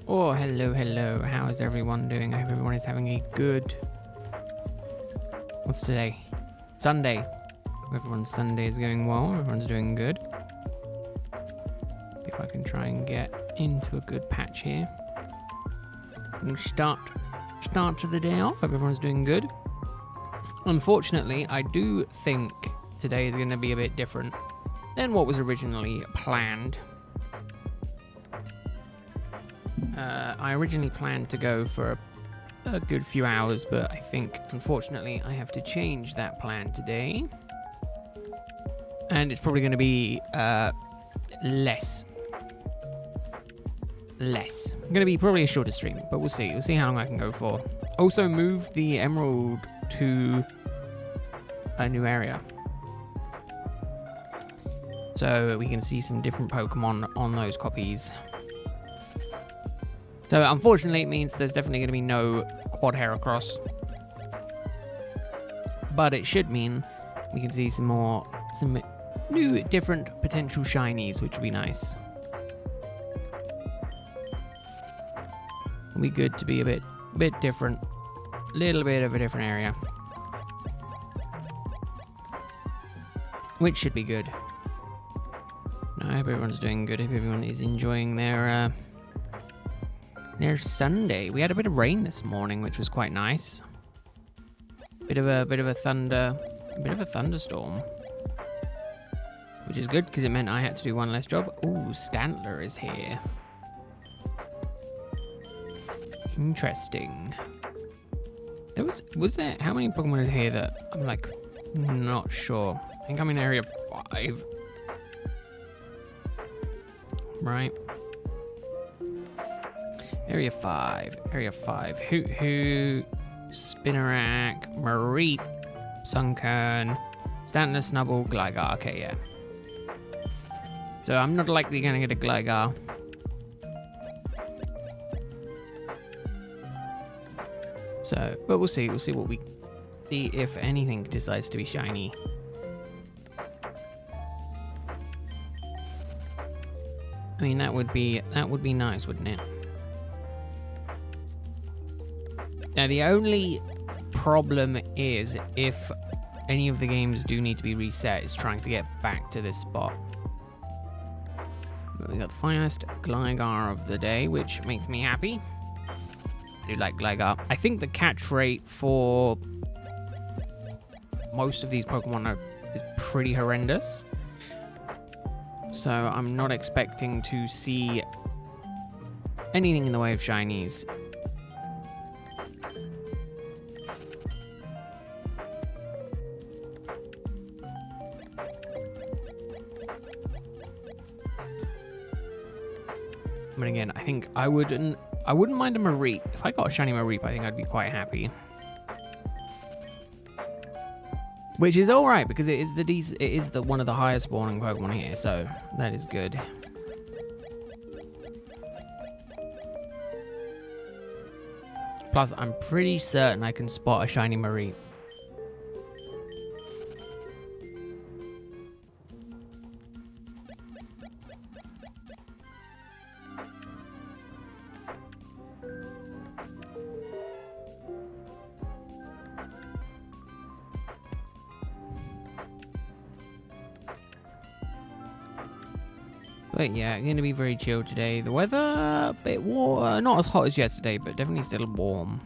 Oh, hello. How is everyone doing? I hope everyone is having a good... What's today? Sunday. Everyone's Sunday is going well. Everyone's doing good. If I can try and get into a good patch here. And start to the day off. Hope everyone's doing good. Unfortunately, I do think today is going to be a bit different than what was originally planned. I originally planned to go for a good few hours, but I think, unfortunately, I have to change that plan today. And it's probably going to be less. Going to be probably a shorter stream, but we'll see. We'll see how long I can go for. Also, move the emerald to a new area, so we can see some different Pokemon on those copies. So unfortunately, it means there's definitely going to be no quad Heracross, but it should mean we can see some new, different potential shinies, which would be nice. It'll be good to be a bit different, little bit of a different area, which should be good. I hope everyone's doing good. I hope everyone is enjoying their Sunday. We had a bit of rain this morning, which was quite nice. Bit of a thunderstorm, which is good because it meant I had to do one less job. Ooh, Stantler is here. Interesting. Was there how many Pokemon is here that I'm like not sure. I think I'm in area 5. Right. Area 5. Hoot, Spinarak, Mareep, Sunkern, Stantler, Snubbull, Gligar. Okay, yeah. So I'm not likely going to get a Gligar. So, but we'll see. We'll see what we see if anything decides to be shiny. I mean, that would be nice, wouldn't it? Now, the only problem is if any of the games do need to be reset, is trying to get back to this spot. But we got the finest Gligar of the day, which makes me happy. I do like Gligar. I think the catch rate for most of these Pokemon is pretty horrendous. So I'm not expecting to see anything in the way of shinies. But again, I think I wouldn't mind a Mareep. If I got a shiny Mareep, I think I'd be quite happy. Which is all right because it is the one of the highest spawning Pokemon here, so that is good. Plus, I'm pretty certain I can spot a shiny Mareep. But yeah, going to be very chill today. The weather, a bit warm, not as hot as yesterday, but definitely still warm.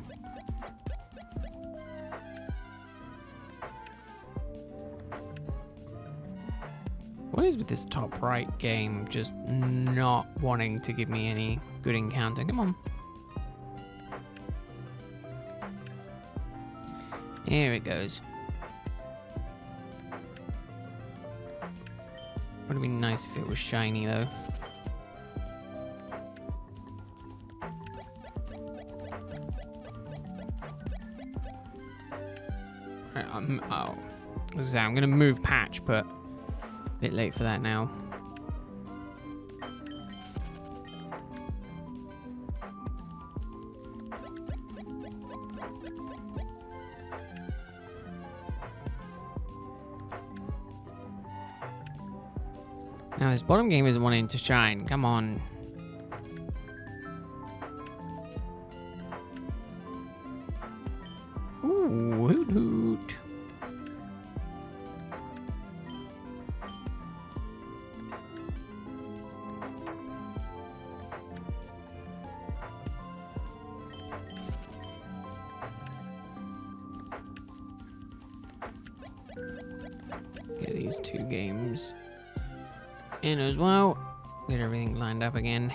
What is with this top right game just not wanting to give me any good encounter? Come on. Here it goes. Would have been nice if it was shiny, though. Right, I'm going to move patch, but a bit late for that now. Now this bottom game is wanting to shine. Come on. these 2 games in as well. Get everything lined up again.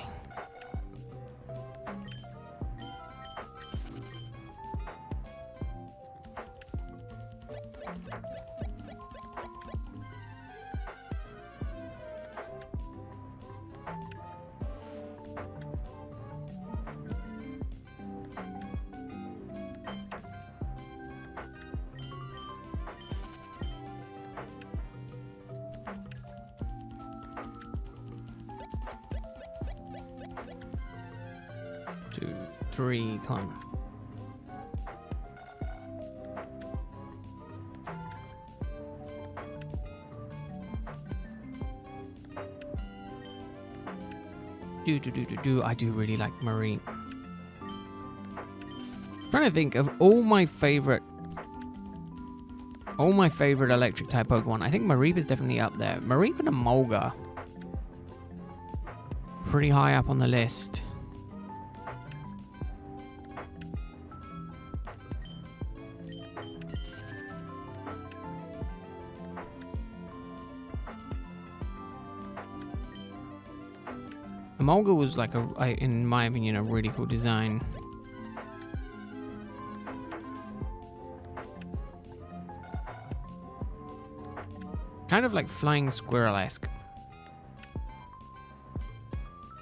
Two, 3, come. I do really like Marie. Trying to think of all my favorite electric type Pokemon. I think Mareep is definitely up there. Mareep and Emolga. Pretty high up on the list. Emolga was like in my opinion, a really cool design. Kind of like flying squirrel-esque,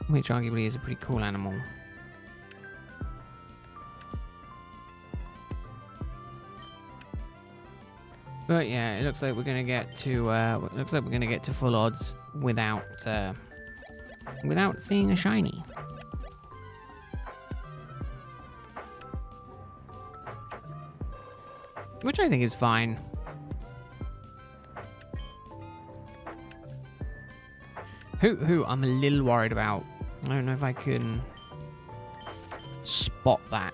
which arguably is a pretty cool animal. But yeah, it looks like we're gonna get to full odds without seeing a shiny. Which I think is fine. Who I'm a little worried about. I don't know if I can spot that.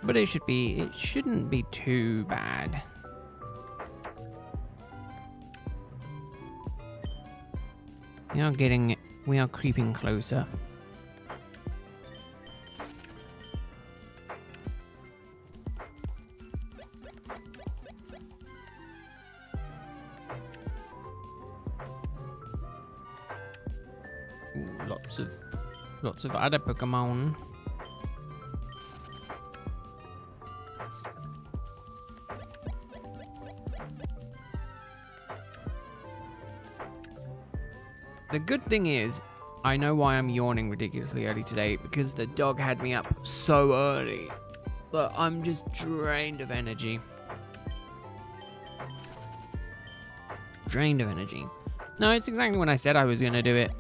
But it shouldn't be too bad. We are creeping closer. Ooh, lots of other Pokemon. The good thing is, I know why I'm yawning ridiculously early today, because the dog had me up so early that I'm just drained of energy. Drained of energy. No, it's exactly when I said I was going to do it.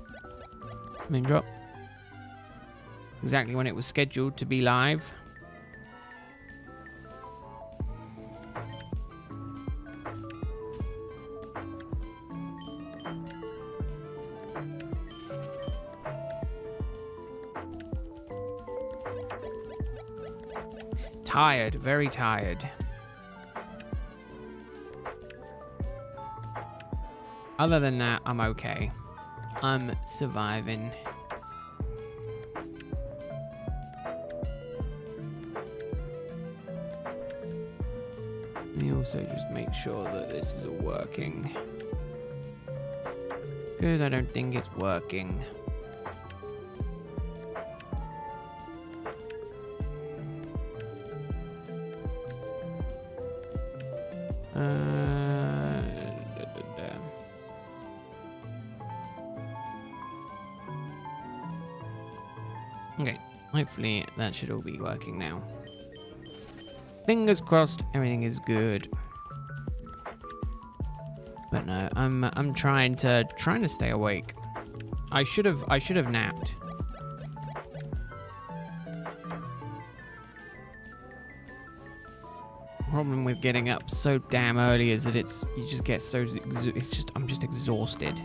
Moondrop. Exactly when it was scheduled to be live. Tired, very tired. Other than that, I'm okay. I'm surviving. Let me also just make sure that this is all working, because I don't think it's working. Okay, hopefully that should all be working now. Fingers crossed, everything is good. But no, I'm trying to stay awake. I should have napped. Problem with getting up so damn early is that you just get so I'm just exhausted.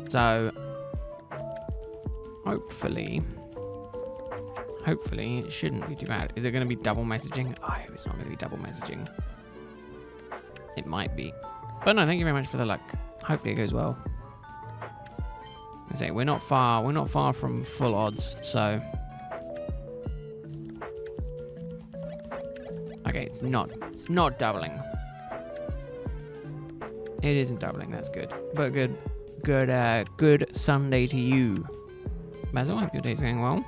So hopefully it shouldn't be too bad. Is it going to be double messaging? I hope it's not going to be double messaging. It might be. But no, thank you very much for the luck. Hopefully it goes well. I say we're not far from full odds, so Okay, it's not doubling. It isn't doubling, that's good. But good Sunday to you. Basil, I hope your day's going well.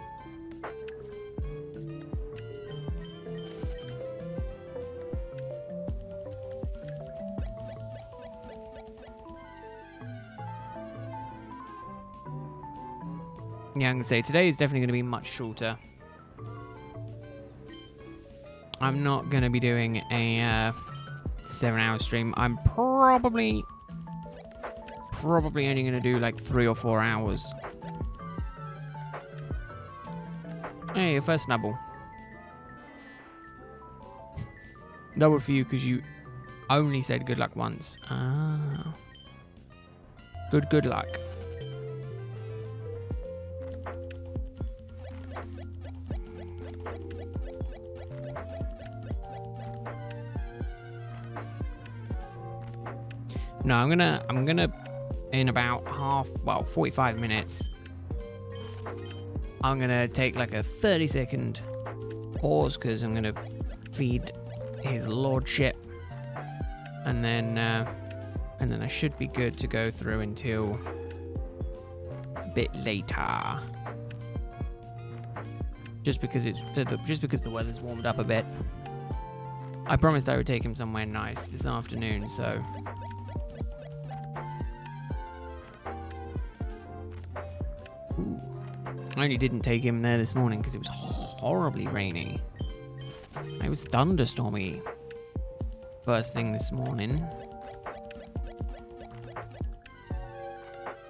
Yeah, I'm gonna say today is definitely gonna be much shorter. I'm not gonna be doing a 7-hour stream. I'm probably only gonna do like 3 or 4 hours. Hey, your first snubble. Double for you because you only said good luck once. Ah. Good luck. No, I'm gonna in about 45 minutes. I'm gonna take like a 30-second pause because I'm gonna feed his lordship, and then I should be good to go through until a bit later. Just because the weather's warmed up a bit. I promised I would take him somewhere nice this afternoon, so. Ooh. I only didn't take him there this morning because it was horribly rainy. It was thunderstormy first thing this morning.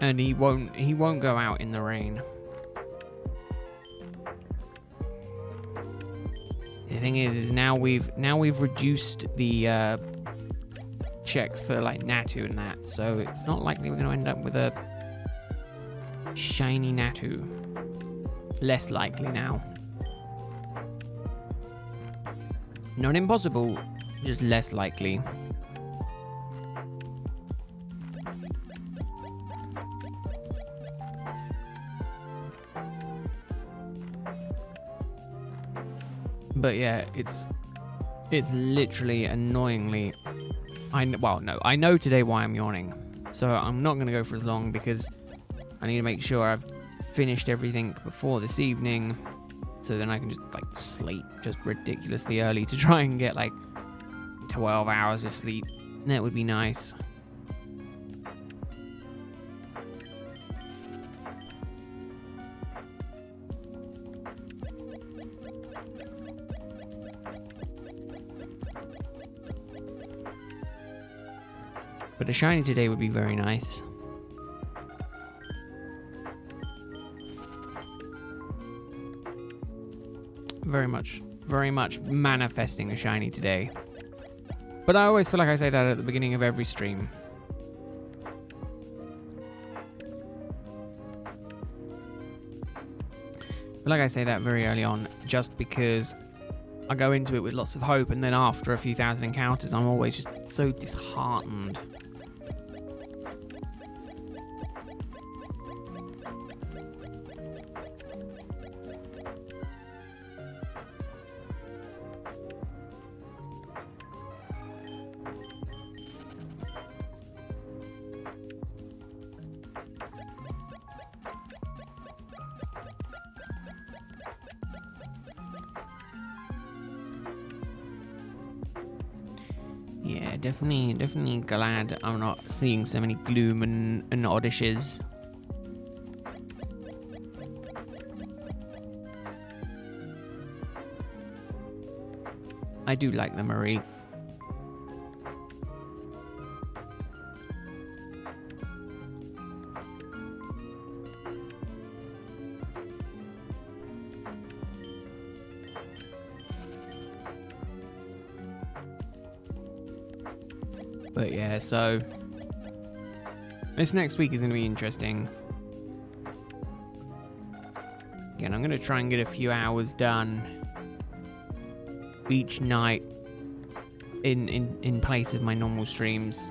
And he won't go out in the rain. The thing is now we've reduced the checks for like Natu and that, so it's not likely we're gonna end up with a shiny Natu. Less likely now. Not impossible, just less likely. But yeah, it's literally annoyingly. I know today why I'm yawning, so I'm not gonna go for as long because I need to make sure I've finished everything before this evening, so then I can just like sleep just ridiculously early to try and get like 12 hours of sleep. That would be nice. But a shiny today would be very nice. Very much manifesting a shiny today. But I always feel like I say that at the beginning of every stream. But like I say that very early on, just because I go into it with lots of hope, and then after a few thousand encounters, I'm always just so disheartened. Yeah, definitely glad I'm not seeing so many gloom and odyshes. I do like the Marie. But yeah, so this next week is going to be interesting. Again, I'm going to try and get a few hours done each night in place of my normal streams.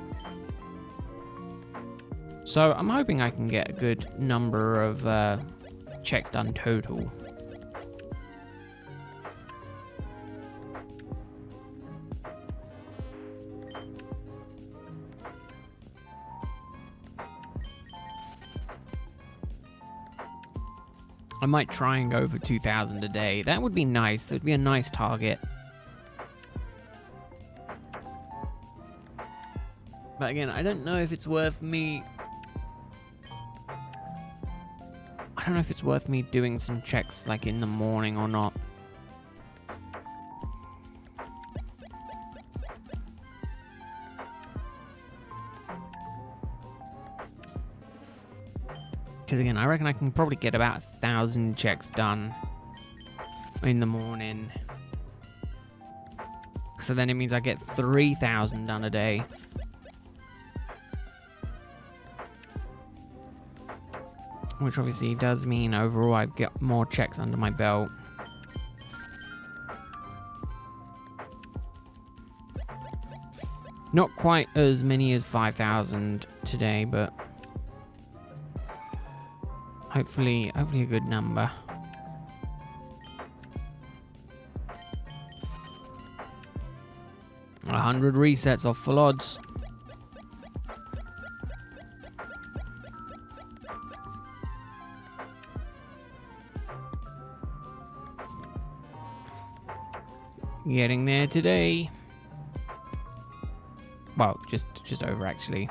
So I'm hoping I can get a good number of checks done total. I might try and go for 2,000 a day. That would be nice. That would be a nice target. But again, I don't know if it's worth me... I don't know if it's worth me doing some checks like in the morning or not. Because again, I reckon I can probably get about 1,000 checks done in the morning. So then it means I get 3,000 done a day. Which obviously does mean overall I get more checks under my belt. Not quite as many as 5,000 today, but hopefully a good number. 100 resets off full odds. Getting there today. Well, just over actually.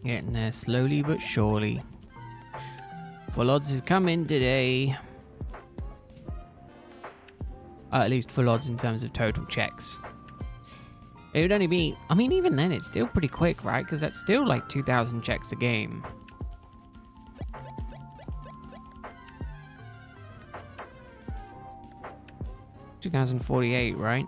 Getting there slowly but surely. Full odds is coming today. At least full odds in terms of total checks. It would only be... I mean, even then, it's still pretty quick, right? Because that's still like 2,000 checks a game. $2,048, right?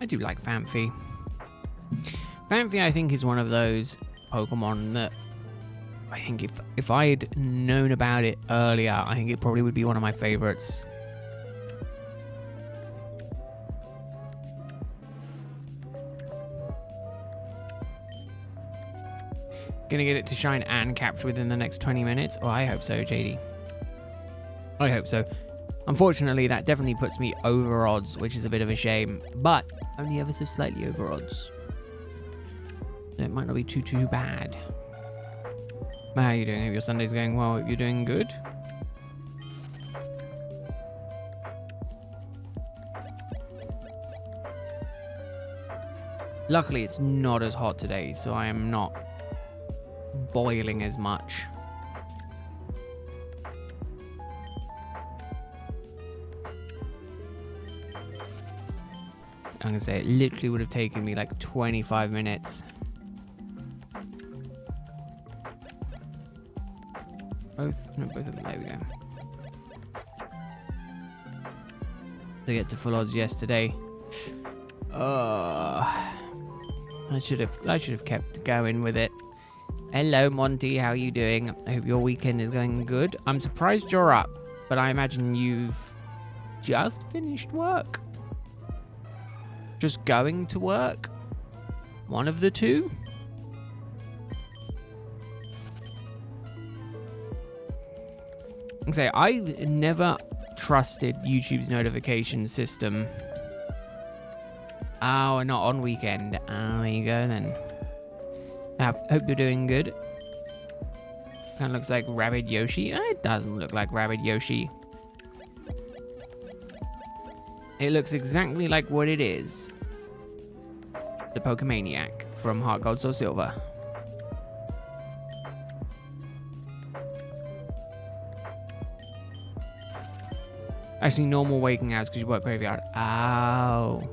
I do like Fanfi. Fanfi, I think, is one of those Pokemon that I think if I had known about it earlier, I think it probably would be one of my favorites. Gonna get it to shine and capture within the next 20 minutes? Oh, I hope so, JD. I hope so. Unfortunately, that definitely puts me over odds, which is a bit of a shame, but only ever so slightly over odds. So it might not be too bad. How are you doing? Hope your Sunday's going well. Hope you're doing good. Luckily, it's not as hot today, so I am not boiling as much. I'm gonna say it literally would have taken me like 25 minutes. Both of them, there we go. To get to full odds yesterday. I should have kept going with it. Hello Monty, how are you doing? I hope your weekend is going good. I'm surprised you're up, but I imagine you've just finished work. Just going to work? One of the two? Okay, I never trusted YouTube's notification system. Oh, not on weekend. Oh, there you go then. I hope you're doing good. Kind of looks like Rabbid Yoshi. It doesn't look like Rabbid Yoshi. It looks exactly like what it is. The Pokemaniac from Heart Gold Soul Silver. Actually, normal waking hours because you work graveyard. Oh.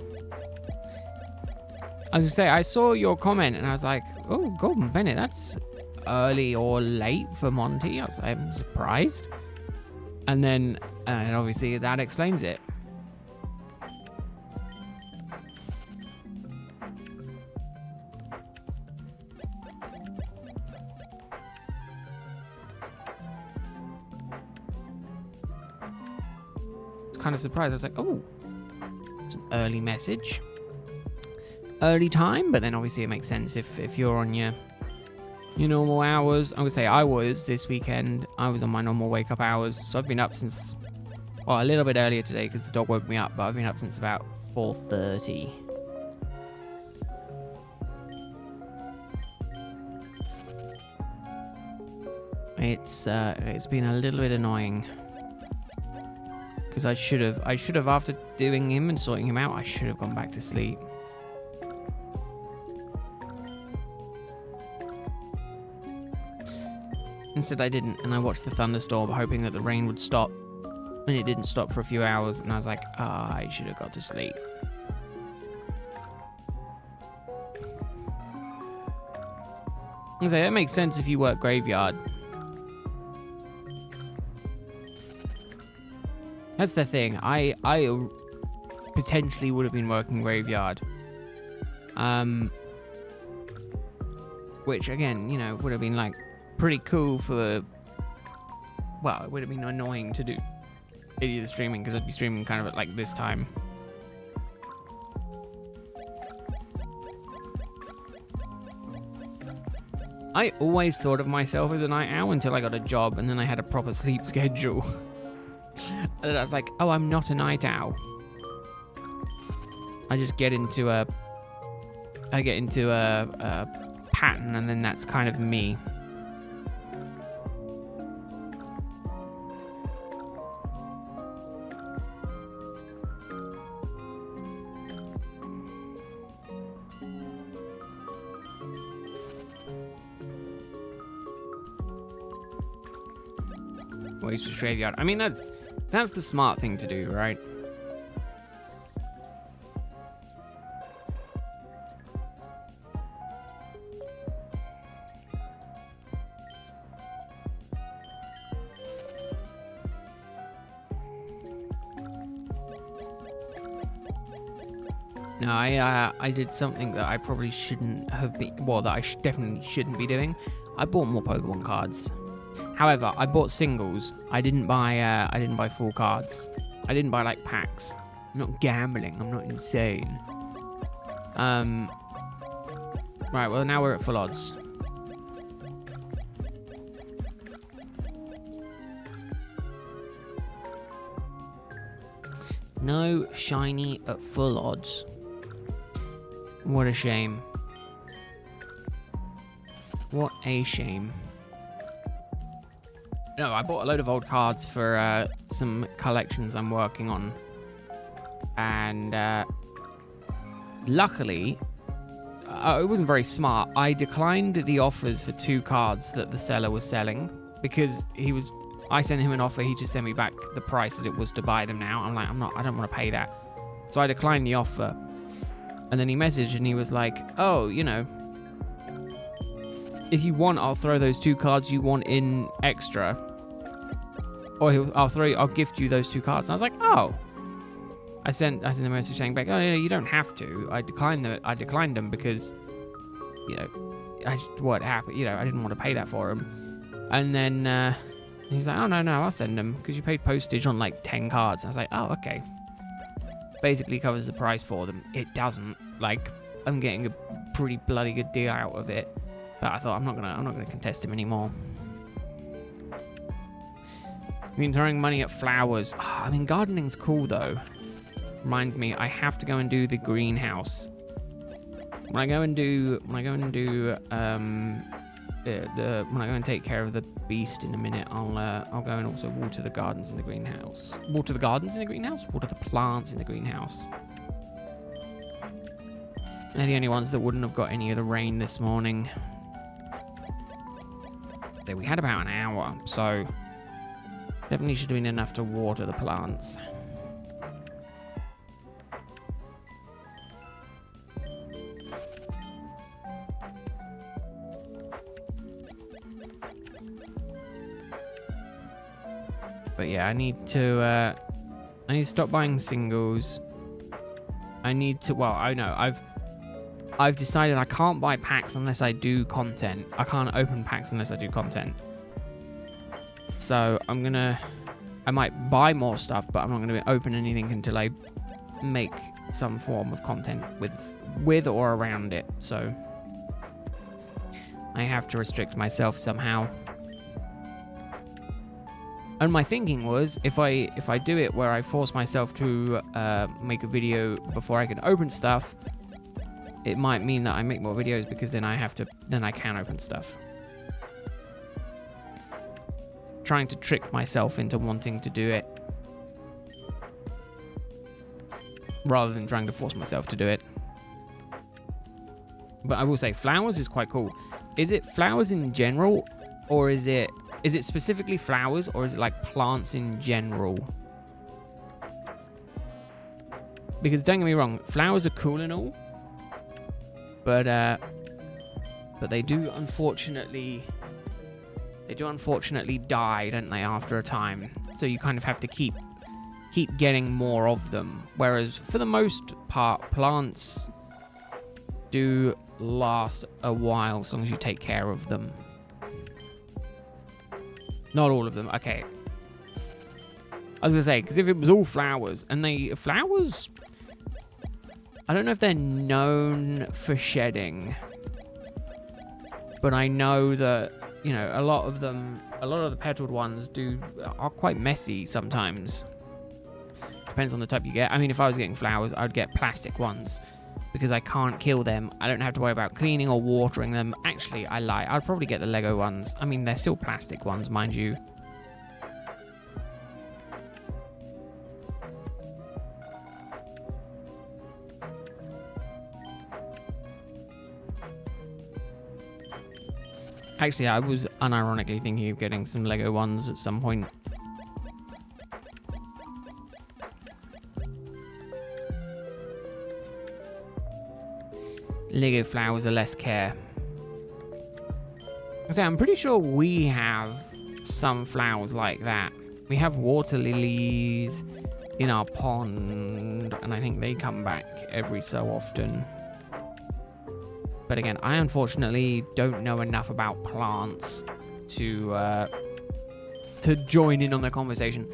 I was going to say, I saw your comment and I was like, oh, Golden Bennett, that's early or late for Monty. I'm surprised. And then, obviously, that explains it. Kind of surprised. I was like, oh, it's an early message, early time, but then obviously it makes sense if you're on your normal hours. I would say I was this weekend. I was on my normal wake up hours, so I've been up since, well, a little bit earlier today because the dog woke me up, but I've been up since about 4:30. It's been a little bit annoying. Because I should have after doing him and sorting him out, I should have gone back to sleep. Instead I didn't, and I watched the thunderstorm hoping that the rain would stop, and it didn't stop for a few hours, and I was like, I should have got to sleep. I say that makes sense if you work graveyard. That's the thing. I potentially would have been working graveyard. Which again, would have been like pretty cool for, well, it would have been annoying to do any of the streaming because I'd be streaming kind of at like this time. I always thought of myself as a night owl until I got a job and then I had a proper sleep schedule. And I was like, oh, I'm not a night owl. I just get into a pattern and then that's kind of me. Waste for graveyard. I mean, that's the smart thing to do, right? No, I did something that I probably shouldn't have been. Well, that I definitely shouldn't be doing. I bought more Pokemon cards. However, I bought singles. I didn't buy full cards. I didn't buy like packs. I'm not gambling. I'm not insane. Right. Well, now we're at full odds. No shiny at full odds. What a shame. What a shame. No, I bought a load of old cards for some collections I'm working on. And luckily, it wasn't very smart. I declined the offers for 2 cards that the seller was selling because I sent him an offer, he just sent me back the price that it was to buy them now. I'm like, I don't want to pay that. So I declined the offer. And then he messaged and he was like, oh, if you want, I'll throw those 2 cards you want in extra. Or I'll gift you those 2 cards. And I was like, oh. I sent a message saying back, oh, you don't have to. I declined them because, what happened? I didn't want to pay that for them. And then he's like, oh, no, I'll send them because you paid postage on like 10 cards. I was like, oh, okay. Basically covers the price for them. It doesn't. Like, I'm getting a pretty bloody good deal out of it. But I thought I'm not gonna contest him anymore. I've been throwing money at flowers. I mean, gardening's cool though. Reminds me, I have to go and do the greenhouse. When I go and do when I go and take care of the beast in a minute, I'll go and also water the gardens in the greenhouse. Water the gardens in the greenhouse? Water the plants in the greenhouse. They're the only ones that wouldn't have got any of the rain this morning. We had about an hour, so definitely should have been enough to water the plants. But yeah, I need to stop buying singles. I need to, well, I know, I've decided I can't buy packs unless I do content. I can't open packs unless I do content. So I might buy more stuff, but I'm not gonna open anything until I make some form of content with or around it. So I have to restrict myself somehow. And my thinking was, if I do it where I force myself to make a video before I can open stuff, it might mean that I make more videos because then I can open stuff. Trying to trick myself into wanting to do it, rather than trying to force myself to do it. But I will say, flowers is quite cool. Is it flowers in general, or is it specifically flowers, or is it like plants in general? Because don't get me wrong, flowers are cool and all, but they do unfortunately die, don't they, after a time? So you kind of have to keep getting more of them. Whereas for the most part, plants do last a while as long as you take care of them. Not all of them. Okay. I was going to say, because if it was all flowers, and flowers, I don't know if they're known for shedding, but I know that, you know, a lot of the petaled ones are quite messy sometimes. Depends on the type you get. I mean, if I was getting flowers, I'd get plastic ones, because I can't kill them. I don't have to worry about cleaning or watering them. Actually, I lie. I'd probably get the Lego ones. I mean, they're still plastic ones, mind you. Actually, I was unironically thinking of getting some Lego ones at some point. Lego flowers are less care. So I'm pretty sure we have some flowers like that. We have water lilies in our pond, and I think they come back every so often. But again, I unfortunately don't know enough about plants to join in on the conversation.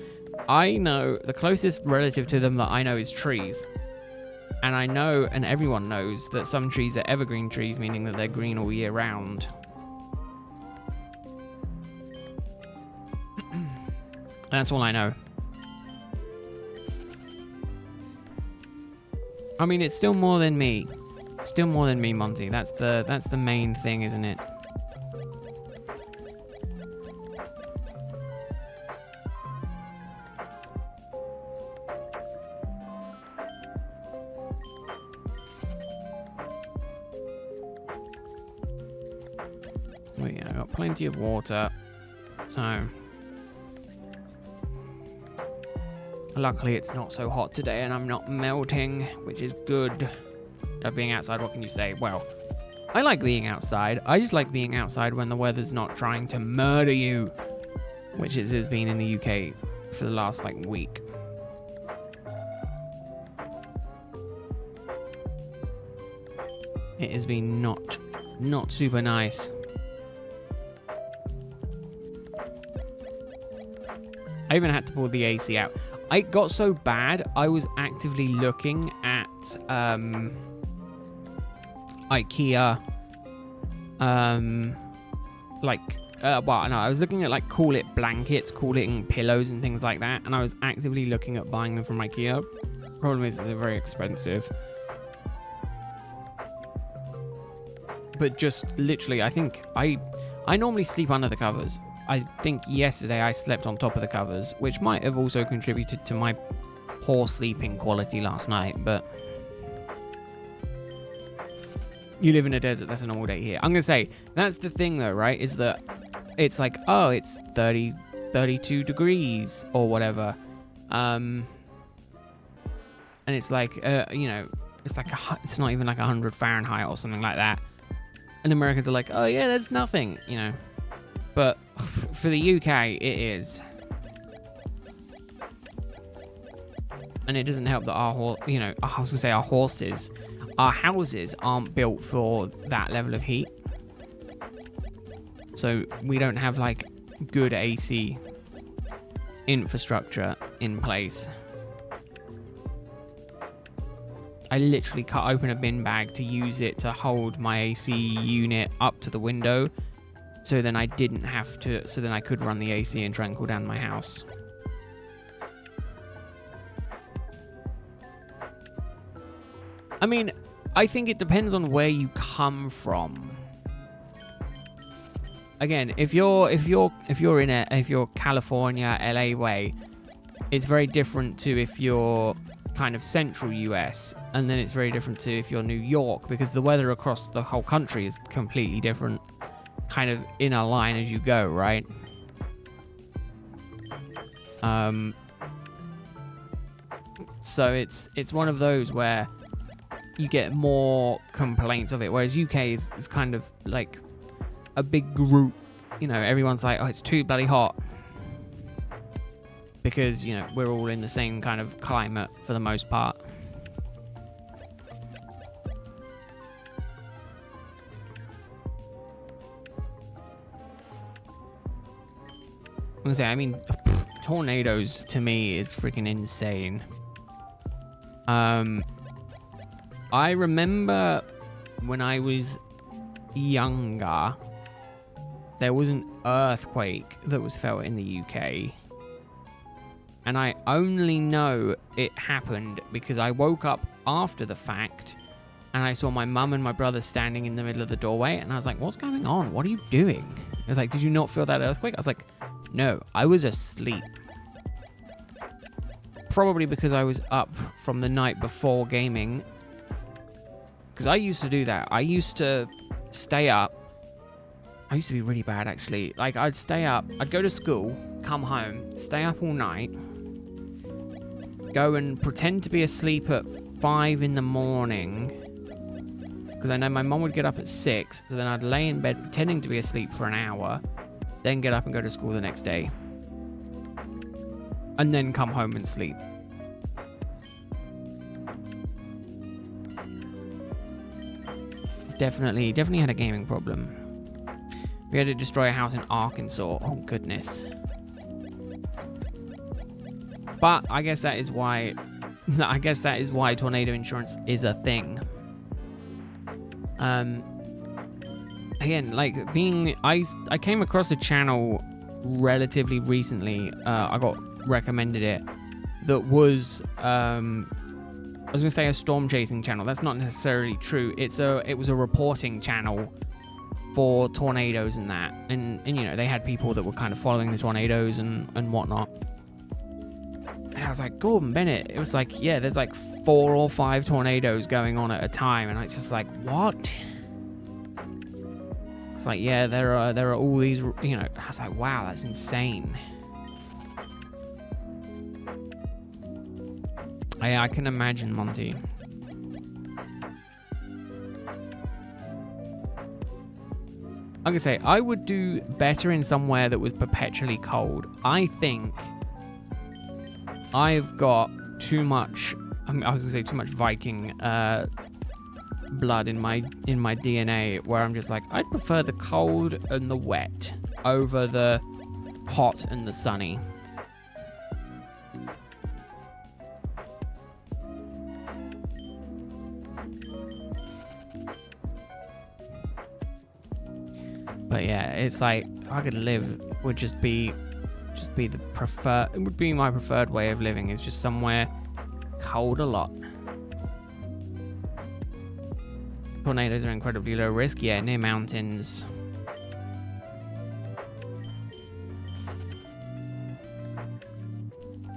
I know the closest relative to them that I know is trees. And I know, and everyone knows, that some trees are evergreen trees, meaning that they're green all year round. That's all I know. I mean, it's still more than me. Still more than me, Monty. That's the main thing, isn't it? I got plenty of water, so luckily it's not so hot today and I'm not melting, which is good. Being outside, what can you say? Well, I like being outside. I just like being outside when the weather's not trying to murder you, which it has been in the UK for the last week. It has been not super nice. I even had to pull the AC out. It got so bad, I was actively looking at IKEA, I was looking at Call It blankets, Call It pillows and things like that, and I was actively looking at buying them from IKEA. Problem is, they're very expensive. But just literally, I think I I normally sleep under the covers. I think yesterday I slept on top of the covers, which might have also contributed to my poor sleeping quality last night, but you live in a desert, that's a normal day here. I'm going to say, that's the thing though, right, is that it's like, oh, it's 32 degrees or whatever. And it's like, you know, it's like, it's not even like 100 Fahrenheit or something like that. And Americans are like, oh yeah, that's nothing, you know. But for the UK, it is. And it doesn't help that our houses aren't built for that level of heat. So we don't have like good AC infrastructure in place. I literally cut open a bin bag to use it to hold my AC unit up to the window, so then I didn't have to, so then I could run the AC and try and cool down my house. I mean, I think it depends on where you come from. Again, if you're California, LA way, it's very different to if you're kind of central US, and then it's very different to if you're New York, because the weather across the whole country is completely different, kind of in a line as you go, right? So it's one of those where you get more complaints of it, whereas UK is kind of like a big group, you know, everyone's like, oh, it's too bloody hot, because, you know, we're all in the same kind of climate for the most part. I mean, tornadoes to me is freaking insane. I remember when I was younger, there was an earthquake that was felt in the UK. And I only know it happened because I woke up after the fact and I saw my mum and my brother standing in the middle of the doorway, and I was like, what's going on? What are you doing? I was like, did you not feel that earthquake? I was like, no, I was asleep. Probably because I was up from the night before gaming. Because I used to do that. I used to stay up. I used to be really bad, actually. Like, I'd stay up. I'd go to school, come home, stay up all night, go and pretend to be asleep at 5 in the morning. Because I know my mum would get up at 6. So then I'd lay in bed pretending to be asleep for an hour. Then get up and go to school the next day. And then come home and sleep. Definitely had a gaming problem. We had to destroy a house in Arkansas. Oh, goodness. But I guess that is why tornado insurance is a thing. Again, like I came across a channel relatively recently. I got recommended it. That was I was gonna say a storm chasing channel. That's not necessarily true. It was a reporting channel for tornadoes and that, and you know, they had people that were kind of following the tornadoes and whatnot. And I was like, Gordon Bennett. It was like, yeah, there's like 4 or 5 tornadoes going on at a time, and it's just like, what? It's like, yeah, there are all these, you know. I was like, wow, that's insane. I can imagine, Monty. Like I say, I would do better in somewhere that was perpetually cold. I think I've got too much, I was gonna say too much Viking blood in my DNA, where I'm just like, I'd prefer the cold and the wet over the hot and the sunny. But yeah, it's like, if I could live, would just be the preferred, it would be my preferred way of living, is just somewhere cold a lot. Tornadoes are incredibly low risk, yeah, near mountains.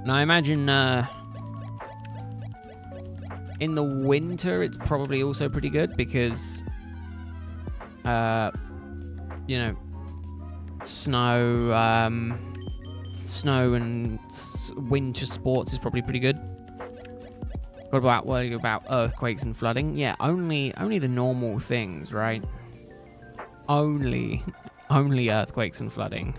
And I imagine in the winter it's probably also pretty good because, you know, snow and winter sports is probably pretty good. What about earthquakes and flooding? Yeah, only the normal things, right? Only earthquakes and flooding.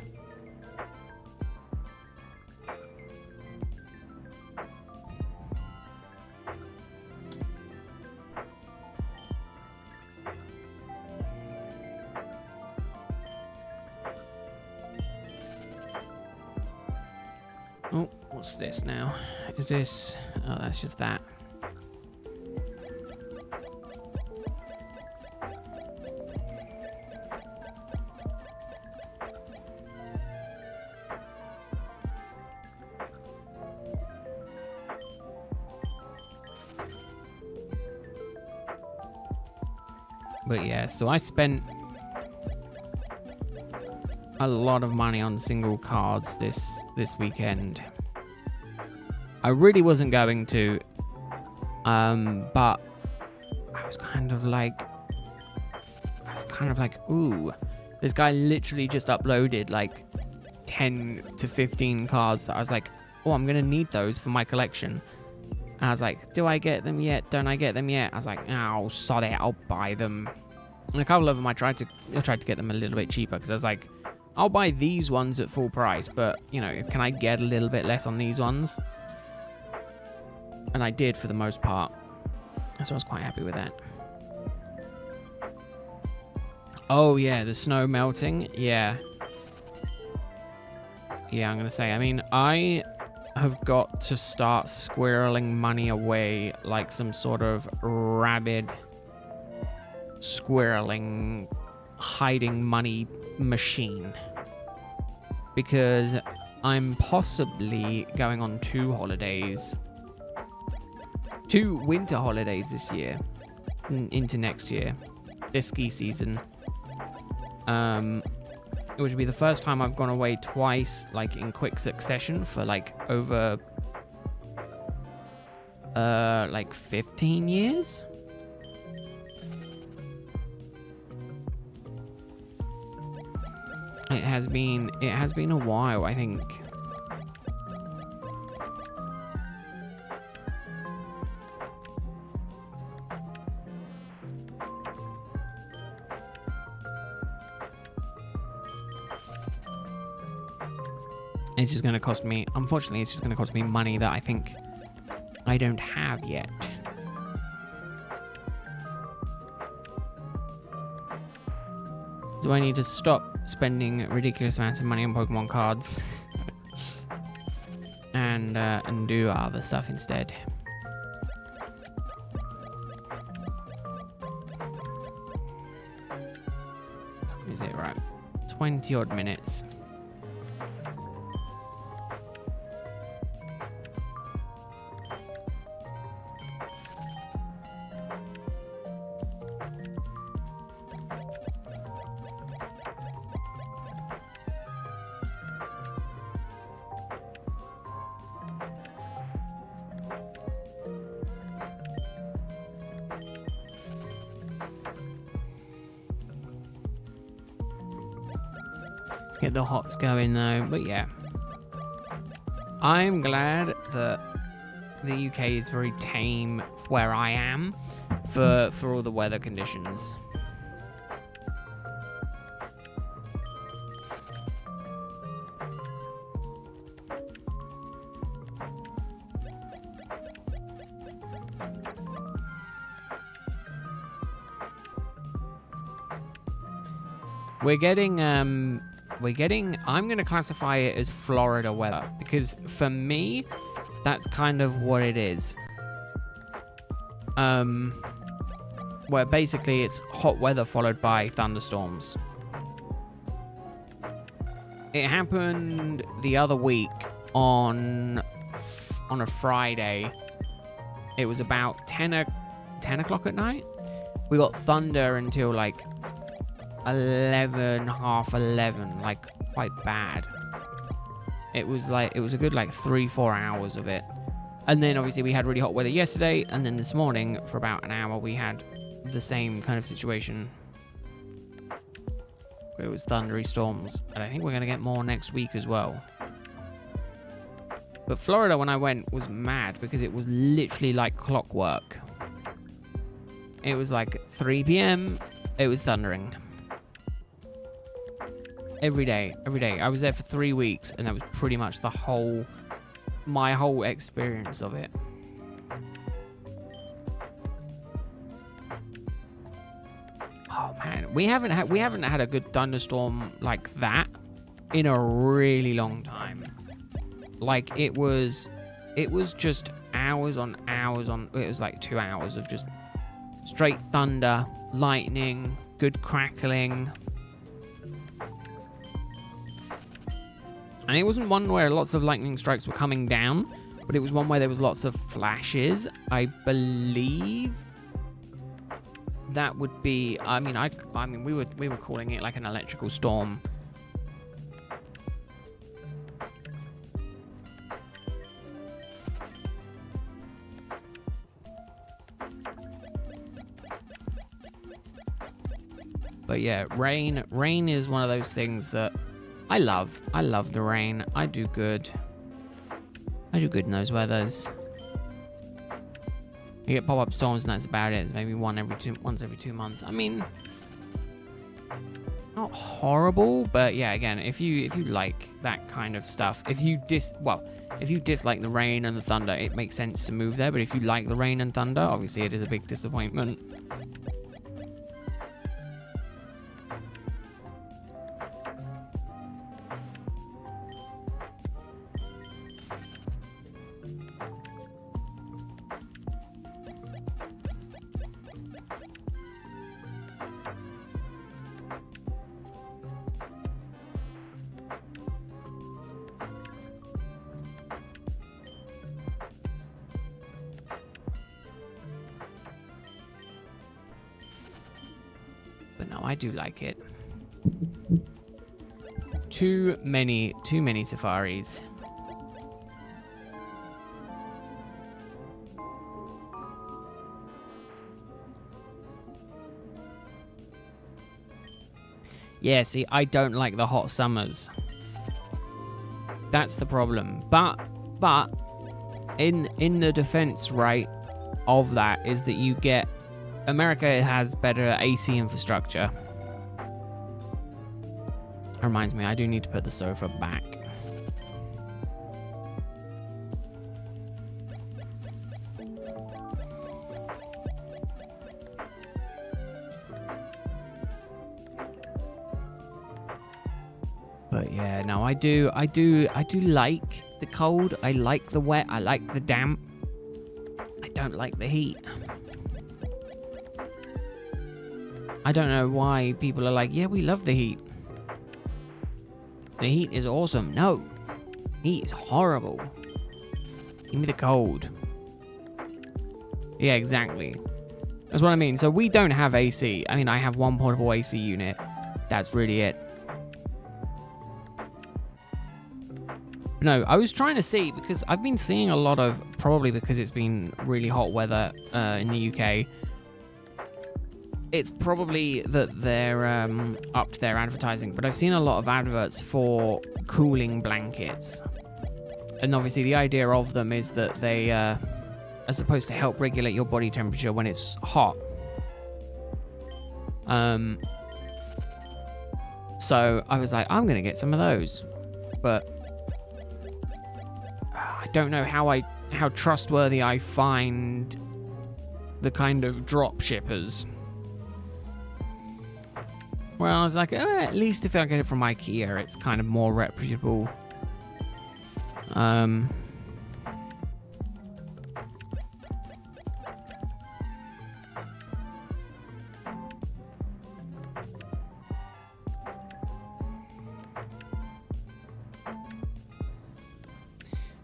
Oh, what's this now? Is this... Oh, that's just that. But yeah, so I spent a lot of money on single cards this weekend. I really wasn't going to, but I was kind of like, ooh, this guy literally just uploaded like 10 to 15 cards that I was like, oh, I'm gonna need those for my collection. And I was like, do I get them yet? Don't I get them yet? I was like, oh, sod it, I'll buy them. And a couple of them I tried to get them a little bit cheaper because I was like, I'll buy these ones at full price, but, you know, can I get a little bit less on these ones? And I did for the most part. So I was quite happy with that. Oh, yeah, the snow melting. Yeah. Yeah, I'm going to say, I mean, I have got to start squirreling money away like some sort of rabid squirreling hiding money machine, because I'm possibly going on 2 winter holidays this year into next year, this ski season. It would be the first time I've gone away twice, like in quick succession, for like over like 15 years. It has been a while, I think. It's just going to cost me, unfortunately, it's just going to cost me money that I think I don't have yet. Do I need to stop spending ridiculous amounts of money on Pokemon cards and do other stuff instead? Is it right? 20 odd minutes. Get the hops going though, but yeah. I'm glad that the UK is very tame where I am for all the weather conditions. We're getting, I'm going to classify it as Florida weather, because for me, that's kind of what it is. Where basically it's hot weather followed by thunderstorms. It happened the other week on a Friday. It was about 10 o'clock at night. We got thunder until like 11, half 11, like quite bad. It was a good like 3-4 hours of it. And then obviously we had really hot weather yesterday, and then this morning for about an hour we had the same kind of situation. It was thundery storms, and I think we're going to get more next week as well. But Florida, when I went, was mad because it was literally like clockwork. It was like 3 p.m. It was thundering. Every day. I was there for 3 weeks, and that was pretty much my whole experience of it. Oh man, we haven't had a good thunderstorm like that in a really long time. Like it was just hours on hours on. It was like 2 hours of just straight thunder, lightning, good crackling. And it wasn't one where lots of lightning strikes were coming down, but it was one where there was lots of flashes. I believe that would be. I mean, we were calling it like an electrical storm. But yeah, rain is one of those things that I love. I love the rain. I do good in those weathers. You get pop-up storms and that's about it. It's maybe once every 2 months. I mean, not horrible, but yeah, again, if you like that kind of stuff, if you dislike the rain and the thunder, it makes sense to move there. But if you like the rain and thunder, obviously it is a big disappointment. But no, I do like it. Too many safaris. Yeah, see, I don't like the hot summers. That's the problem. But in the defense, right, of that is that you get America has better AC infrastructure. Reminds me, I do need to put the sofa back. But yeah, no, I do like the cold. I like the wet. I like the damp. I don't like the heat. I don't know why people are like, yeah, we love the heat. The heat is awesome. No, heat is horrible. Give me the cold. Yeah, exactly. That's what I mean. So we don't have AC. I mean, I have one portable AC unit. That's really it. No, I was trying to see, because I've been seeing a lot of, probably because it's been really hot weather in the UK, it's probably that they're upped their advertising, but I've seen a lot of adverts for cooling blankets. And obviously the idea of them is that they are supposed to help regulate your body temperature when it's hot. So I was like, I'm going to get some of those. But I don't know how trustworthy I find the kind of drop shippers. Well, I was like, at least if I get it from IKEA, it's kind of more reputable.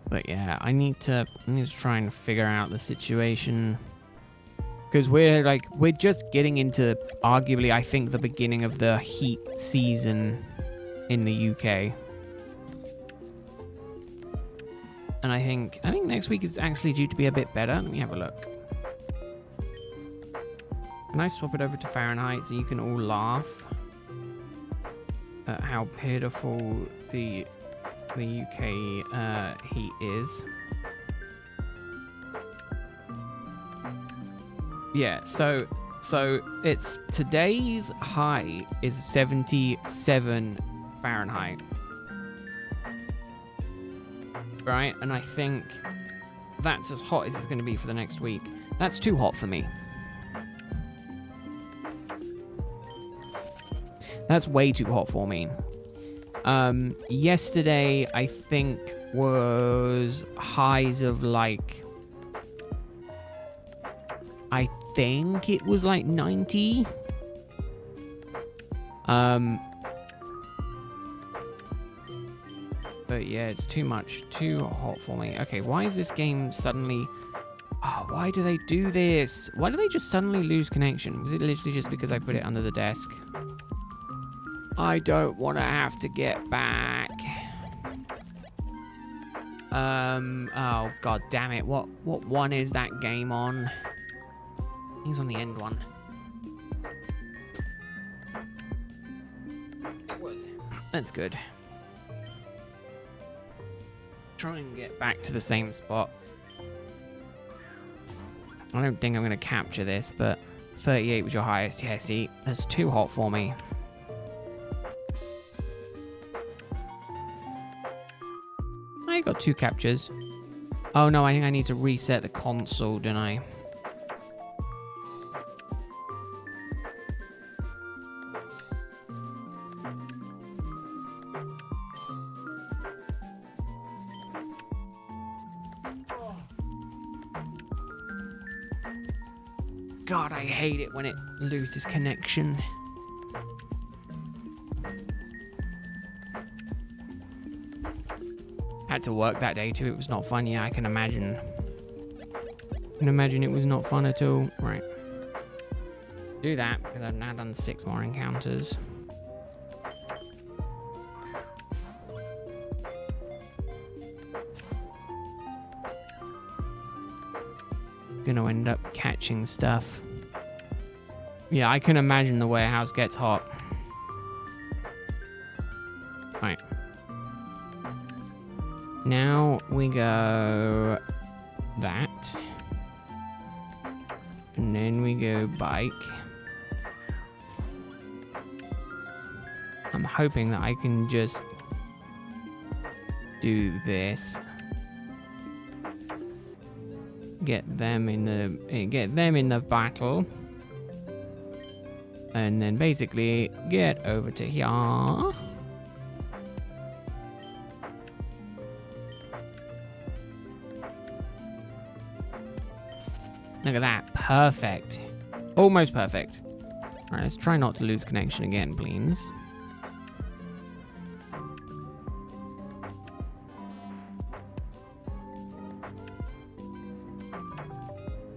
But yeah, I need to try and figure out the situation. Because we're just getting into, arguably, I think, the beginning of the heat season in the UK. And I think next week is actually due to be a bit better. Let me have a look. Can I swap it over to Fahrenheit so you can all laugh at how pitiful the UK heat is? Yeah, so it's today's high is 77 Fahrenheit. Right? And I think that's as hot as it's going to be for the next week. That's too hot for me. That's way too hot for me. Yesterday, I think, was highs of like... I think it was like 90. But yeah, it's too much. Too hot for me. Okay, why is this game suddenly... Oh, why do they do this? Why do they just suddenly lose connection? Was it literally just because I put it under the desk? I don't want to have to get back. Oh, god damn it. What one is that game on? He's on the end one. It was. That's good. Try and get back to the same spot. I don't think I'm going to capture this, but 38 was your highest. Yeah, see, that's too hot for me. I got 2 captures. Oh no, I think I need to reset the console, don't I? God, I hate it when it loses connection. Had to work that day too. It was not fun. Yeah, I can imagine. I can imagine it was not fun at all. Right. Do that, because I've now done 6 more encounters. Gonna end up catching stuff. Yeah, I can imagine the warehouse gets hot. Right. Now we go that. And then we go bike. I'm hoping that I can just do this. Get them in the battle, and then basically get over to here. Look at that, perfect, almost perfect. All right, let's try not to lose connection again, please.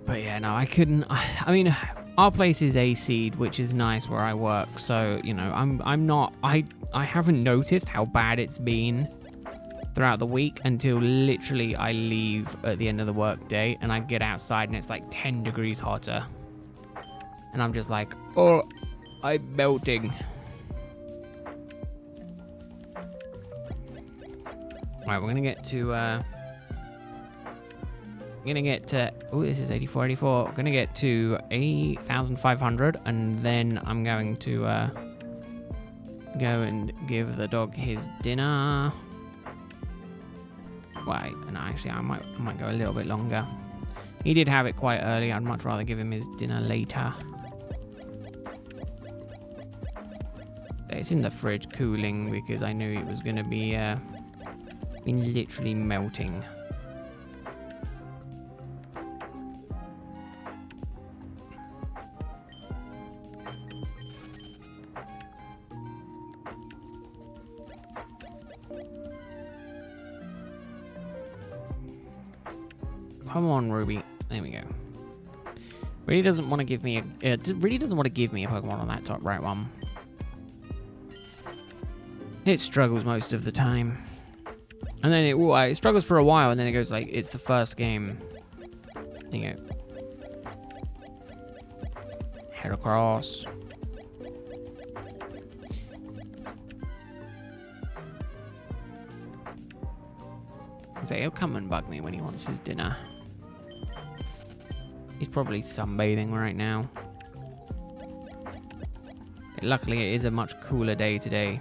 But yeah, no, I couldn't. I mean, our place is AC'd, which is nice where I work. So, you know, I haven't noticed how bad it's been throughout the week until literally I leave at the end of the work day and I get outside and it's like 10 degrees hotter. And I'm just like, oh, I'm melting. Right, we're going to get to... oh, this is 84. I'm gonna get to 8,500, and then I'm going to go and give the dog his dinner. Wait, no, actually, I might go a little bit longer. He did have it quite early. I'd much rather give him his dinner later. It's in the fridge cooling because I knew it was gonna be been literally melting. Come on, Ruby. There we go. Really doesn't want to give me a Pokemon on that top right one. It struggles most of the time. And then it struggles for a while, and then it goes like, it's the first game. There you go. Head across. So he'll come and bug me when he wants his dinner. He's probably sunbathing right now. Luckily, it is a much cooler day today.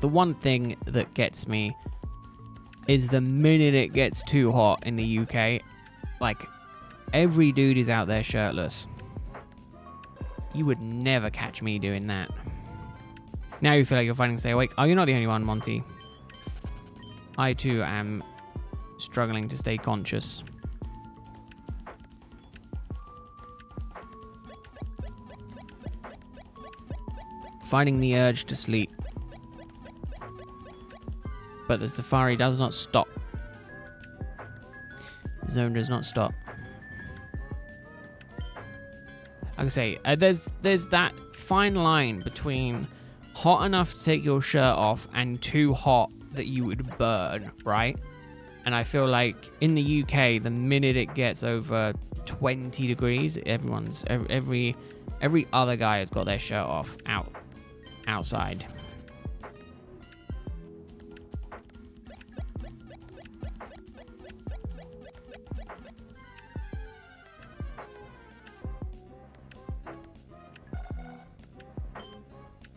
The one thing that gets me is the minute it gets too hot in the UK, like, every dude is out there shirtless. You would never catch me doing that. Now you feel like you're fighting to stay awake. Oh, you're not the only one, Monty. I too am struggling to stay conscious. Fighting the urge to sleep. But the safari does not stop. The zone does not stop. Like I say, there's that fine line between hot enough to take your shirt off and too hot that you would burn, right? And I feel like in the UK, the minute it gets over 20 degrees, every other guy has got their shirt off outside.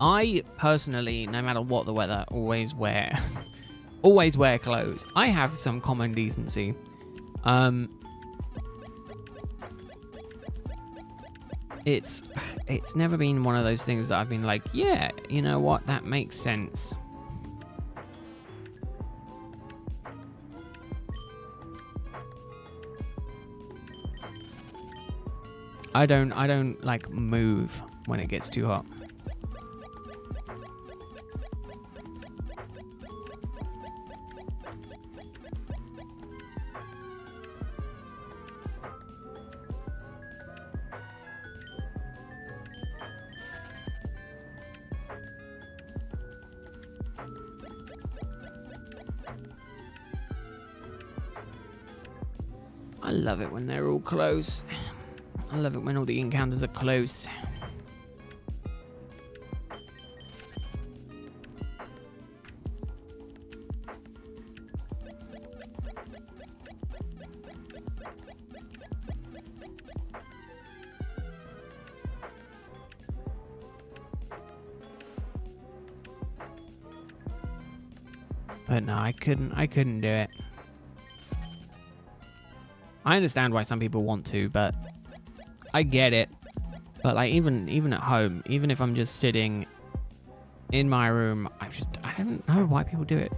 I personally, no matter what the weather, always wear clothes. I have some common decency. It's never been one of those things that I've been like, yeah, you know what, that makes sense. I don't like move when it gets too hot. I love it when they're all close. I love it when all the encounters are close. But no, I couldn't do it. I understand why some people want to, but I get it. But like even at home, even if I'm just sitting in my room, I don't know why people do it.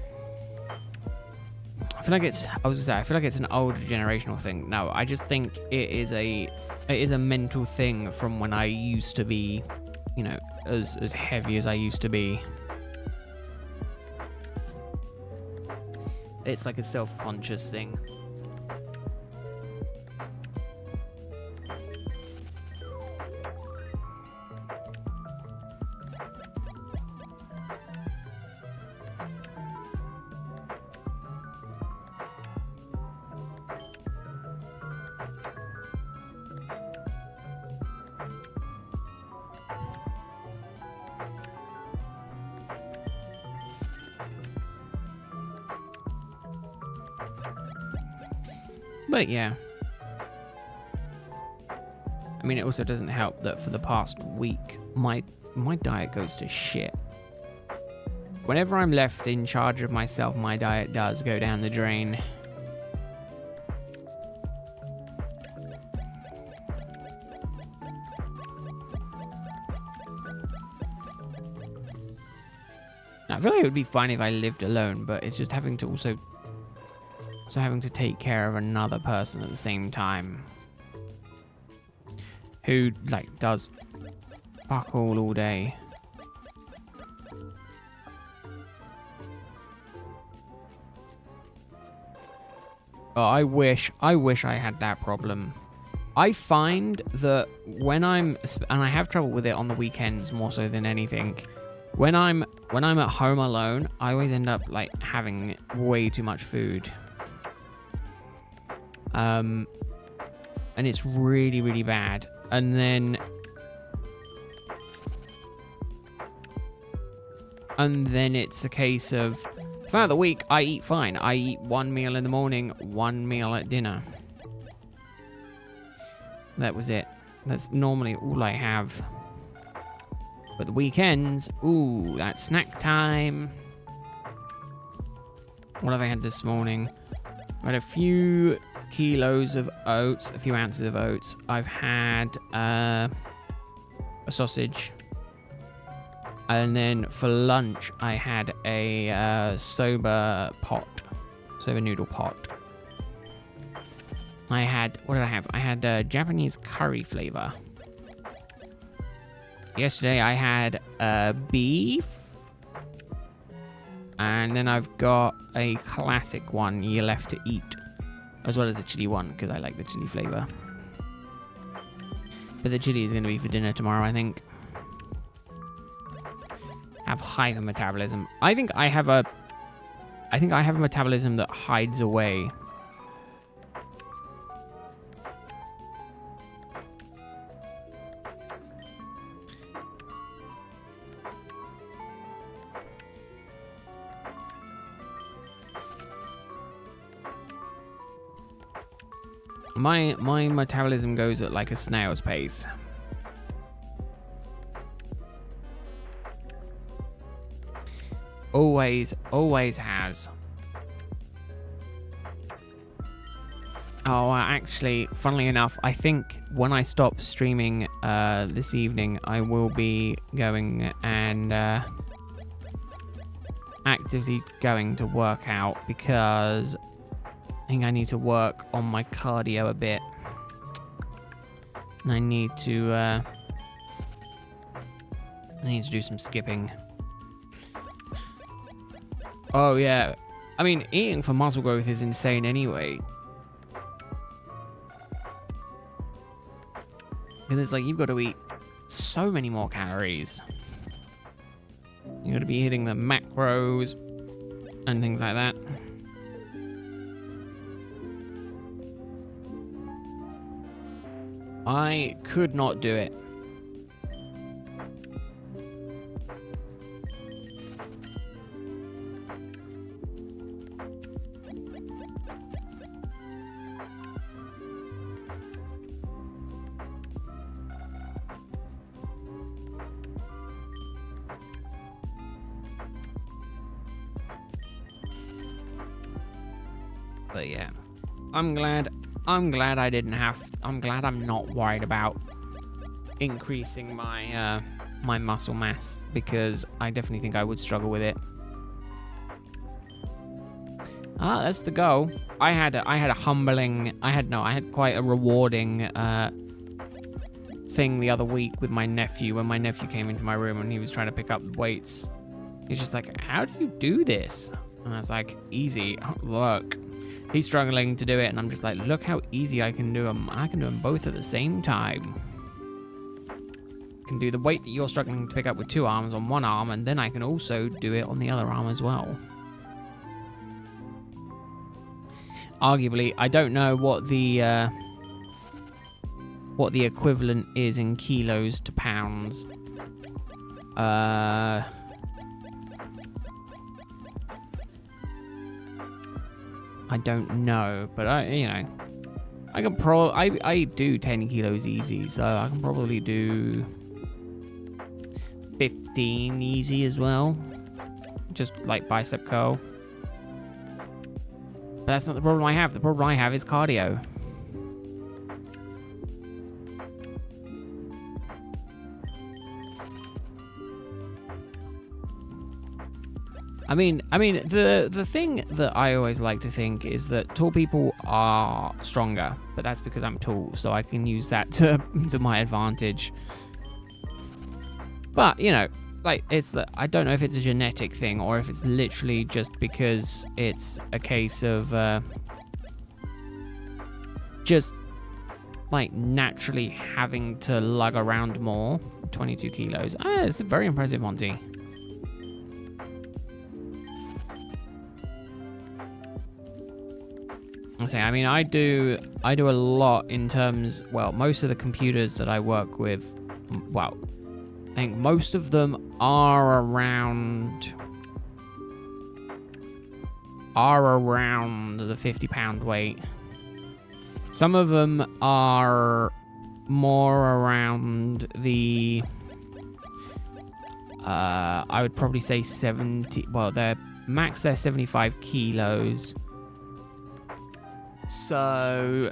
I feel like it's an older generational thing. No, I just think it is a mental thing from when I used to be, you know, as heavy as I used to be. It's like a self-conscious thing. But yeah. I mean, it also doesn't help that for the past week, my diet goes to shit. Whenever I'm left in charge of myself, my diet does go down the drain. I feel like it would be fine if I lived alone, but it's just having to also having to take care of another person at the same time who like does fuck all day. Oh, I wish I had that problem. I find that when and I have trouble with it on the weekends more so than anything. When I'm at home alone, I always end up like having way too much food. And it's really, really bad. And then it's a case of throughout the week I eat fine. I eat one meal in the morning, one meal at dinner. That was it. That's normally all I have. But the weekends, ooh, that's snack time. What have I had this morning? I had a few kilos of oats, a few ounces of oats. I've had a sausage. And then for lunch, I had a soba noodle pot. What did I have? I had Japanese curry flavor. Yesterday I had beef. And then I've got a classic one you left to eat. As well as a chili one, because I like the chili flavor. But the chili is going to be for dinner tomorrow, I think. Have hyper metabolism. I think I have a metabolism that hides away. My metabolism goes at like a snail's pace. Always has. Oh, actually, funnily enough, I think when I stop streaming this evening, I will be going and actively going to work out because I think I need to work on my cardio a bit. And I need to do some skipping. Oh, yeah. I mean, eating for muscle growth is insane anyway. Because it's like, you've got to eat so many more calories. You've got to be hitting the macros and things like that. I could not do it. But yeah, I'm glad I didn't have. I'm glad I'm not worried about increasing my my muscle mass, because I definitely think I would struggle with it. Ah, that's the goal. I had quite a rewarding thing the other week with my nephew when my nephew came into my room and he was trying to pick up weights. He's just like, "How do you do this?" And I was like, "Easy. Look." He's struggling to do it, and I'm just like, look how easy I can do them. I can do them both at the same time. I can do the weight that you're struggling to pick up with 2 arms on 1 arm, and then I can also do it on the other arm as well. Arguably, I don't know what the equivalent is in kilos to pounds. I don't know, but I can I do 10 kilos easy, so I can probably do 15 easy as well, just like bicep curl. But that's not the problem I have. The problem I have is cardio. I mean, the thing that I always like to think is that tall people are stronger, but that's because I'm tall, so I can use that to my advantage. But, like, it's that I don't know if it's a genetic thing or if it's literally just because it's a case of just like naturally having to lug around more. 22 kilos. It's very impressive, Monty. I mean, I do a lot in terms, well, most of the computers that I work with, well, I think most of them are around the 50-pound weight. Some of them are more around the I would probably say 70, well, they're 75 kilos. So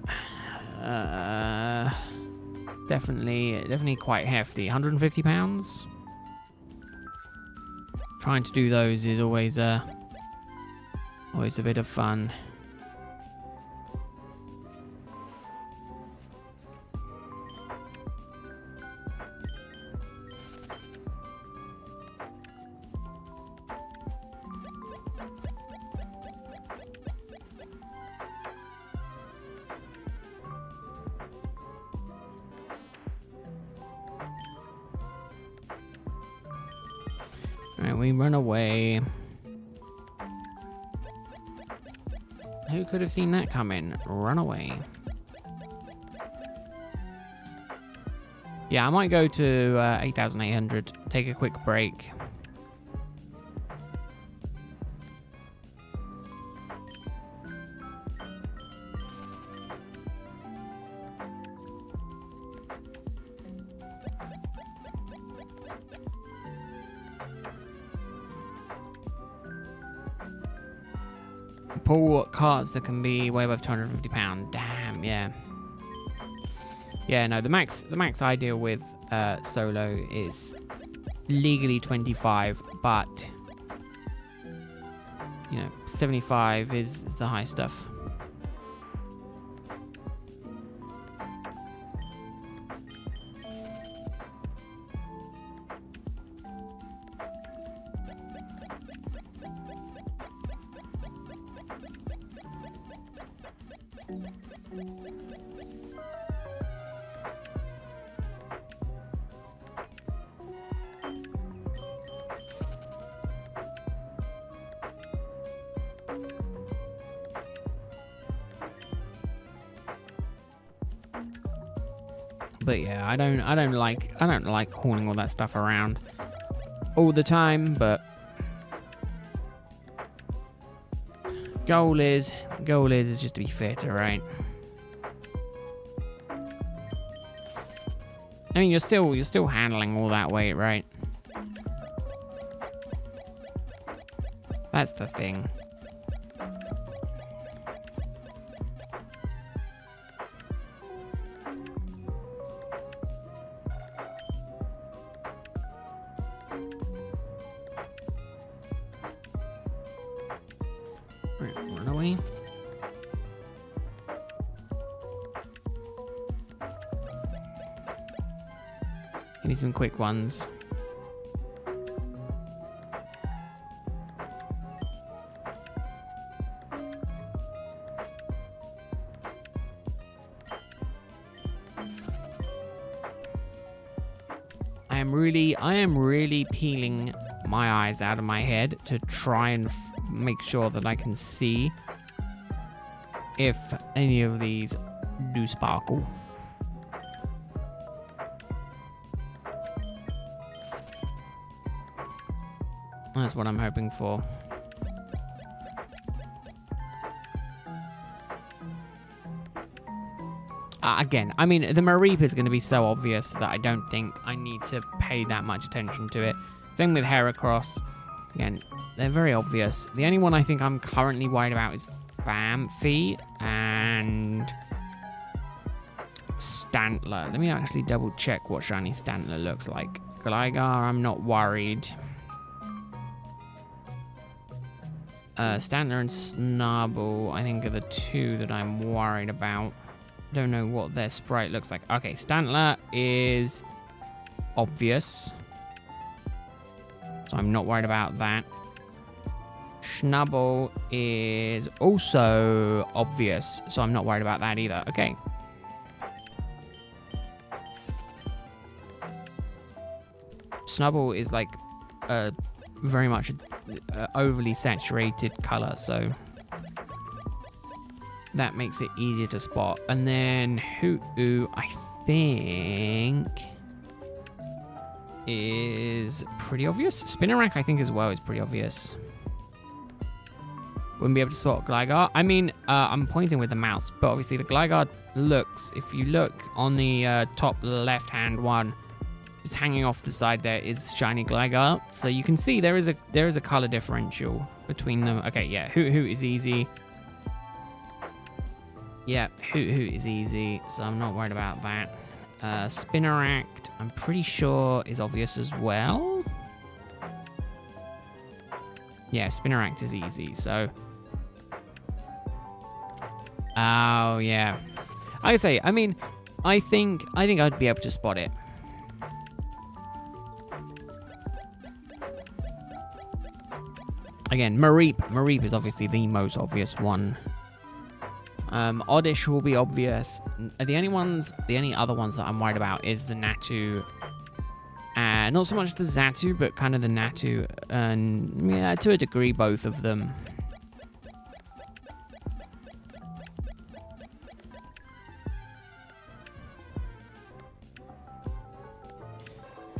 definitely quite hefty. 150 pounds. Trying to do those is always a bit of fun. Alright, we run away. Who could have seen that coming? Run away. Yeah, I might go to 8,800. Take a quick break. Pull carts that can be way above 250 pounds. Damn, yeah. Yeah, no, the max I deal with solo is legally 25, but you know, 75 is the high stuff. But yeah, I don't like hauling all that stuff around all the time, but goal is just to be fitter, right? I mean, you're still handling all that weight, right? That's the thing. Run away. I need some quick ones. I am really peeling my eyes out of my head to try and make sure that I can see if any of these do sparkle. That's what I'm hoping for. Again, I mean, the Mareep is going to be so obvious that I don't think I need to pay that much attention to it. Same with Heracross. Again, they're very obvious. The only one I think I'm currently worried about is Famfi and Stantler. Let me actually double check what shiny Stantler looks like. Gligar, I'm not worried. Stantler and Snarble, I think, are the two that I'm worried about. Don't know what their sprite looks like. Okay, Stantler is obvious, so I'm not worried about that. Schnubble is also obvious, so I'm not worried about that either. Okay. Snubble is like very much overly saturated color, so that makes it easier to spot. And then Hoo-Oo, I think, is pretty obvious. Spinnerack, I think, as well, is pretty obvious. Wouldn't be able to spot Gligar. I mean, I'm pointing with the mouse, but obviously the Gligar looks, if you look on the top left-hand one, just hanging off the side there is shiny Gligar. So you can see there is a color differential between them. Okay, yeah, Hoo-Hoo is easy. Yeah, Hoo-Hoo is easy, so I'm not worried about that. Spinnerack, I'm pretty sure is obvious as well. Yeah, Spinnerack is easy, so... Oh, yeah. Like I say, I mean, I think I'd be able to spot it. Again, Mareep is obviously the most obvious one. Oddish will be obvious. The only other ones that I'm worried about is the Natu. Not so much the Xatu, but kind of the Natu. And yeah, to a degree, both of them.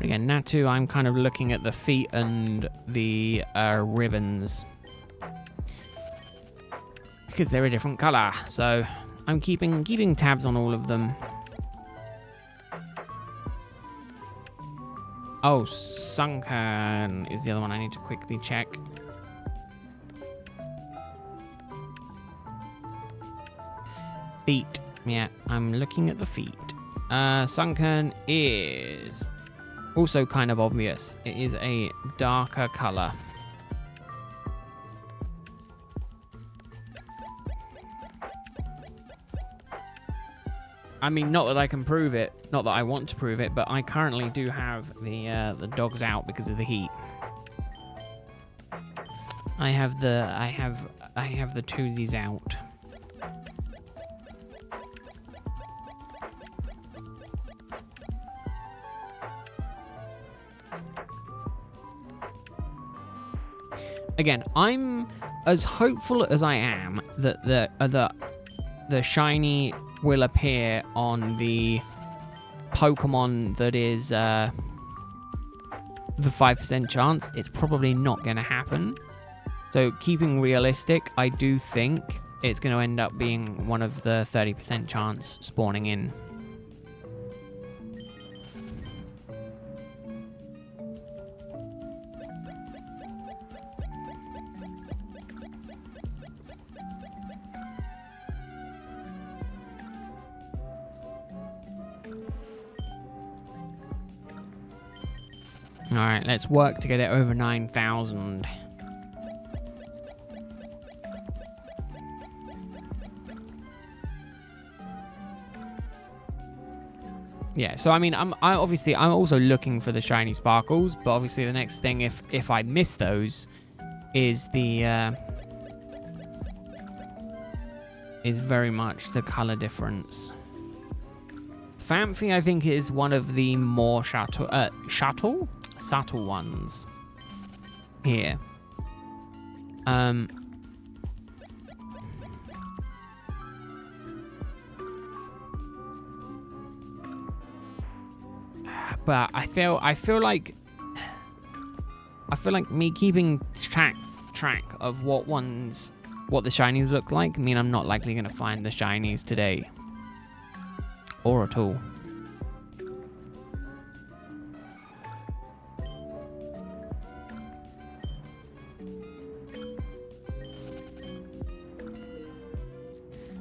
Again, Natu, I'm kind of looking at the feet and the ribbons, because they're a different color. So I'm keeping tabs on all of them. Oh, Sunken is the other one I need to quickly check. Feet. Yeah, I'm looking at the feet. Sunken is also kind of obvious. It is a darker color. I mean, not that I can prove it, not that I want to prove it, but I currently do have the dogs out because of the heat. I have the twosies out. Again, I'm as hopeful as I am that the shiny will appear on the Pokemon that is the 5% chance. It's probably not going to happen. So keeping realistic, I do think it's going to end up being one of the 30% chance spawning in. Alright, let's work to get it over 9,000. Yeah, so I mean, I'm also looking for the shiny sparkles, but obviously the next thing, if I miss those, is the is very much the color difference. Famfi, I think, is one of the more subtle ones here. But I feel like me keeping track of what the shinies look like mean I'm not likely going to find the shinies today. Or at all.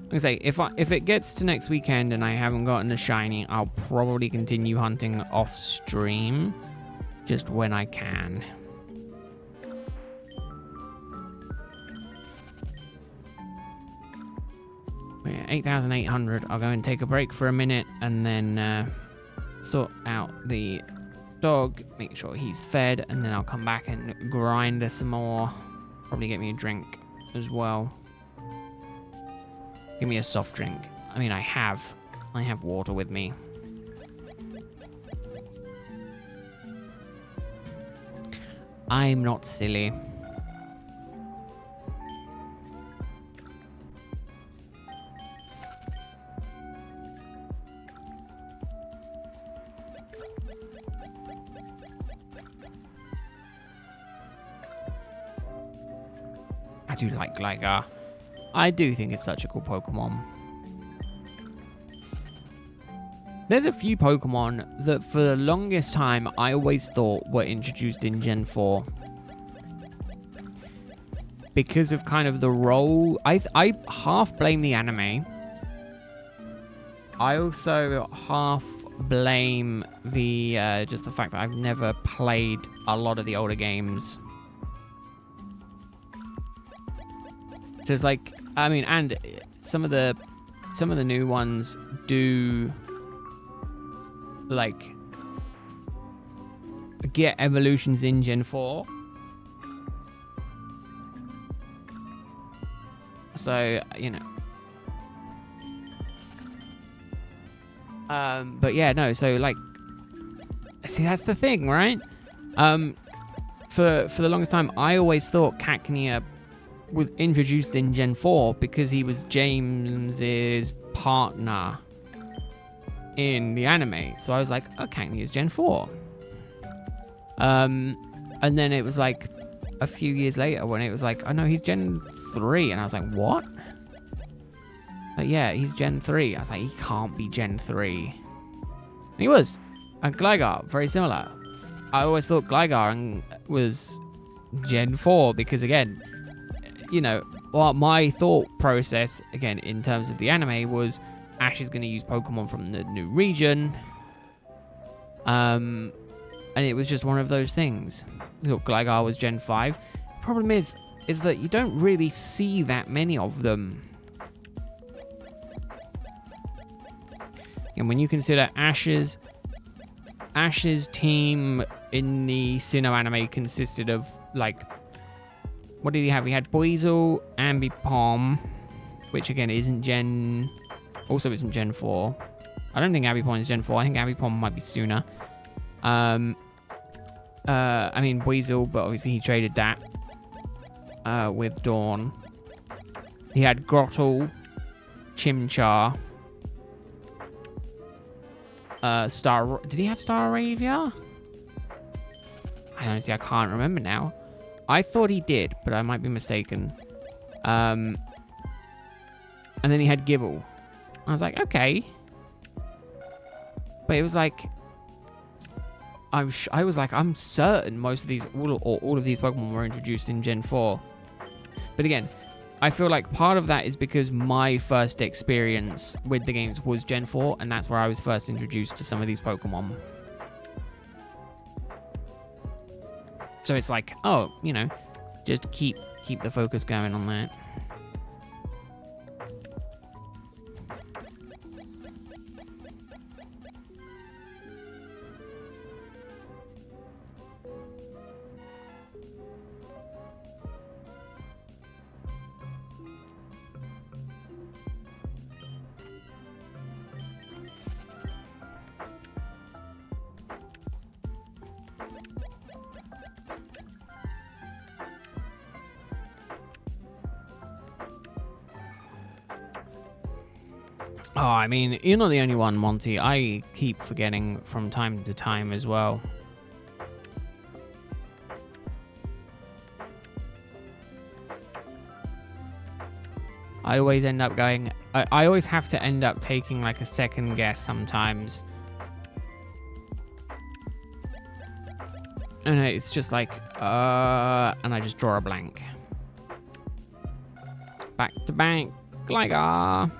Like I say, if it gets to next weekend and I haven't gotten a shiny, I'll probably continue hunting off stream, just when I can. Yeah, 8,800. I'll go and take a break for a minute and then sort out the dog, make sure he's fed, and then I'll come back and grind some more. Probably get me a drink as well. Give me a soft drink. I mean, I have water with me. I'm not silly. I do like Gligar. I do think it's such a cool Pokemon. There's a few Pokemon that for the longest time I always thought were introduced in Gen 4. Because of kind of the role. I half blame the anime. I also half blame the just the fact that I've never played a lot of the older games. So it's like, I mean, and some of the new ones do like get evolutions in Gen 4. So, you know. But yeah, no, so like, see, that's the thing, right? For the longest time, I always thought Cacnea was introduced in Gen 4 because he was James's partner in the anime. So I was like, oh, Cacnea is Gen 4. And then it was like a few years later when it was like, oh no, he's Gen 3. And I was like, what? But yeah, he's Gen 3. I was like, he can't be Gen 3. And he was. And Gligar, very similar. I always thought Gligar was Gen 4 because, again, you know, well, my thought process, again, in terms of the anime, was Ash is going to use Pokemon from the new region. And it was just one of those things. I thought Gligar was Gen 5. Problem is that you don't really see that many of them. And when you consider Ash's team in the Sinnoh anime consisted of, like, what did he have? He had Buizel, Ambipom, which again isn't Gen 4. I don't think Ambipom is Gen 4. I think Ambipom might be sooner. I mean Buizel, but obviously he traded that with Dawn. He had Grottle, Chimchar, did he have Staravia? I can't remember now. I thought he did, but I might be mistaken. And then he had Gible. I was like, okay. But it was like, I was like, I'm certain most of these, all of these Pokemon were introduced in Gen 4. But again, I feel like part of that is because my first experience with the games was Gen 4, and that's where I was first introduced to some of these Pokemon. So it's like, oh, you know, just keep the focus going on that. Oh, I mean, you're not the only one, Monty. I keep forgetting from time to time as well. I always end up going... I always have to end up taking, like, a second guess sometimes. And it's just like, and I just draw a blank. Back to back. Gligar.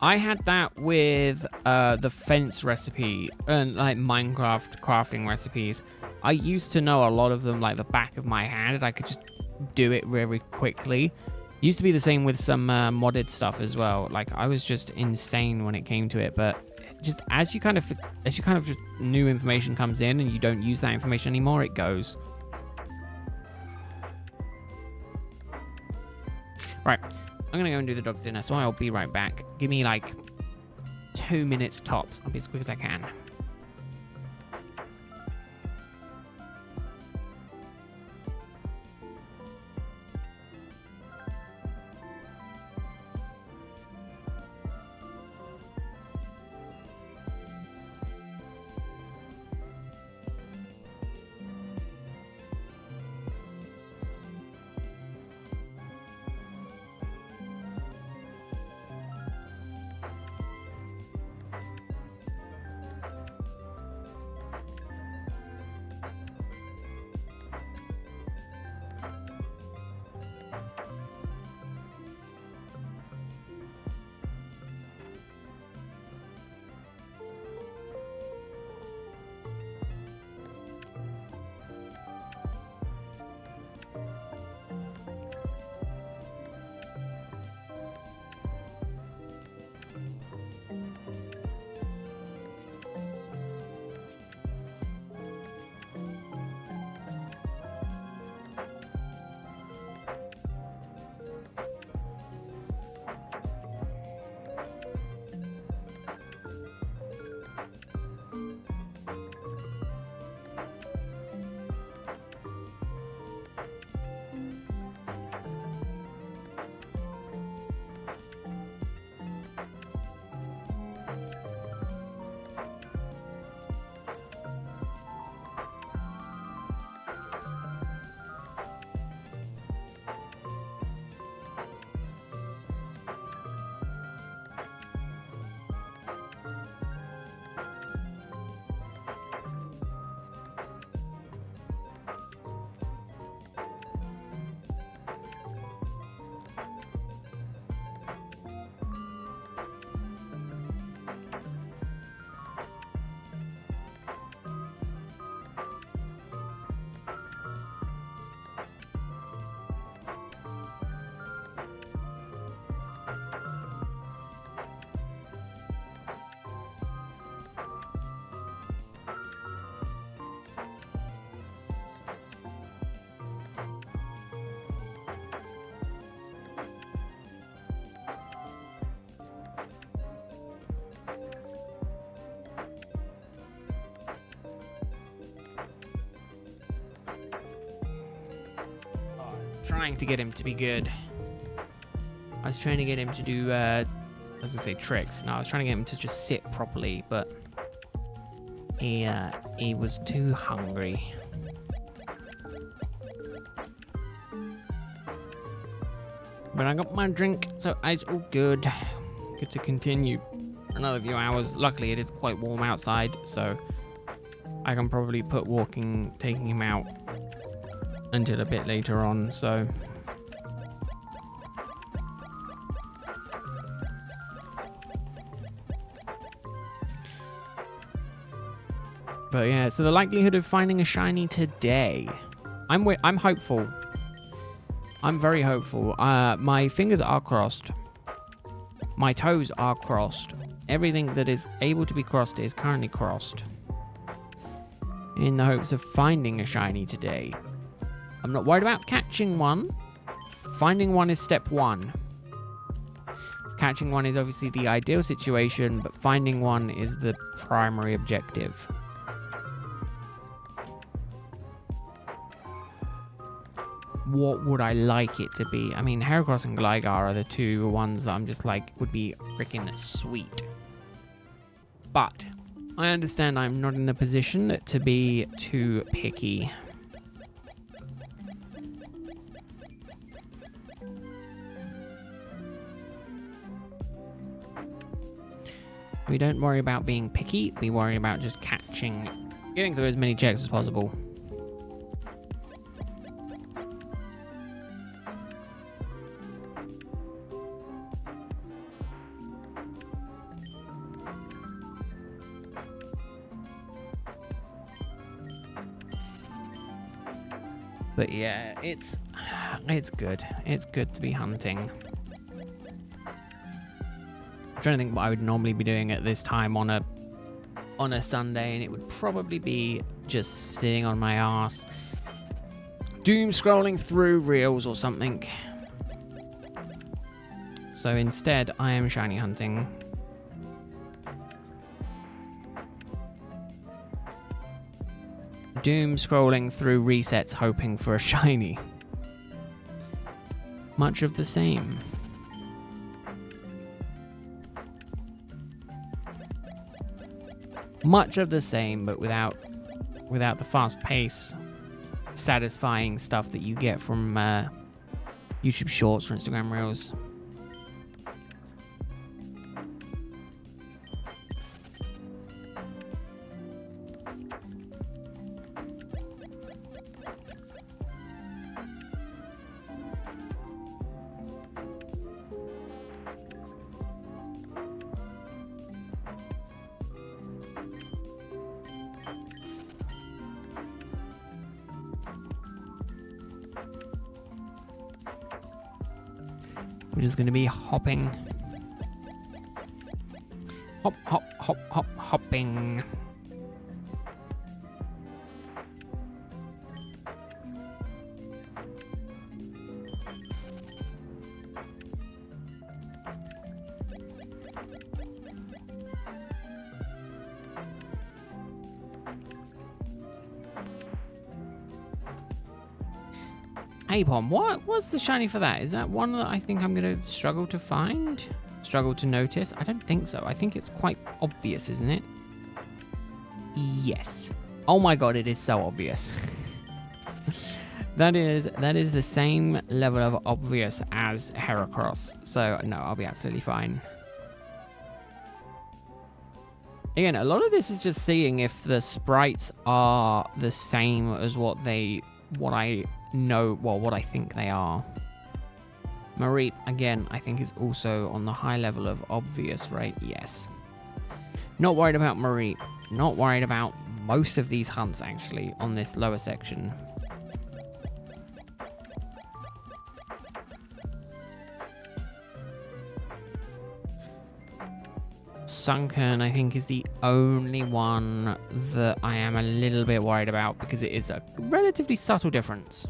I had that with the fence recipe and like Minecraft crafting recipes. I used to know a lot of them like the back of my hand. I could just do it very quickly. Used to be the same with some modded stuff as well. Like I was just insane when it came to it, but just as you kind of just new information comes in and you don't use that information anymore, it goes. Right, I'm gonna go and do the dog's dinner, so I'll be right back. Give me like 2 minutes tops. I'll be as quick as I can. Trying to get him to be good. I was trying to get him to do, I was gonna say tricks. No, I was trying to get him to just sit properly, but he was too hungry. But I got my drink, so it's all good. Good to continue another few hours. Luckily, it is quite warm outside, so I can probably put taking him out until a bit later on, so but yeah, so the likelihood of finding a shiny today, I'm hopeful. I'm very hopeful. My fingers are crossed. My toes are crossed. Everything that is able to be crossed is currently crossed, in the hopes of finding a shiny today. I'm not worried about catching one. Finding one is step one. Catching one is obviously the ideal situation, but finding one is the primary objective. What would I like it to be? I mean, Heracross and Gligar are the two ones that I'm just like, would be freaking sweet. But I understand I'm not in the position to be too picky. We don't worry about being picky, we worry about just getting through as many checks as possible. But yeah, it's good. It's good to be hunting. I'm trying to think what I would normally be doing at this time on a on a Sunday, and it would probably be just sitting on my ass, doom scrolling through reels or something. So instead, I am shiny hunting. Doom scrolling through resets, hoping for a shiny. Much of the same. Much of the same, but without the fast pace, satisfying stuff that you get from YouTube Shorts or Instagram Reels. We're just going to be hopping. Hop, hop, hop, hop, hopping. Apom, what's the shiny for that? Is that one that I think I'm going to struggle to find? Struggle to notice? I don't think so. I think it's quite obvious, isn't it? Yes. Oh my god, it is so obvious. That is the same level of obvious as Heracross. So, no, I'll be absolutely fine. Again, a lot of this is just seeing if the sprites are the same as what I think they are. Mareep, again, I think is also on the high level of obvious, right? Yes. Not worried about Mareep. Not worried about most of these hunts, actually, on this lower section. Sunken, I think, is the only one that I am a little bit worried about because it is a relatively subtle difference.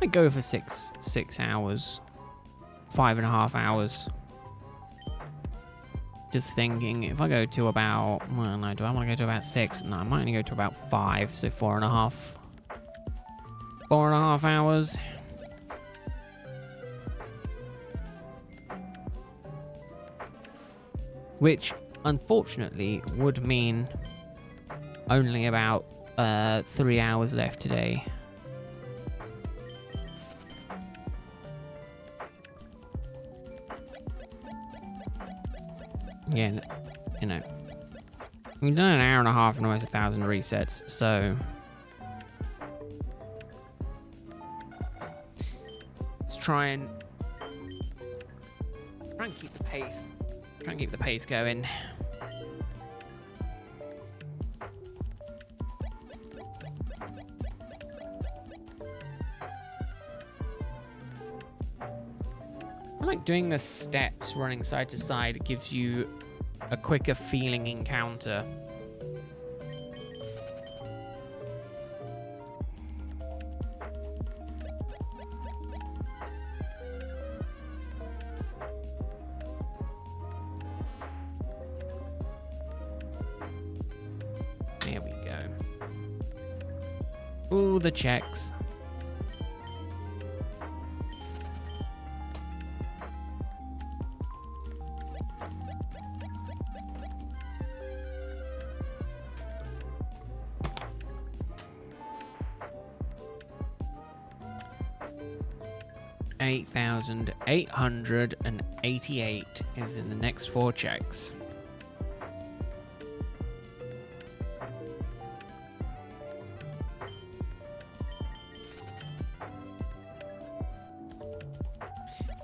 I go for 6 hours, 5.5 hours. Just thinking, if I go to about, well, no, do I want to go to about 6? No, I might only go to about 5, so 4.5. 4.5 hours. Which, unfortunately, would mean only about 3 hours left today. Again, you know, we've done an hour and a half and almost 1,000 resets, so let's try and keep the pace. Try and keep the pace going. I like doing the steps running side to side. It gives you a quicker feeling encounter. There we go. Ooh, the checks. $8,888 is in the next 4 checks.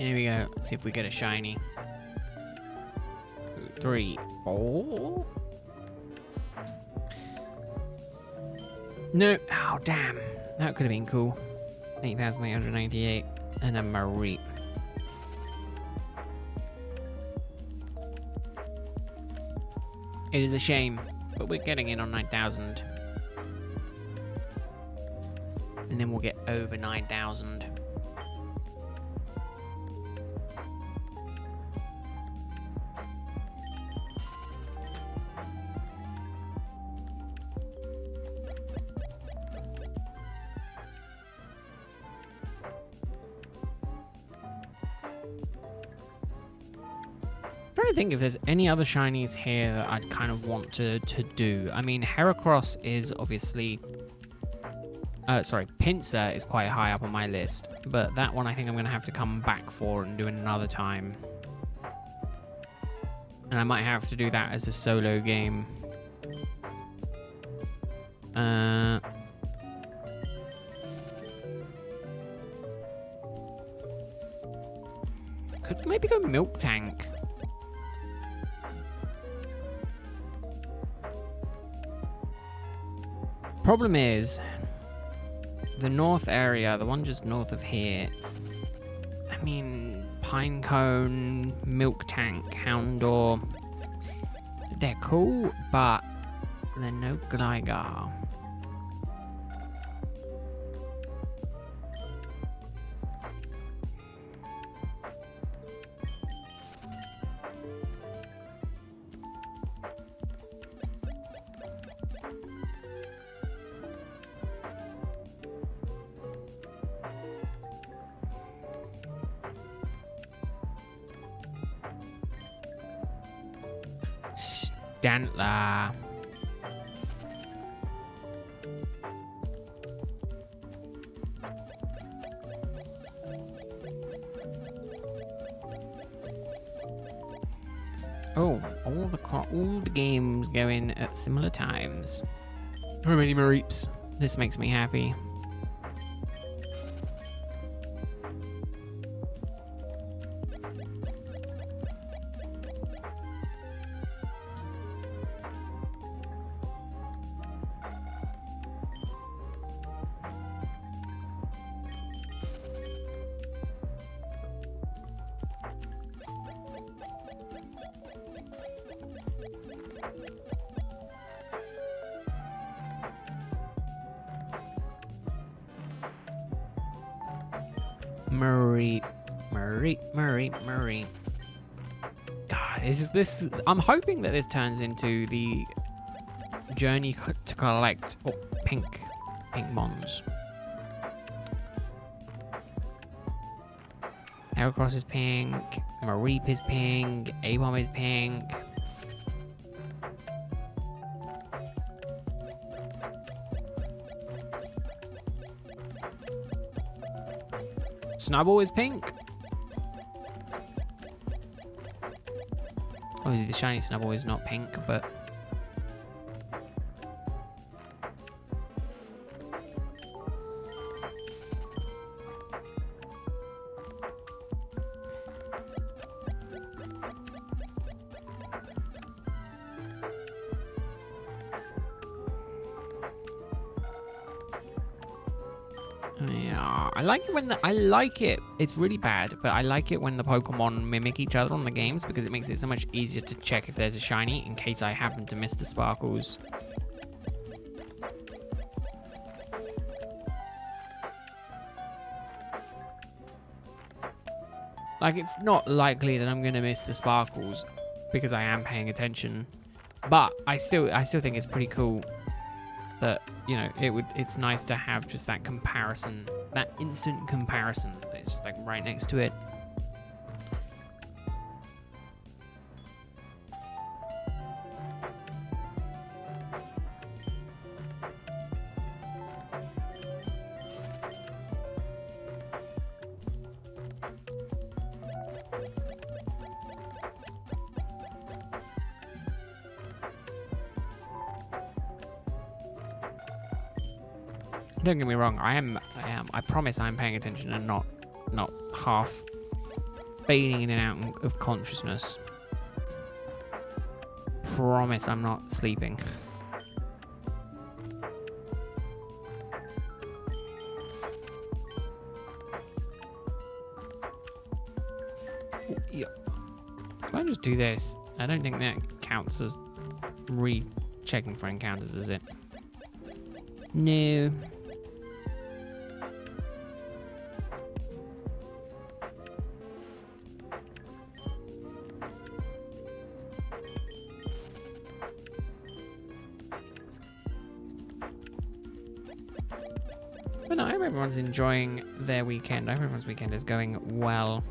Here we go. Let's see if we get a shiny. 2, 3, 4. No. Oh, damn. That could have been cool. 8,898. And a Mareep. It is a shame, but we're getting in on 9,000. And then we'll get over 9,000. I'm trying to think if there's any other shinies here that I'd kind of want to do. I mean, Heracross is obviously... sorry, Pinsir is quite high up on my list, but that one I think I'm going to have to come back for and do another time. And I might have to do that as a solo game. Could maybe go Milk Tank. Problem is, the north area, the one just north of here, I mean, Pinecone, Milk Tank, Houndour, they're cool, but they're no Gligar. Stantler. Oh, all the games going at similar times. How many Mareeps? This makes me happy. Mareep. God, is this? I'm hoping that this turns into the journey to collect pink mons. Heracross is pink. Mareep is pink. A-Bomb is pink. Snubbull is pink. Obviously, the shiny Snubbull is not pink, but... Yeah, I like it when I like it. It's really bad, but I like it when the Pokemon mimic each other on the games because it makes it so much easier to check if there's a shiny in case I happen to miss the sparkles. Like, it's not likely that I'm gonna miss the sparkles because I am paying attention, but I still think it's pretty cool that, you know, it's nice to have just that comparison, that instant comparison. It's just like right next to it. Don't get me wrong, I am. I promise I'm paying attention and not half fading in and out of consciousness. Promise I'm not sleeping. Yeah. If I just do this, I don't think that counts as re-checking for encounters, is it? No. But no, I hope everyone's enjoying their weekend. I hope everyone's weekend is going well.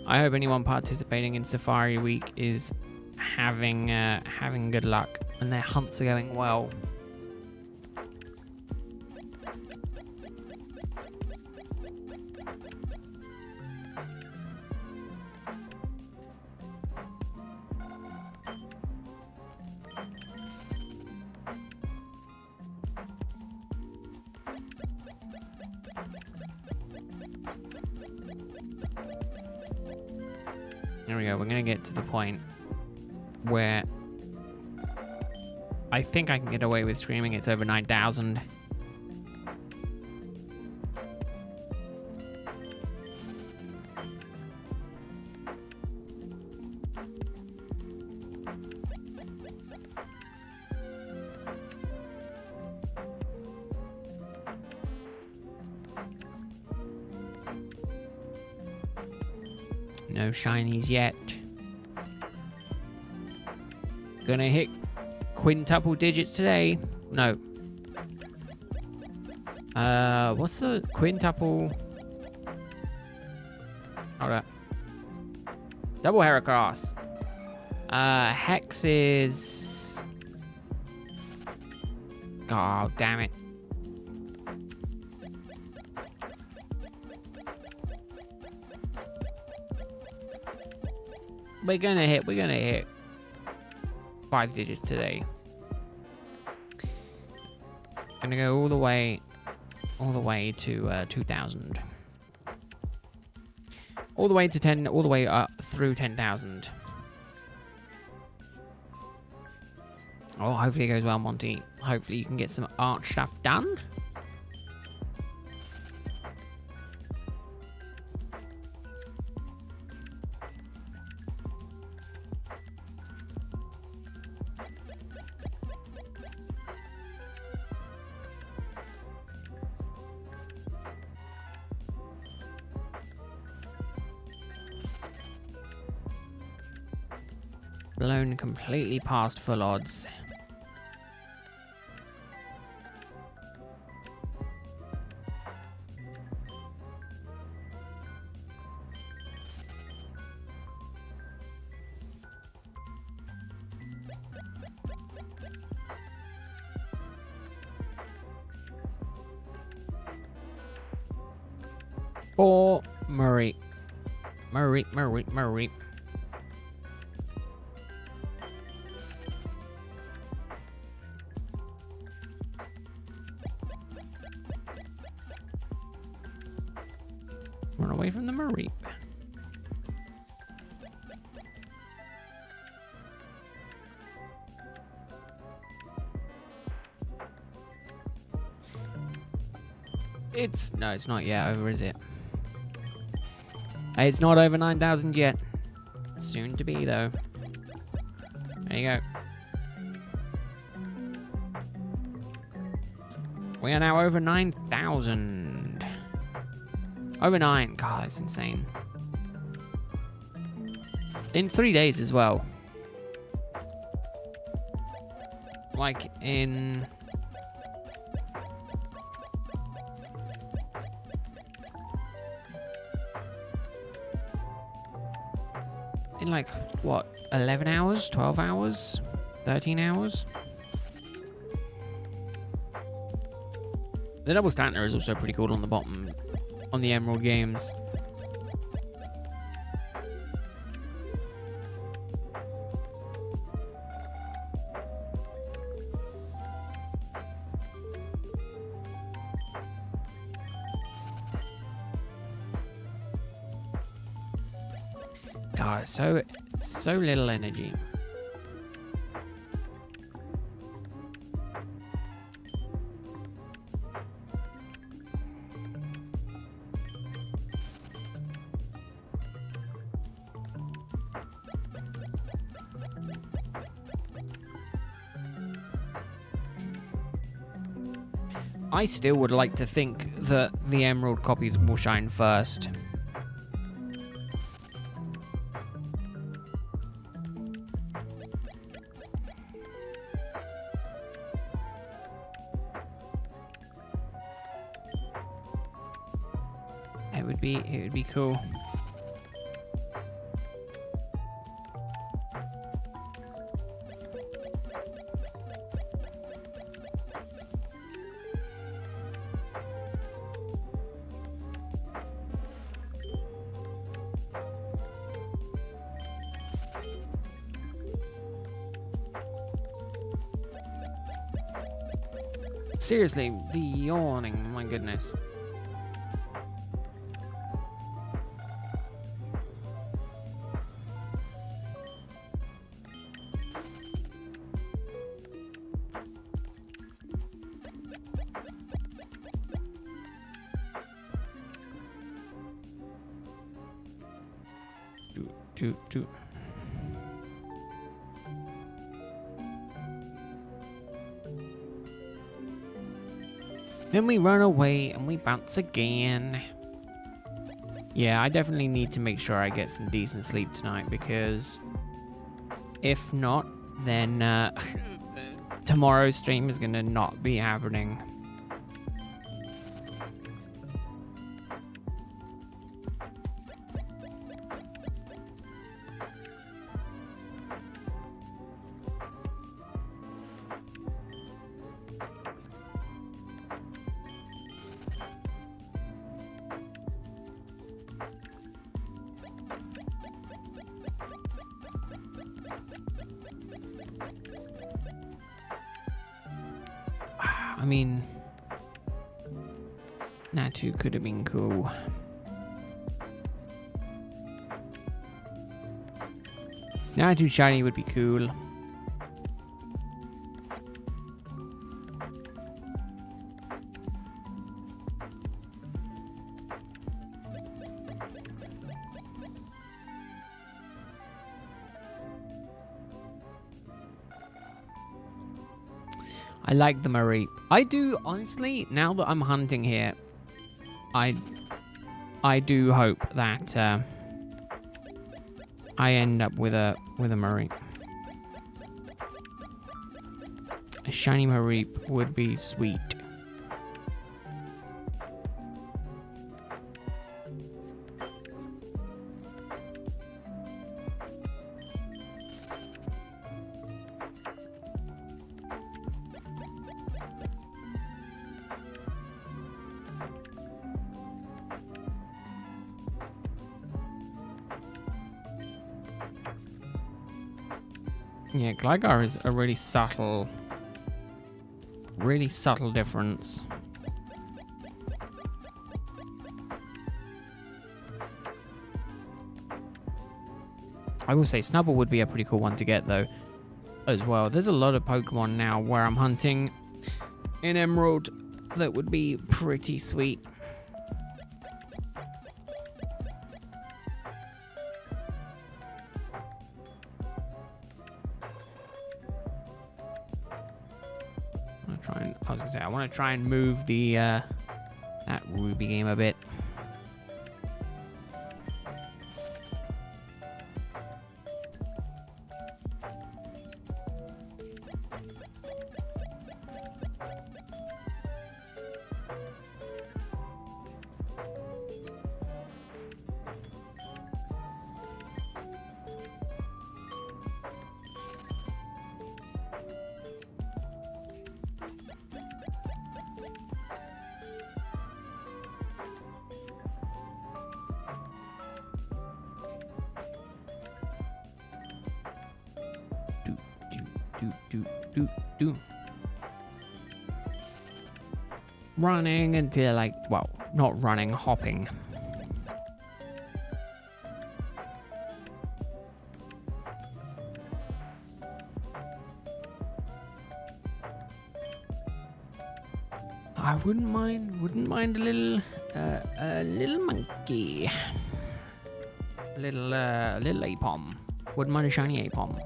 I hope anyone participating in Safari Week is having good luck and their hunts are going well. There we go. We're going to get to the point where I think I can get away with screaming it's over 9,000. No shinies yet. Gonna hit quintuple digits today. No. What's the quintuple? Hold up. Double Heracross. Hex is... Oh, damn it. We're gonna hit 5 digits today. Gonna go all the way to 2,000. All the way to 10, all the way up through 10,000. Oh, hopefully it goes well, Monty. Hopefully you can get some art stuff done. Blown completely past full odds. For Murray. Murray. Run away from the Murray. No, it's not yet over, is it? It's not over 9,000 yet. Soon to be, though. There you go. We are now over 9,000. Over 9. God, that's insane. In 3 days as well. Like in... In like, what, 11 hours? 12 hours? 13 hours? The double Stantler is also pretty cool on the bottom, on the Emerald games. Oh, so little energy. I still would like to think that the emerald copies will shine first. It would be cool. Seriously, the yawning, my goodness. Do. Then we run away and we bounce again. Yeah, I definitely need to make sure I get some decent sleep tonight, because if not, then tomorrow's stream is gonna not be happening. I mean, Natu could have been cool. Natu shiny would be cool. I like the Mareep. I do, honestly, now that I'm hunting here, I do hope that I end up with a Mareep. A shiny Mareep would be sweet. Yeah, Gligar is a really subtle difference. I will say Snubbull would be a pretty cool one to get, though, as well. There's a lot of Pokemon now where I'm hunting in Emerald that would be pretty sweet. I want to try and move the that Ruby game a bit. Do. Running until, like, well, not running, hopping. I wouldn't mind a little monkey. Little apom. Wouldn't mind a shiny apom.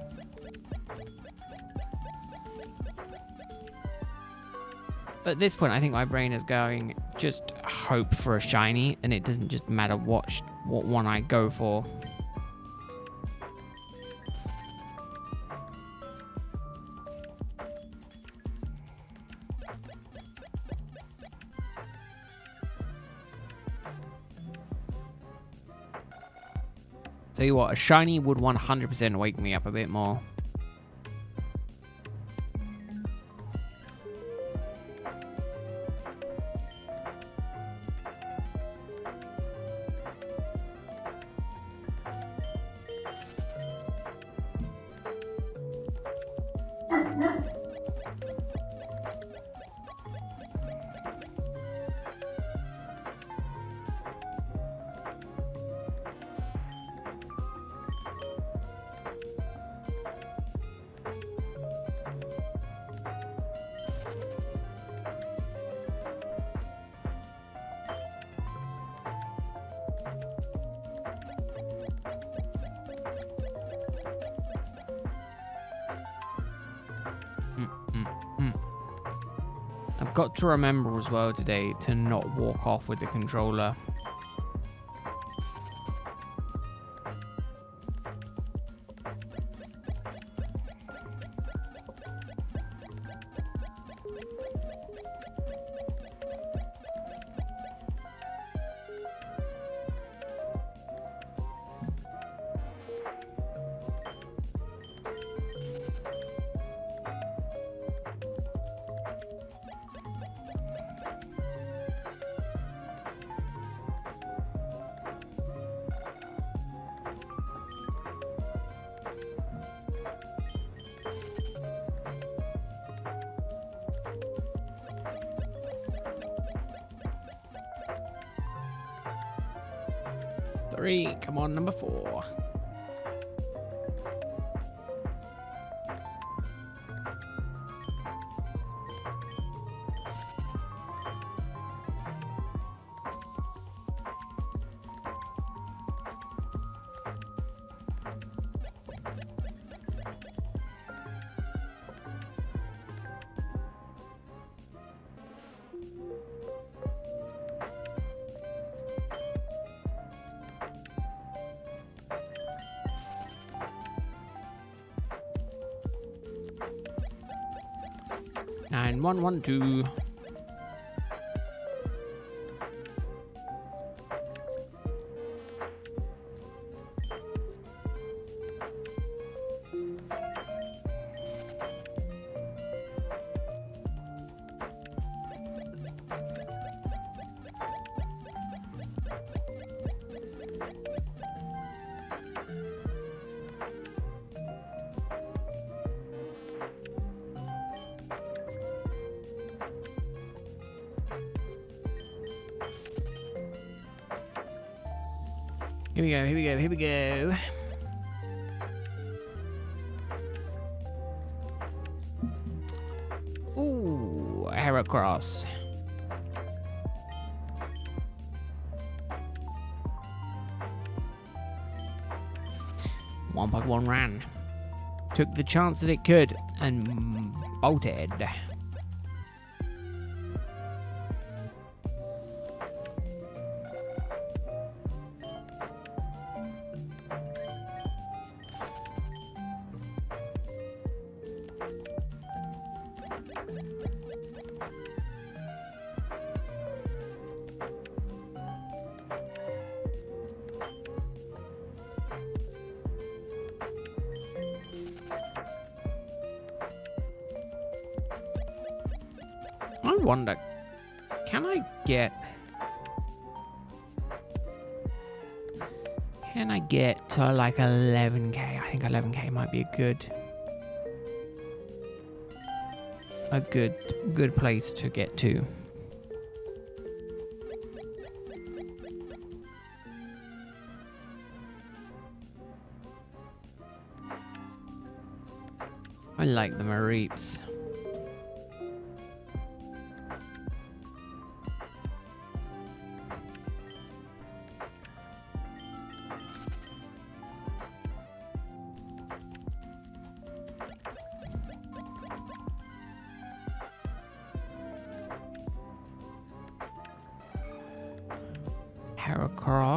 At this point, I think my brain is going, just hope for a shiny, and it doesn't just matter what one I go for. Tell you what, a shiny would 100% wake me up a bit more. I've got to remember as well today to not walk off with the controller. Three, come on, number 4. Nine, 1, 1, 2. Here we go, here we go, here we go. Ooh, a Heracross. One Pokemon ran. Took the chance that it could and bolted. I wonder, can I get to like 11k? I think 11k might be a good place to get to. I like the Mareeps.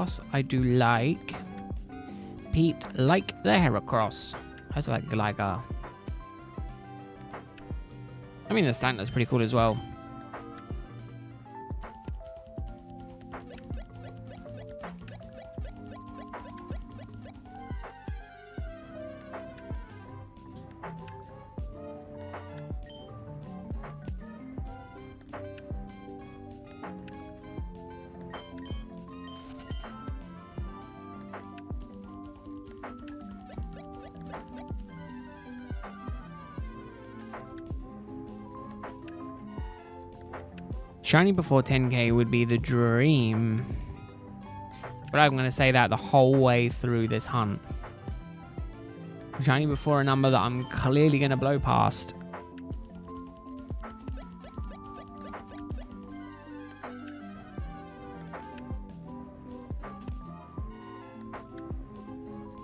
Heracross. I do like. Pete like the Heracross. I also like Gligar. I mean, the Stantler's pretty cool as well. Shiny before 10k would be the dream. But I'm going to say that the whole way through this hunt. Shiny before a number that I'm clearly going to blow past.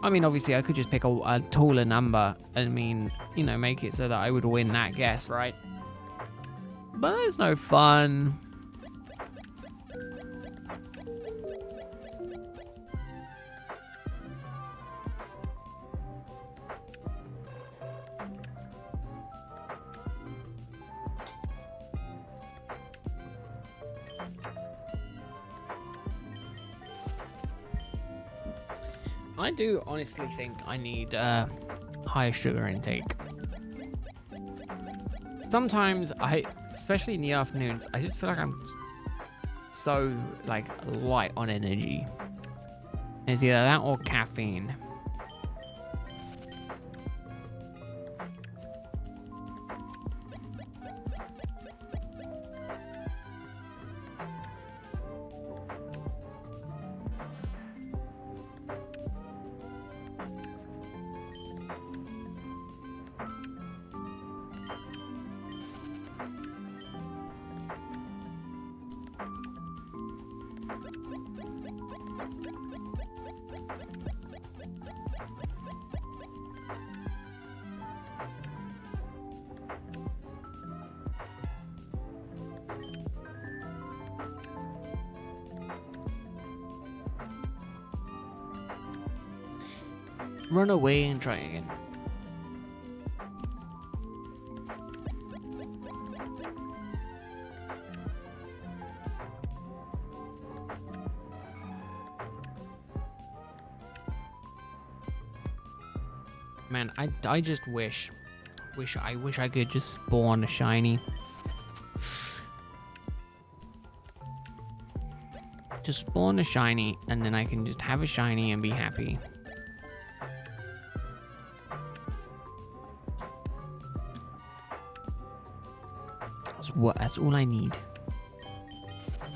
I mean, obviously, I could just pick a taller number. I mean, you know, make it so that I would win that guess, right? But it's no fun. I do honestly think I need higher sugar intake. Sometimes especially in the afternoons, I just feel like I'm so like light on energy. It's either that or caffeine. Run away and try again. Man, I just wish I could just spawn a shiny. Just spawn a shiny and then I can just have a shiny and be happy. That's all I need.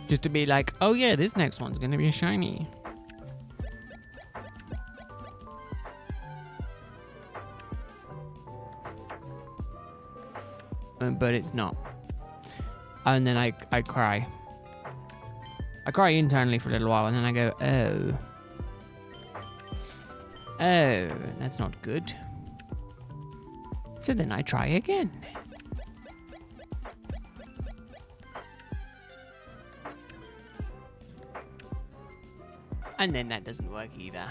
Just to be like, oh yeah, this next one's gonna be a shiny. But it's not. And then I cry. I cry internally for a little while and then I go, oh, that's not good. So then I try again. And then that doesn't work either.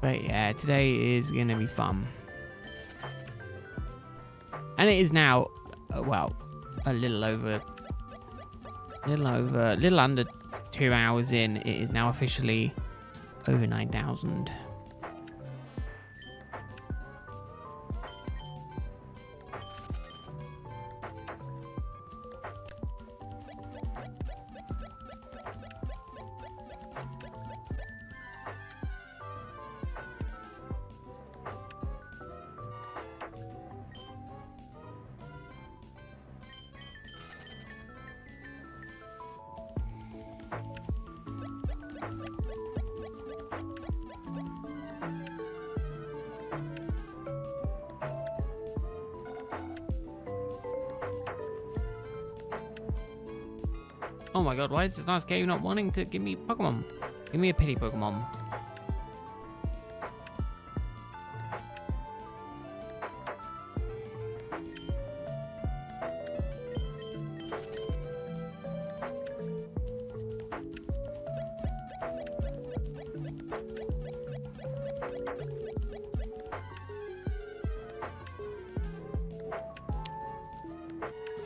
But yeah, today is gonna be fun. And it is now, well, a little under 2 hours in. It is now officially over 9,000. Oh my god, why is this nice game not wanting to give me Pokemon? Give me a pity Pokemon.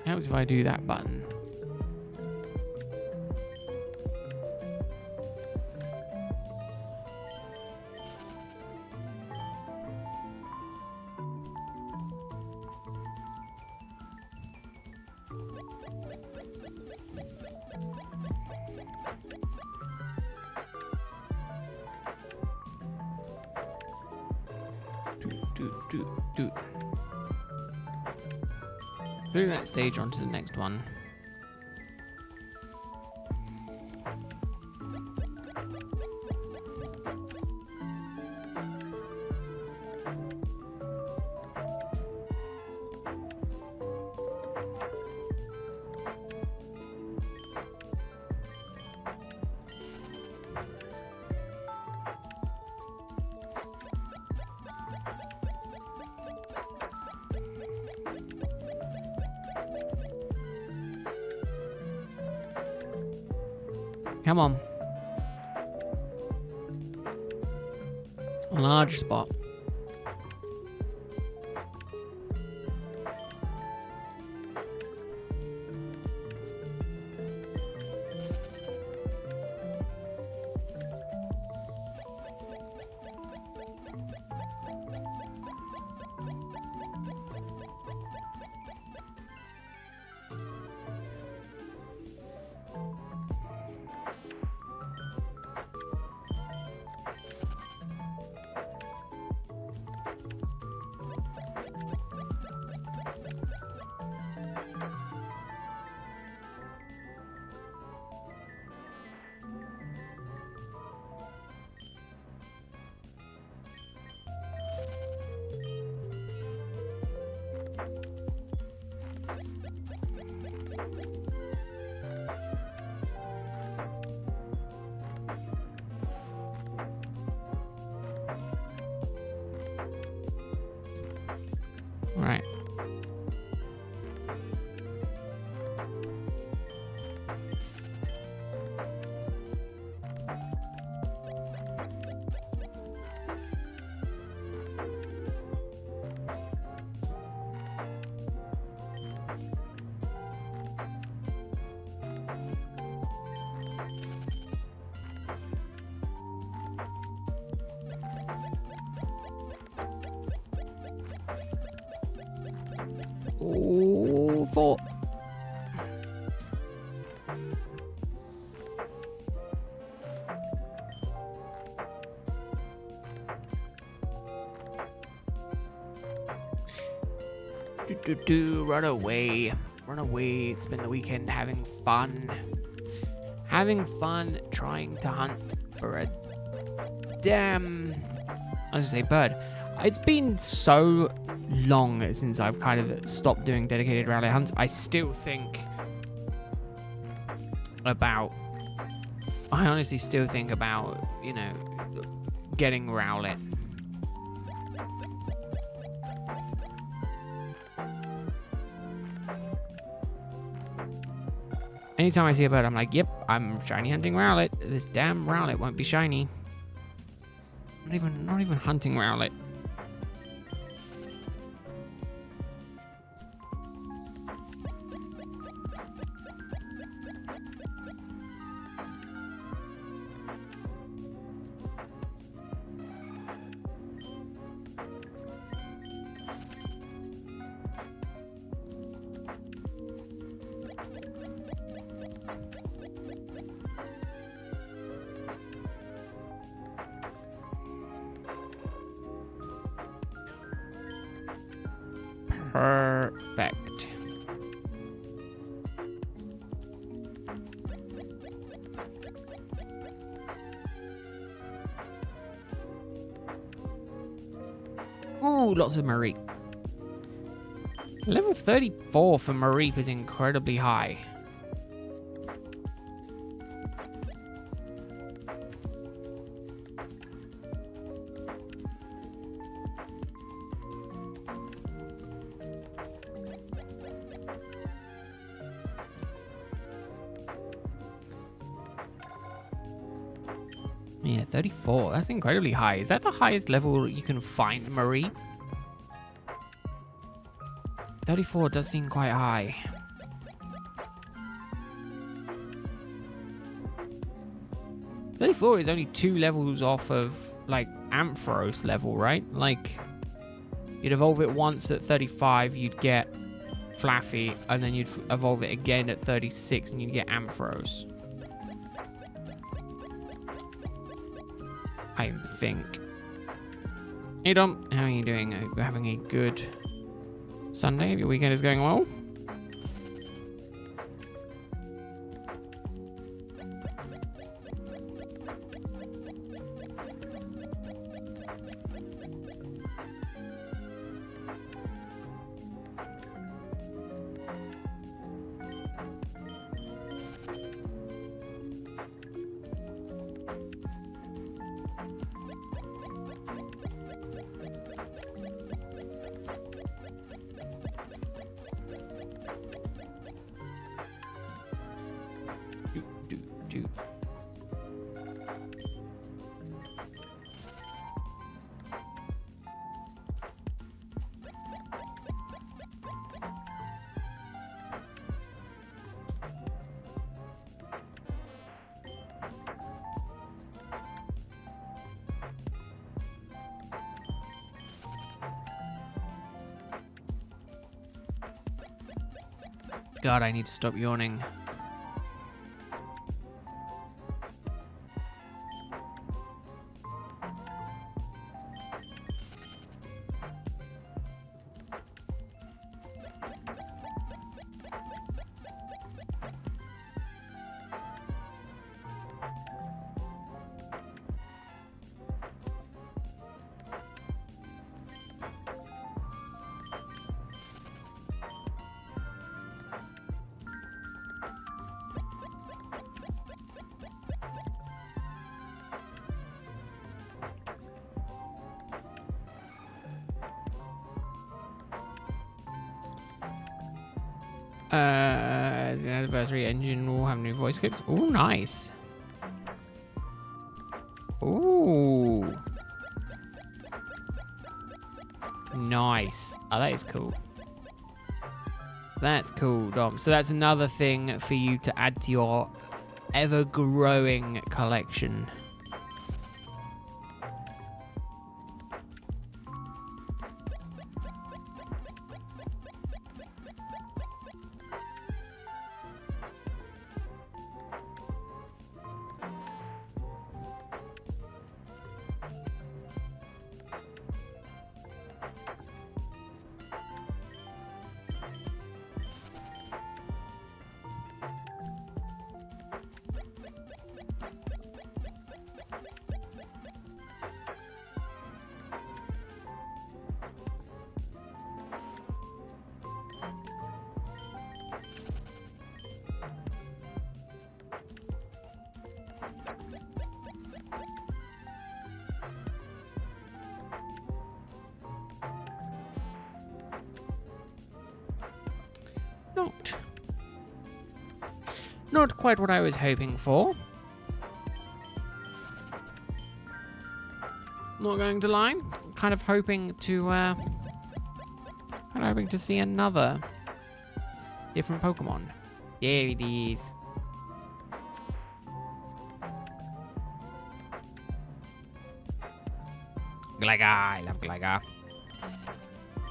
Helps if I do that button. Do. Through that stage onto the next one. Come on. Large spot. Right. Ooh, 4. Run away. Run away. Spend the weekend having fun. Having fun trying to hunt for a damn... I was gonna say bird. It's been so long since I've kind of stopped doing dedicated rowlet hunts. I still think about... I honestly still think about, you know, getting rowlet. Anytime I see a bird, I'm like, yep, I'm shiny hunting rowlet. This damn rowlet won't be shiny. Not even hunting rowlet. Perfect. Ooh, lots of Mareep. Level 34 for Mareep is incredibly high. Yeah, 34. That's incredibly high. Is that the highest level you can find Marie? 34 does seem quite high. Thirty-four is only 2 levels off of, like, Ampharos level, right? Like, you'd evolve it once at 35, you'd get Flaffy, and then you'd evolve it again at 36, and you'd get Ampharos. I think. Hey Dom, how are you doing? Are you having a good Sunday? Your weekend is going well? God, I need to stop yawning. The anniversary engine will have new voice clips. Oh, nice. Ooh. Nice. Oh, that is cool. That's cool, Dom. So that's another thing for you to add to your ever-growing collection. Not quite what I was hoping for. Not going to lie. Kind of hoping to see another different Pokemon. There it is. Gligar, I love Gligar.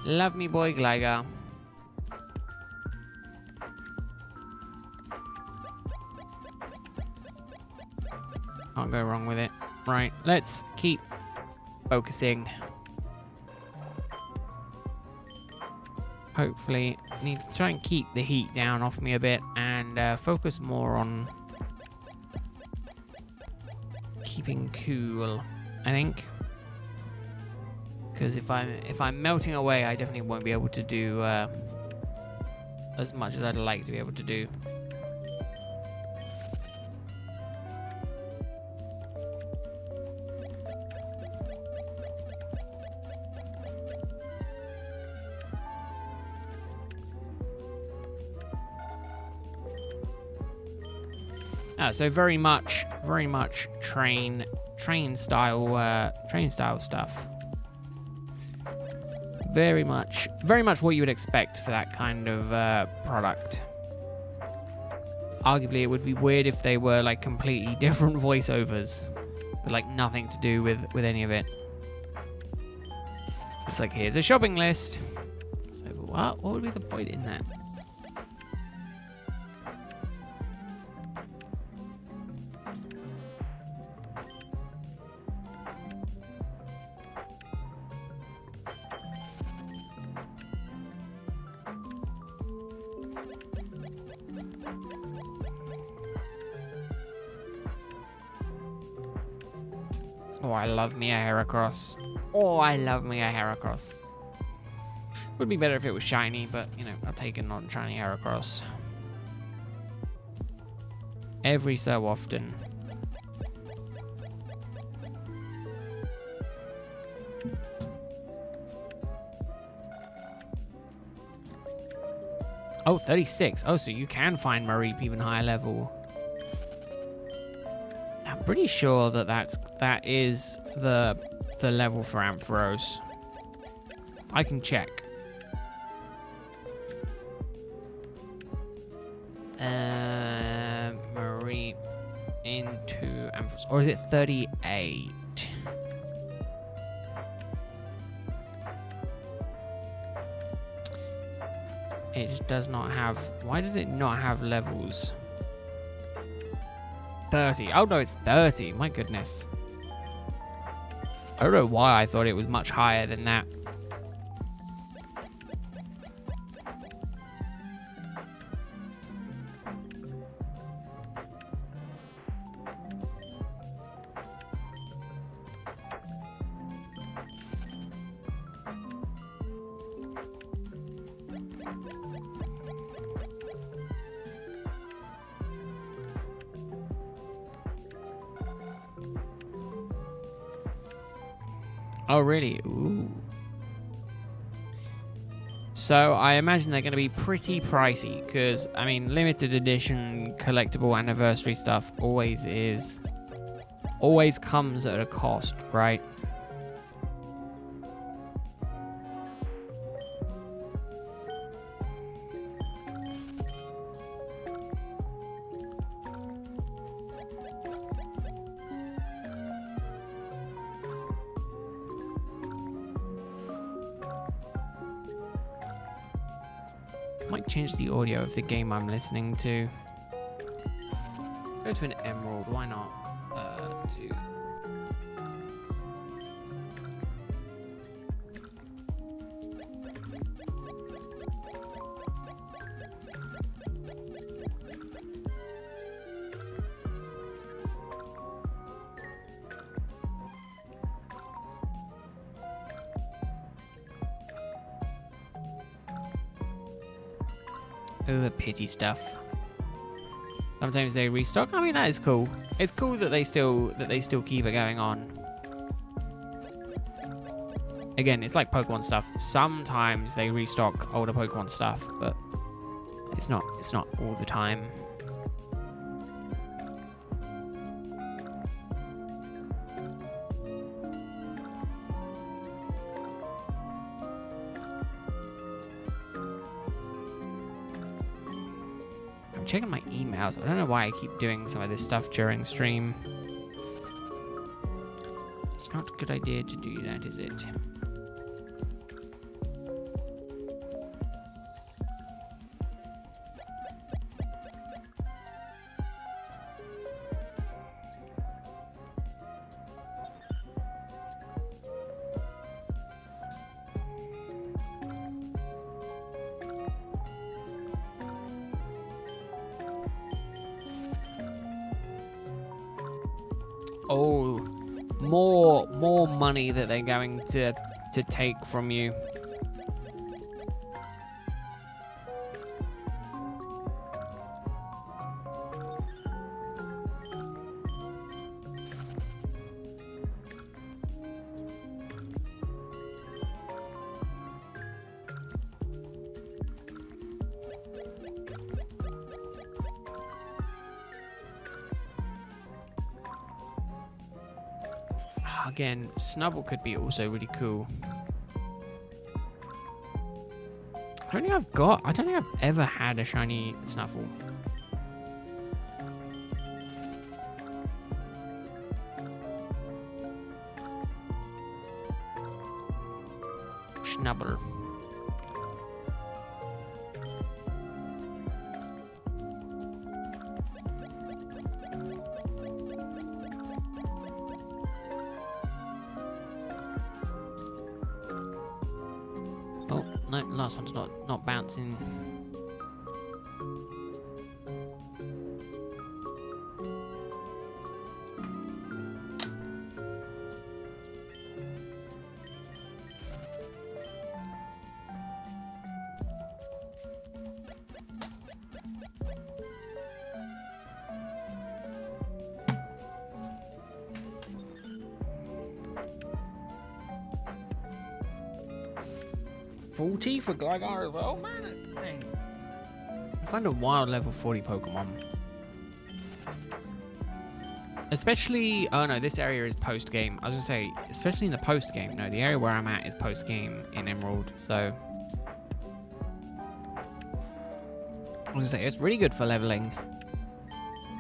Love me boy Gligar. Can't go wrong with it. Right, let's keep focusing. Hopefully, need to try and keep the heat down off me a bit and focus more on keeping cool, I think. Because if I'm melting away, I definitely won't be able to do as much as I'd like to be able to do. So very much very much train style stuff. Very much what you would expect for that kind of product. Arguably, it would be weird if they were like completely different voiceovers, with like nothing to do with any of it. It's like, here's a shopping list. So what would be the point in that? Oh, I love me a Heracross. Oh, I love me a Heracross. Would be better if it was shiny, but, you know, I'll take a non-shiny Heracross. Every so often. Oh, 36. Oh, so you can find Mareep even higher level. I'm pretty sure that is the level for Ampharos. I can check. Mareep into Ampharos, or is it 38? It just does not have. Why does it not have levels? 30. Oh no, it's 30. My goodness. I don't know why I thought it was much higher than that. Oh, really? Ooh. So I imagine they're going to be pretty pricey because, I mean, limited edition collectible anniversary stuff always comes at a cost, right? Might change the audio of the game I'm listening to. Go to an emerald, why not? Two. Oh, the pity stuff. Sometimes they restock. I mean, that is cool. It's cool that they still keep it going on. Again, it's like Pokemon stuff. Sometimes they restock older Pokemon stuff, but it's not all the time. Checking my emails. I don't know why I keep doing some of this stuff during stream. It's not a good idea to do that, is it? Oh, more money that they're going to take from you. Again, Snubble could be also really cool. I don't think I've ever had a shiny Snuffle. Snubble. Oh, no, last one's not bouncing. $40 for Gligar as well? Man, that's the thing. Find a wild level 40 Pokemon. Especially, oh no, this area is post-game. I was gonna say, especially in the post-game. No, the area where I'm at is post-game in Emerald, so. I was gonna say, it's really good for leveling.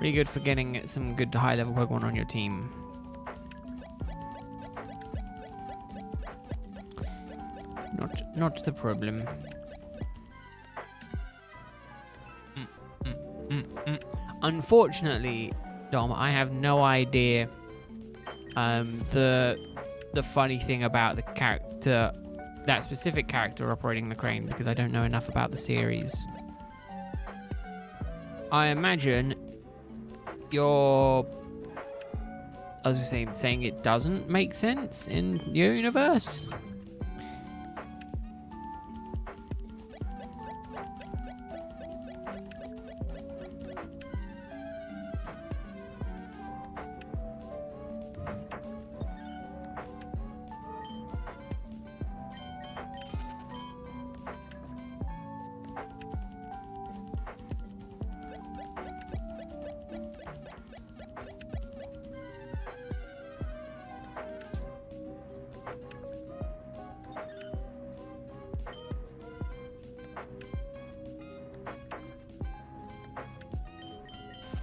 Really good for getting some good high-level Pokemon on your team. Not the problem. Unfortunately, Dom, I have no idea the funny thing about the character, that specific character operating the crane, because I don't know enough about the series. I imagine you're, I was just saying it doesn't make sense in your universe.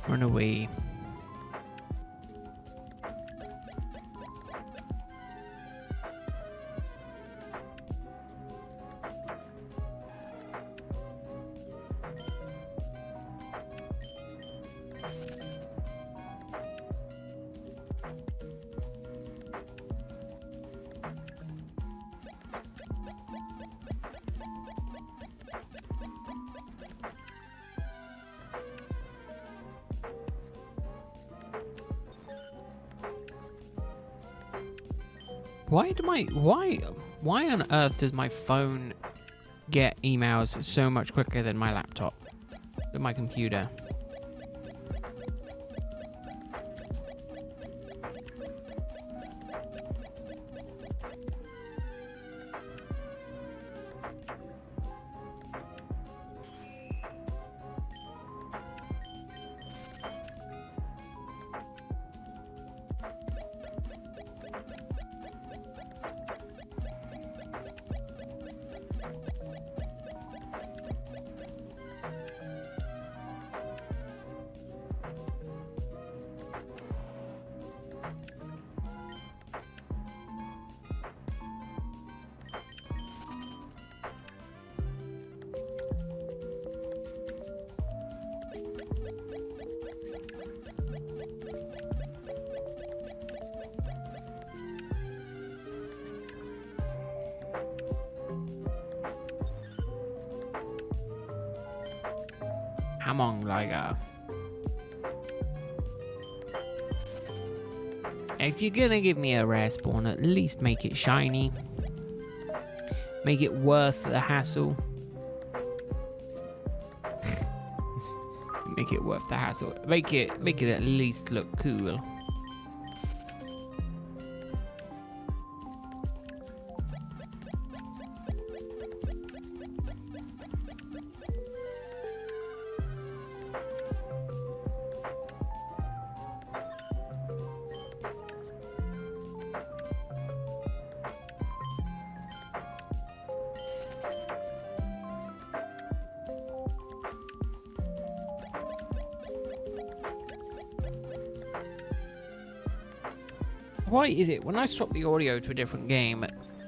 Run away. Why on earth does my phone get emails so much quicker than my laptop, than my computer? Come on, Gligar. If you're gonna give me a rare spawn, at least make it shiny. Make it worth the hassle. Make it worth the hassle. Make it at least look cool. Why is it when I swap the audio to a different game,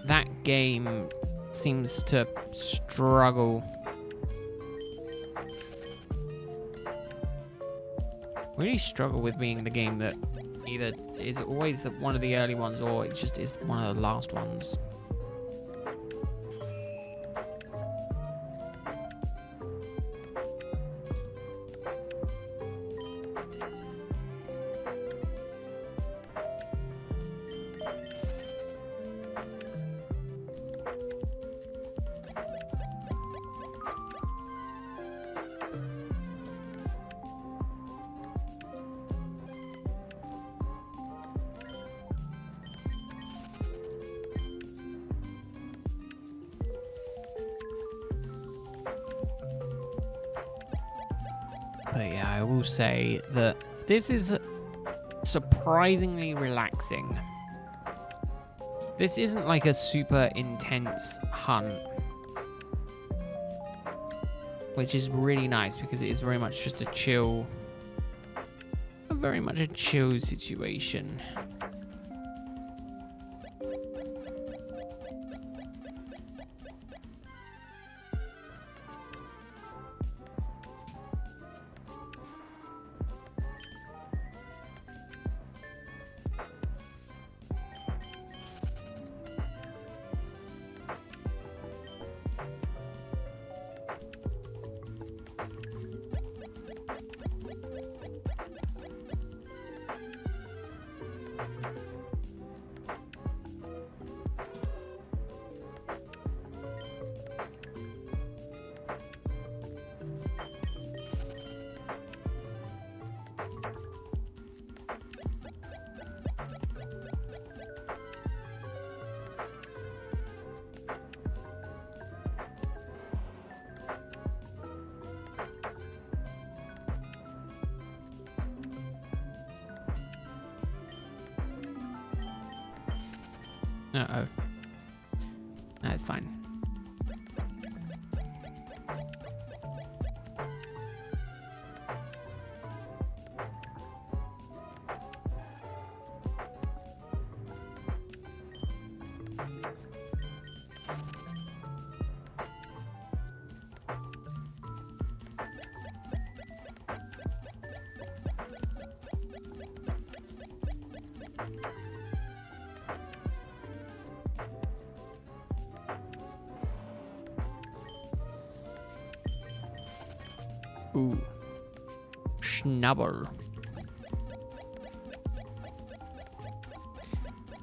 that game seems to struggle? Really struggle with being the game that either is always one of the early ones or it just is one of the last ones. But yeah, I will say that this is surprisingly relaxing. This isn't like a super intense hunt, which is really nice because it is very much just a chill, very much a chill situation. Uh-oh. No, it's fine. Ooh. Schnubble.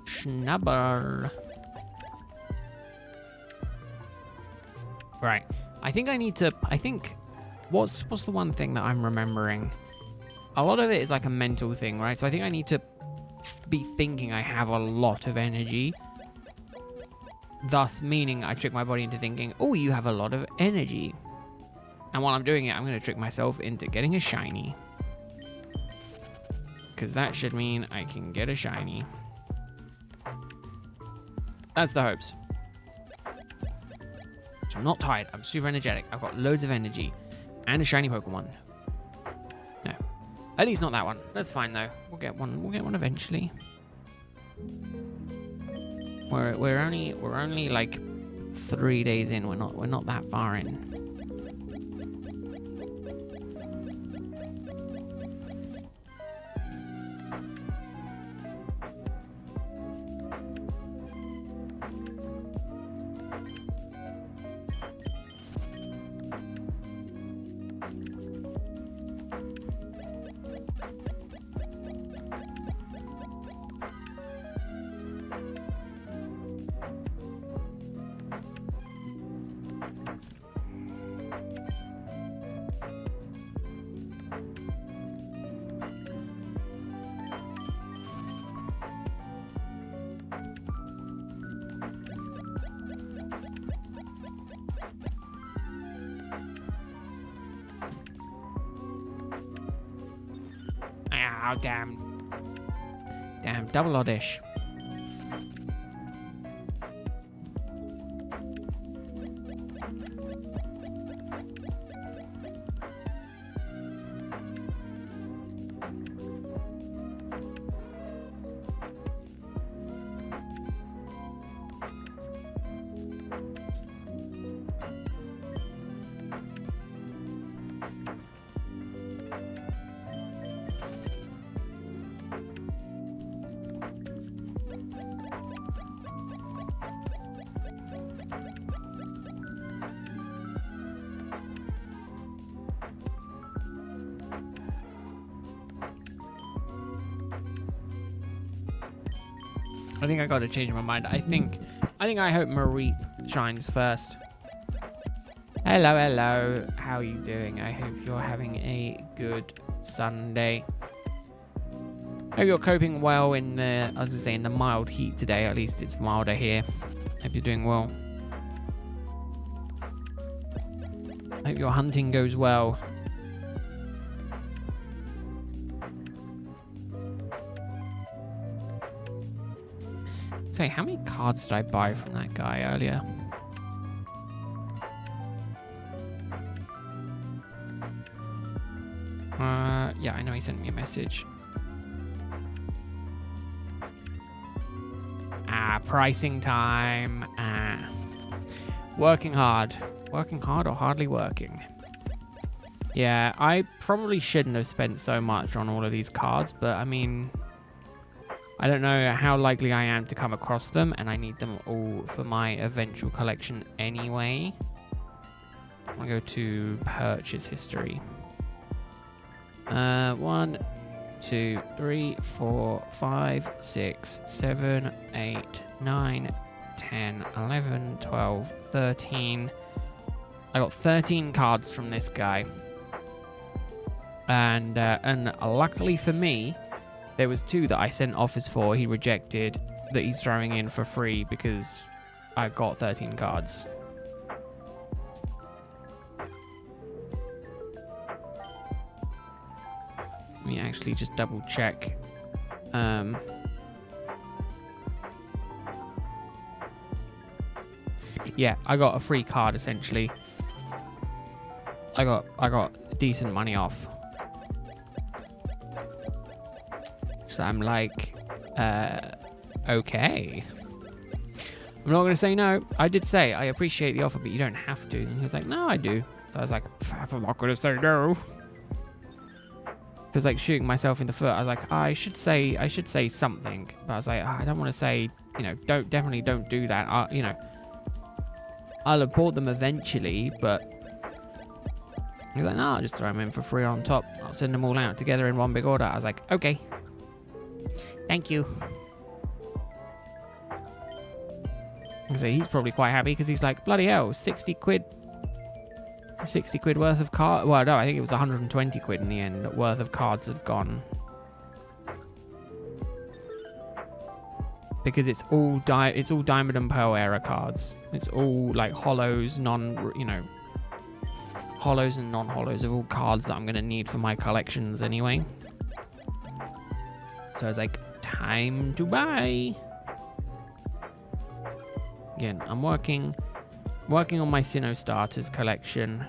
Schnubble. Right. I think what's the one thing that I'm remembering? A lot of it is like a mental thing, right? So I think I need to be thinking I have a lot of energy. Thus meaning I trick my body into thinking, oh, you have a lot of energy. And while I'm doing it, I'm going to trick myself into getting a shiny. Because that should mean I can get a shiny. That's the hopes. So I'm not tired. I'm super energetic. I've got loads of energy. And a shiny Pokemon. No. At least not that one. That's fine, though. We'll get one. We'll get one eventually. We're only like 3 days in. We're not that far in. Oh, damn. Damn, double oddish. I think I got to change my mind. I hope Marie shines first. Hello, hello. How are you doing? I hope you're having a good Sunday. Hope you're coping well in the, as I say, in the mild heat today. At least it's milder here. Hope you're doing well. Hope your hunting goes well. Say, how many cards did I buy from that guy earlier? Yeah, I know he sent me a message. Pricing time. Working hard. Working hard or hardly working? Yeah, I probably shouldn't have spent so much on all of these cards, but I mean, I don't know how likely I am to come across them, and I need them all for my eventual collection anyway. I'll go to purchase history. 1, 2, 3, 4, 5, 6, 7, 8, 9, 10, 11, 12, 13. I got 13 cards from this guy. And luckily for me, there was 2 that I sent offers for, he rejected, that he's throwing in for free because I got 13 cards. Let me actually just double check. Yeah, I got a free card essentially. I got decent money off. So I'm like, okay. I'm not going to say no. I did say, I appreciate the offer, but you don't have to. And he was like, no, I do. So I was like, I'm not going to say no. It was like shooting myself in the foot. I was like, I should say something. But I was like, I don't want to say, definitely don't do that. I'll have bought them eventually, but he was like, no, I'll just throw them in for free on top. I'll send them all out together in one big order. I was like, okay. Thank you. So he's probably quite happy because he's like, bloody hell, 60 quid. 60 quid worth of cards. Well, no, I think it was 120 quid in the end worth of cards have gone. Because it's all Diamond and Pearl era cards. It's all like hollows, hollows and non-hollows of all cards that I'm going to need for my collections anyway. So I was like, time to buy. Again, I'm working on my Sinnoh starters collection.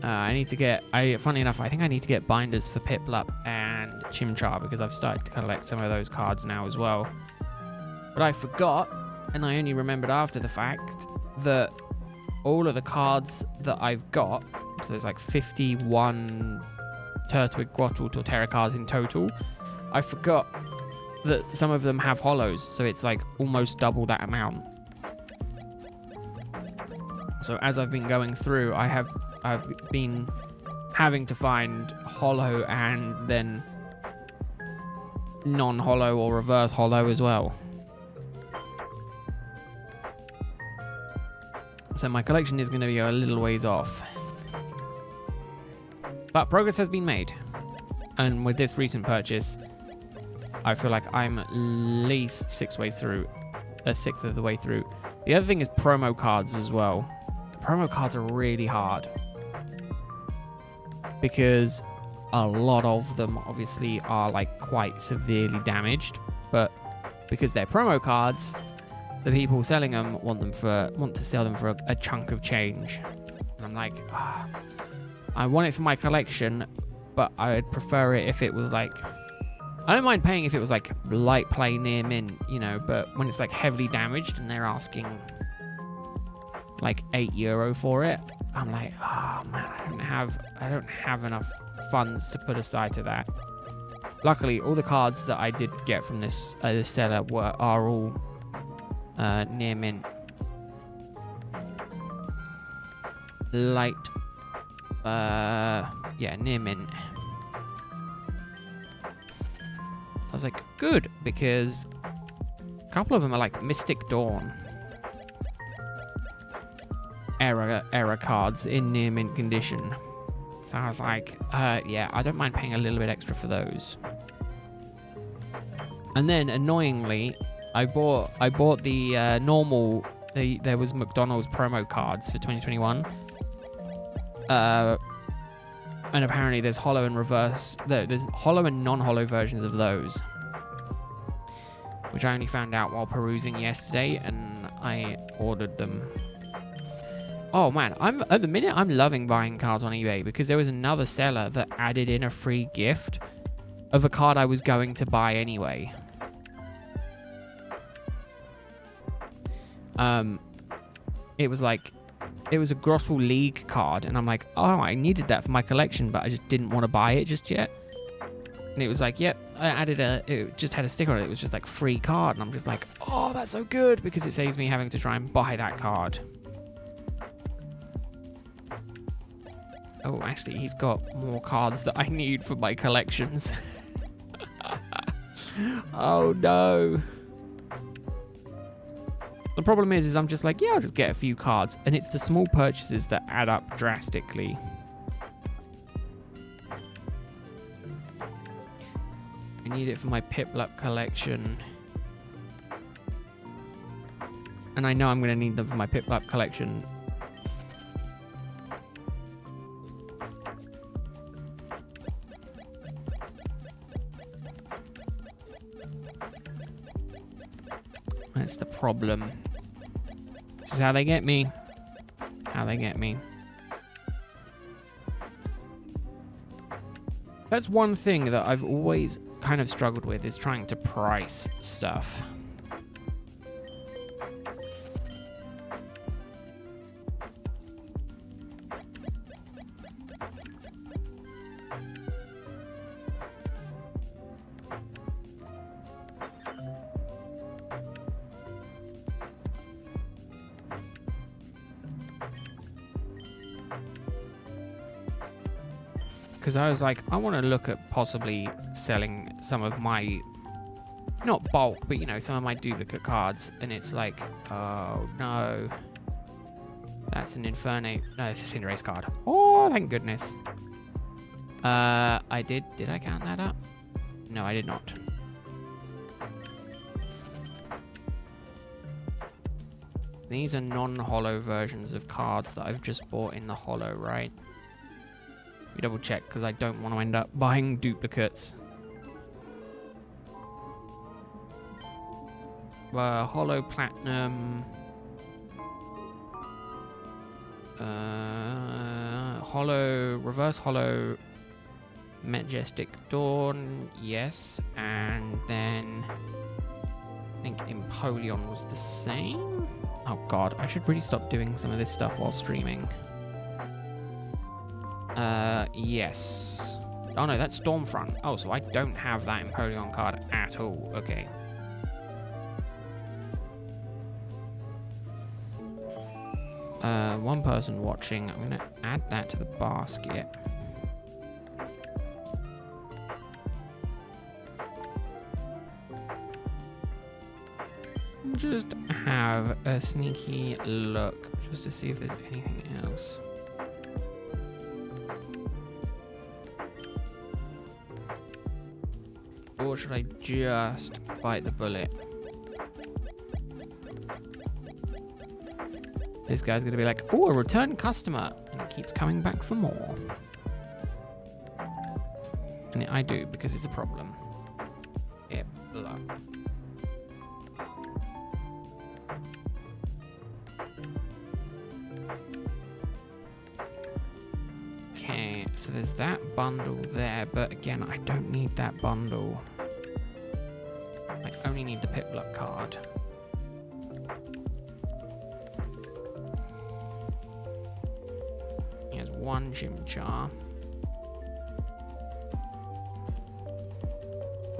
I need to get, funny enough, I think I need to get binders for Piplup and Chimchar because I've started to collect some of those cards now as well. But I forgot, and I only remembered after the fact, that all of the cards that I've got, so there's like 51 Turtwig, Grottle, Torterra cards in total, I forgot that some of them have hollows, so it's like almost double that amount. So as I've been going through, I've been having to find hollow and then non-hollow or reverse hollow as well. So my collection is going to be a little ways off. But progress has been made. And with this recent purchase, I feel like I'm at least 1/6 of the way through. The other thing is promo cards as well. The promo cards are really hard. Because a lot of them obviously are like quite severely damaged. But because they're promo cards, the people selling them want to sell them for a chunk of change. And I'm like, I want it for my collection, but I would prefer it if it was like, I don't mind paying if it was like light play near mint, but when it's like heavily damaged and they're asking like €8 for it, I'm like, oh man, I don't have enough funds to put aside to that. Luckily, all the cards that I did get from this seller are all near mint. Light, yeah, near mint. I was like, good, because a couple of them are like Mystic Dawn era cards in near mint condition. So I was like, yeah, I don't mind paying a little bit extra for those. And then, annoyingly, I bought the normal. There was McDonald's promo cards for 2021. And apparently there's holo and reverse. There's holo and non-holo versions of those, which I only found out while perusing yesterday, and I ordered them. Oh man, at the minute I'm loving buying cards on eBay, because there was another seller that added in a free gift of a card I was going to buy anyway. It was a Grossful League card, and I'm like, oh, I needed that for my collection, but I just didn't want to buy it just yet. And it was like, yep, it just had a sticker on it. It was just like free card, and I'm just like, oh, that's so good, because it saves me having to try and buy that card. Oh, actually, he's got more cards that I need for my collections. Oh, no. The problem is I'm just like, yeah, I'll just get a few cards. And it's the small purchases that add up drastically. I need it for my Piplup collection. And I know I'm going to need them for my Piplup collection. That's the problem. This is how they get me. How they get me. That's one thing that I've always kind of struggled with, is trying to price stuff. Because I was like, I want to look at possibly selling some of my, not bulk, but you know, some of my duplicate cards. And it's like, oh no, that's an Inferno. No, it's a Cinderace card. Oh, thank goodness. Did I count that up? No, I did not. These are non-holo versions of cards that I've just bought in the holo, right? Let me double check, because I don't want to end up buying duplicates. Holo Platinum. Holo, Reverse Holo, Majestic Dawn, yes. And then I think Empoleon was the same. Oh god, I should really stop doing some of this stuff while streaming. Yes. Oh no, that's Stormfront. Oh, so I don't have that Empoleon card at all. Okay. One person watching. I'm gonna add that to the basket. Just have a sneaky look, just to see if there's anything else. Or should I just bite the bullet? This guy's going to be like, oh, a return customer. And he keeps coming back for more. And I do, because it's a problem. Yep, look. Okay, so there's that bundle there, but again, I don't need that bundle. I only need the Piplup card. Here's one Chimchar.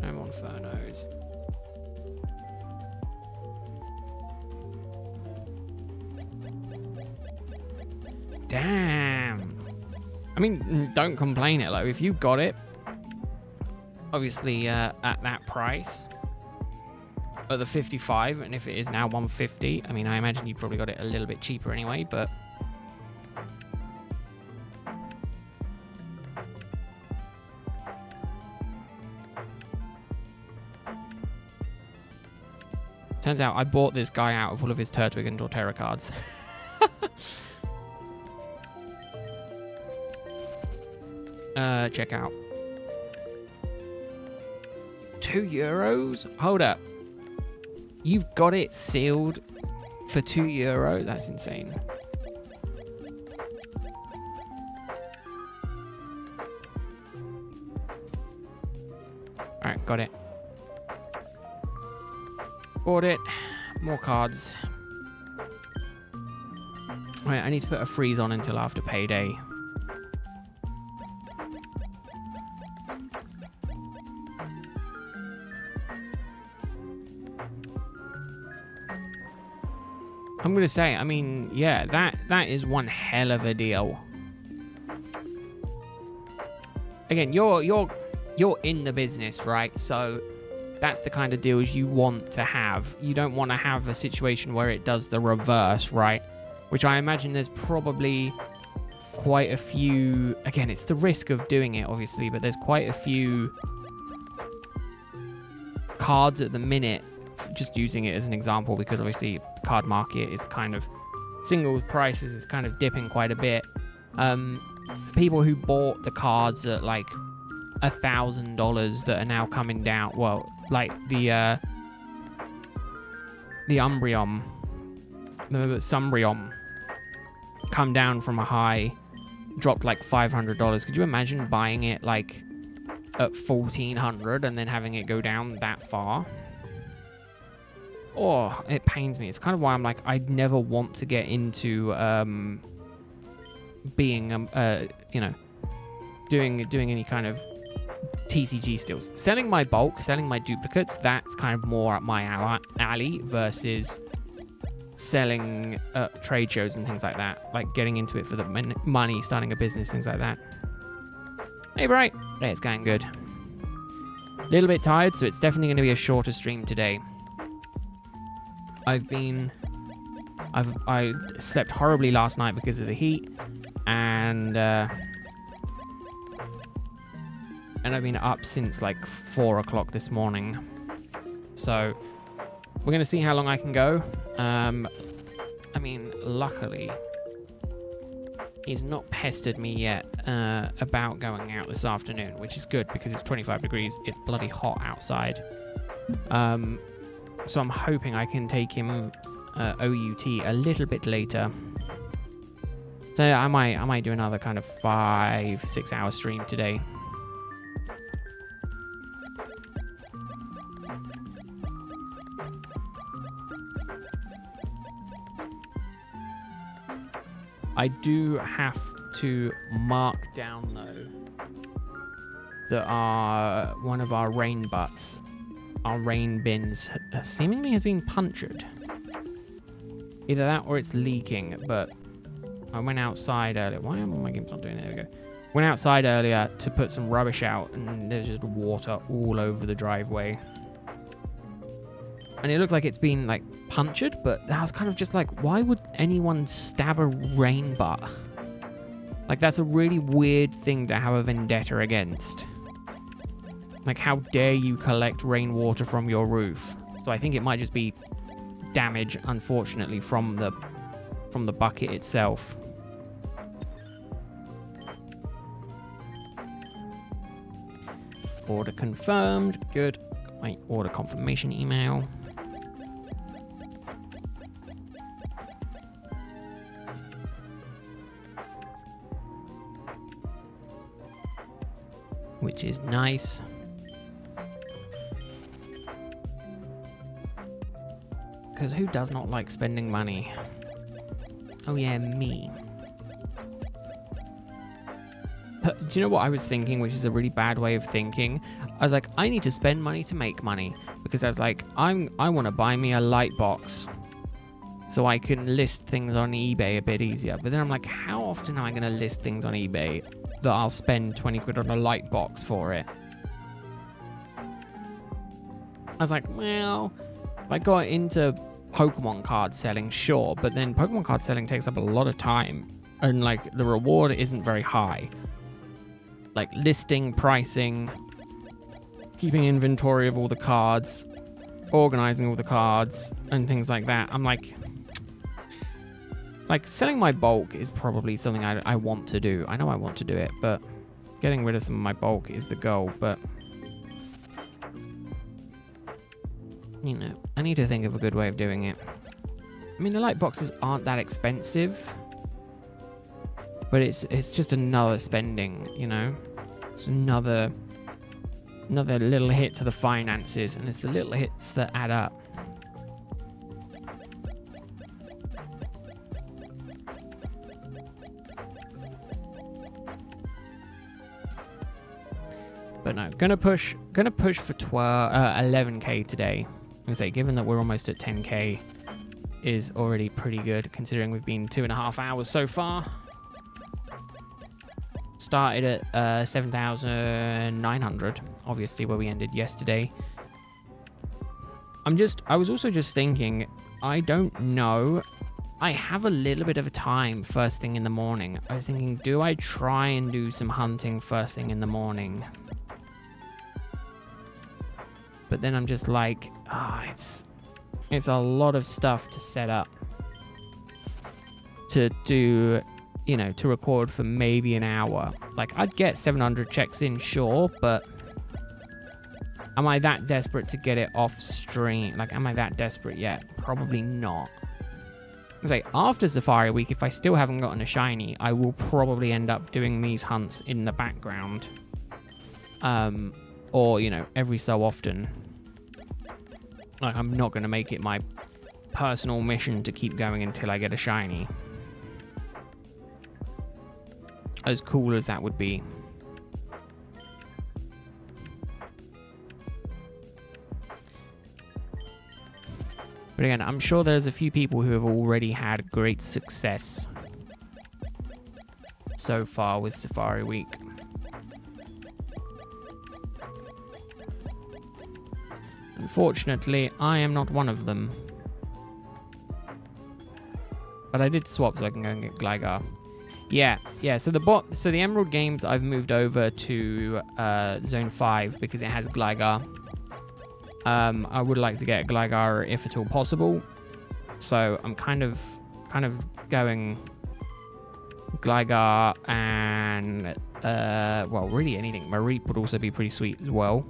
No more Infernos. Damn. I mean, don't complain it. Like, if you got it, obviously, at that price at the 55, and if it is now 150, I mean, I imagine you probably got it a little bit cheaper anyway, but turns out I bought this guy out of all of his Turtwig and Torterra cards. Check out. €2? Hold up. You've got it sealed for €2? That's insane. Alright, got it. Bought it. More cards. Right, I need to put a freeze on until after payday. I'm gonna say, I mean, yeah, that is one hell of a deal. Again, you're in the business, right? So that's the kind of deals you want to have. You don't want to have a situation where it does the reverse, right? Which I imagine there's probably quite a few. Again, it's the risk of doing it, obviously, but there's quite a few cards at the minute. Just using it as an example, because obviously the card market is kind of singles prices is kind of dipping quite a bit. People who bought the cards at like $1,000 that are now coming down. Well, like the Umbreon, the Sumbrion, come down from a high, dropped like $500. Could you imagine buying it like at $1,400 and then having it go down that far? Oh, it pains me. It's kind of why I'm like, I'd never want to get into being you know, doing any kind of TCG steals. Selling my bulk, selling my duplicates, that's kind of more up my alley versus selling trade shows and things like that. Like getting into it for the money, starting a business, things like that. Hey, Bright. Yeah, it's going good. A little bit tired, so it's definitely going to be a shorter stream today. I slept horribly last night because of the heat, and I've been up since like 4 o'clock this morning. So we're gonna see how long I can go. I mean, luckily, he's not pestered me yet about going out this afternoon, which is good because it's 25 degrees. It's bloody hot outside. So I'm hoping I can take him OUT a little bit later. So I might do another kind of 5-6 hour stream today. I do have to mark down though that one of our rain butts, our rain bins, seemingly has been punctured. Either that or it's leaking, but I went outside earlier. Why am my game's not doing it? There we go. Went outside earlier to put some rubbish out, and there's just water all over the driveway. And it looked like it's been like punctured, but I was kind of just like, why would anyone stab a rain butt? Like, that's a really weird thing to have a vendetta against. Like, how dare you collect rainwater from your roof? So I think it might just be damage, unfortunately, from the bucket itself. Order confirmed. Good. My order confirmation email. Which is nice. Because who does not like spending money? Oh yeah, me. But do you know what I was thinking, which is a really bad way of thinking? I was like, I need to spend money to make money. Because I was like, I want to buy me a light box so I can list things on eBay a bit easier. But then I'm like, how often am I going to list things on eBay that I'll spend 20 quid on a light box for it? was like, well, if I got into Pokemon card selling, sure, but then Pokemon card selling takes up a lot of time, and like the reward isn't very high. Like listing, pricing, keeping inventory of all the cards, organizing all the cards, and things like that. I'm like selling my bulk is probably something I want to do. I know I want to do it, but getting rid of some of my bulk is the goal. But you know, I need to think of a good way of doing it. I mean, the light boxes aren't that expensive, but it's just another spending, you know? It's another little hit to the finances, and it's the little hits that add up. But no, gonna push for 11k today. I'm gonna say, given that we're almost at 10k, is already pretty good considering we've been 2.5 hours so far. Started at 7,900, obviously, where we ended yesterday. I was also just thinking, I don't know. I have a little bit of a time first thing in the morning. I was thinking, do I try and do some hunting first thing in the morning? But then I'm just like, it's a lot of stuff to set up to do, you know, to record for maybe an hour. Like, I'd get 700 checks in, sure, but am I that desperate to get it off stream? Like, am I that desperate yet? Probably not. I say, after Safari Week, if I still haven't gotten a shiny, I will probably end up doing these hunts in the background. Or, you know, every so often. Like, I'm not going to make it my personal mission to keep going until I get a shiny. As cool as that would be. But again, I'm sure there's a few people who have already had great success so far with Safari Week. Unfortunately, I am not one of them. But I did swap so I can go and get Gligar. Yeah. So the Emerald games I've moved over to Zone 5 because it has Gligar. I would like to get Gligar if at all possible. So I'm kind of going Gligar and well, really anything. Mareep would also be pretty sweet as well.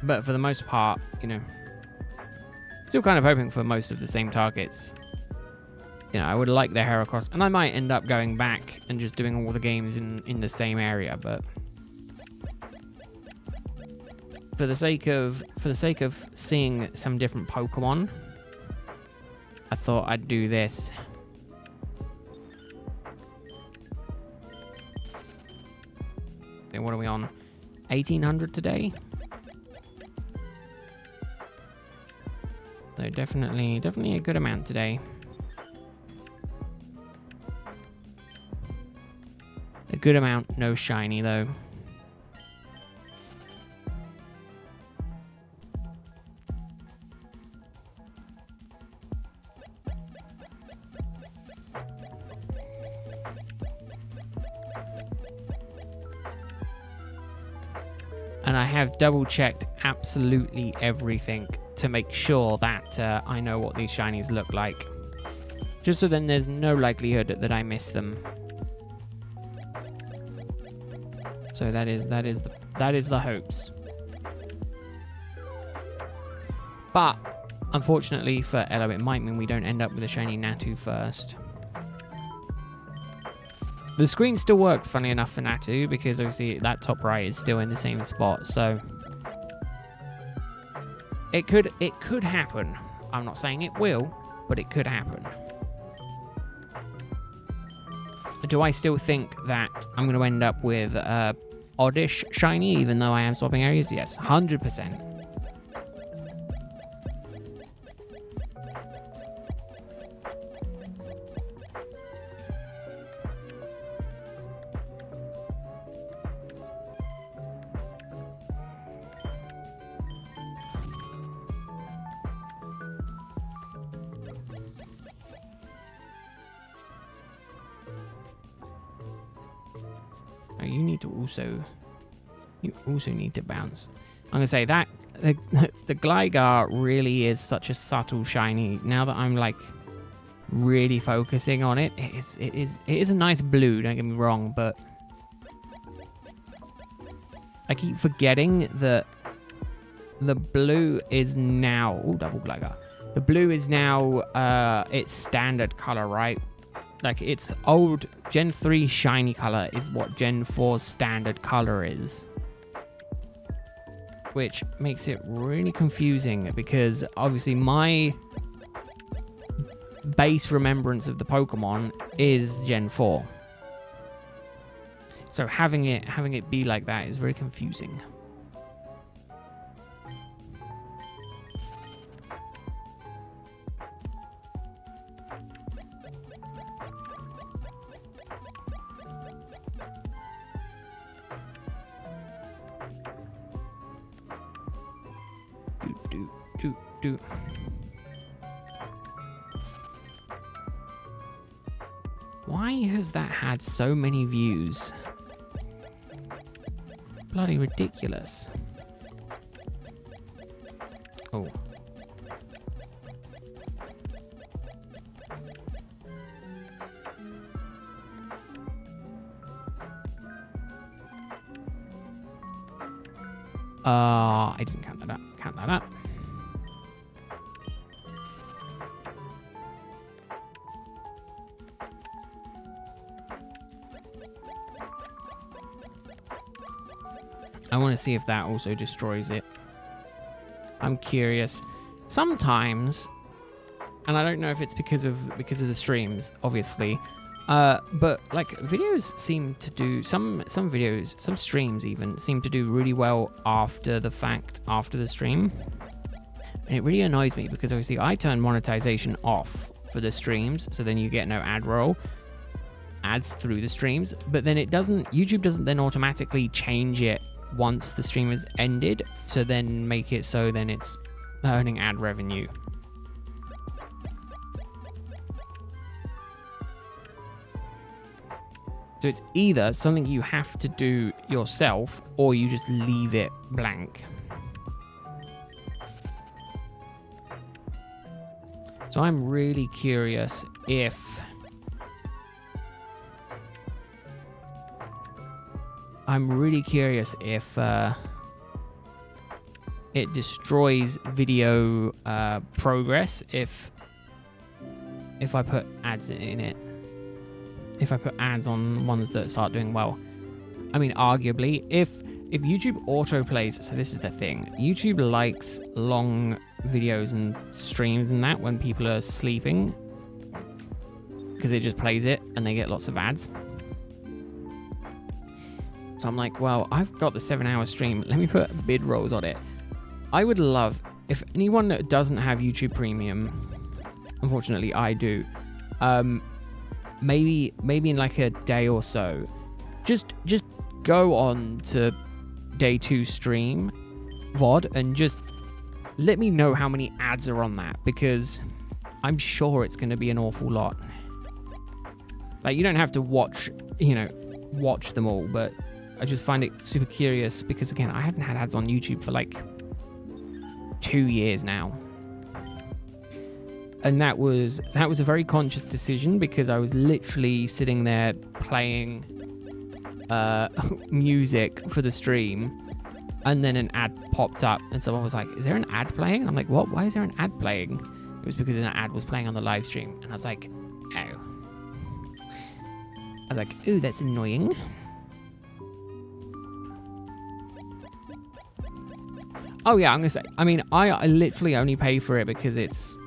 But for the most part, you know, still kind of hoping for most of the same targets. You know, I would like the Heracross, and I might end up going back and just doing all the games in the same area, but for the sake of seeing some different Pokemon, I thought I'd do this. What are we on? 1,800 today? So definitely a good amount today. A good amount, no shiny though. And I have double checked absolutely everything to make sure that I know what these shinies look like. Just so then there's no likelihood that I miss them. So that is the hopes. But unfortunately for Elo, it might mean we don't end up with a shiny Natu first. The screen still works, funny enough, for Natu, because obviously that top right is still in the same spot, so it could happen. I'm not saying it will, but it could happen. Do I still think that I'm going to end up with oddish shiny, even though I am swapping areas? Yes, 100%. Oh, you also need to bounce. I'm gonna say that the Gligar really is such a subtle shiny. Now that I'm like really focusing on it, it is a nice blue, don't get me wrong, but I keep forgetting that the blue is now double Gligar. The blue is now its standard color, right? Like its old Gen 3 shiny color is what Gen 4's standard color is. Which makes it really confusing because obviously my base remembrance of the Pokemon is Gen 4. So having it be like that is very confusing. Do. Why has that had so many views? Bloody ridiculous. Oh. I didn't count that up. Count that up. I want to see if that also destroys it. I'm curious. Sometimes, and I don't know if it's because of the streams, obviously, but like videos seem to do some videos, some streams even seem to do really well after the fact, after the stream, and it really annoys me because obviously I turn monetization off for the streams, so then you get no ads through the streams, but then YouTube doesn't then automatically change it once the stream is ended to then make it so then it's earning ad revenue. So it's either something you have to do yourself or you just leave it blank. So I'm really curious if it destroys video progress if I put ads in it. If I put ads on ones that start doing well. I mean, arguably, if YouTube autoplays, so this is the thing, YouTube likes long videos and streams and that when people are sleeping because it just plays it and they get lots of ads. So I'm like, well, I've got the 7-hour stream. Let me put bid rolls on it. I would love, if anyone that doesn't have YouTube Premium, unfortunately I do, maybe in like a day or so, just go on to day 2 stream VOD and just let me know how many ads are on that, because I'm sure it's going to be an awful lot. Like, you don't have to watch them all, but I just find it super curious because, again, I haven't had ads on YouTube for like 2 years now. And that was a very conscious decision because I was literally sitting there playing music for the stream, and then an ad popped up and someone was like, is there an ad playing? And I'm like, what? Why is there an ad playing? It was because an ad was playing on the live stream. And I was like, oh. I was like, ooh, that's annoying. Oh yeah, I'm gonna say, I mean, I literally only pay for it because it's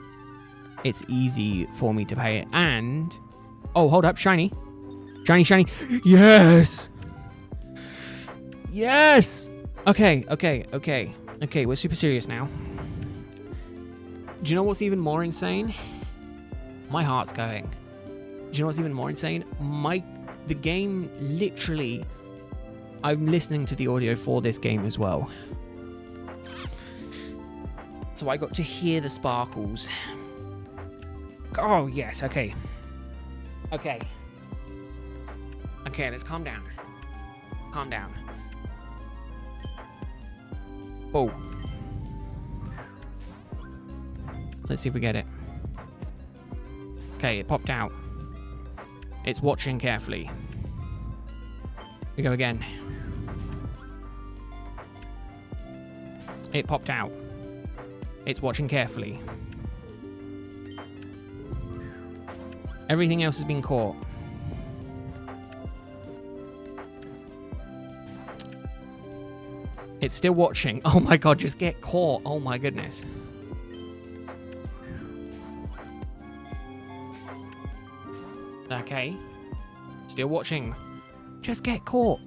easy for me to pay it. And oh, hold up, shiny, yes. Okay, we're super serious now. Do you know what's even more insane? My heart's going. Do you know what's even more insane? The game, literally, I'm listening to the audio for this game as well. So I got to hear the sparkles. Oh, yes, okay, let's calm down. calm down. Oh. Let's see if we get it. Okay, it popped out. It's watching carefully. We go again. It popped out. It's watching carefully. Everything else has been caught. It's still watching. Oh my god, just get caught. Oh my goodness. Okay. Still watching. Just get caught.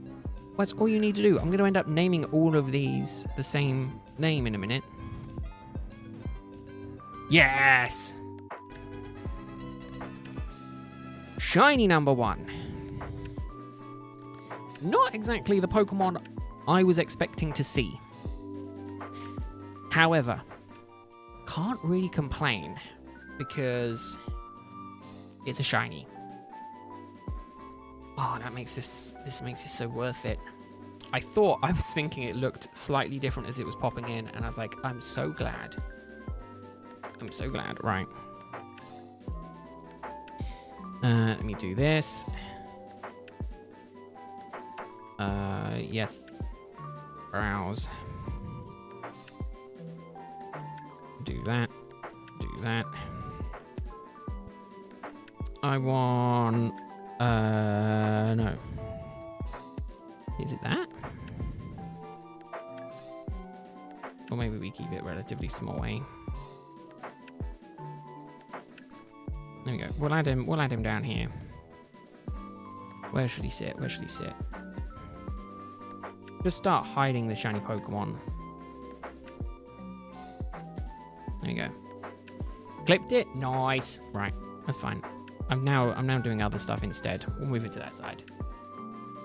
That's all you need to do. I'm going to end up naming all of these the same name in a minute. Yes! Shiny number 1. Not exactly the Pokemon I was expecting to see. However, can't really complain because it's a shiny. Oh, that makes this makes it so worth it. I was thinking it looked slightly different as it was popping in, and I was like, I'm so glad. I'm so glad. Right. Let me do this. Yes. Browse. Do that. Do that. I want... no. Is it that? Or maybe we keep it relatively small, eh? There we go. We'll add him down here. Where should he sit? Where should he sit? Just start hiding the shiny Pokemon. There you go. Clipped it. Nice. Right. That's fine. I'm now doing other stuff instead. We'll move it to that side.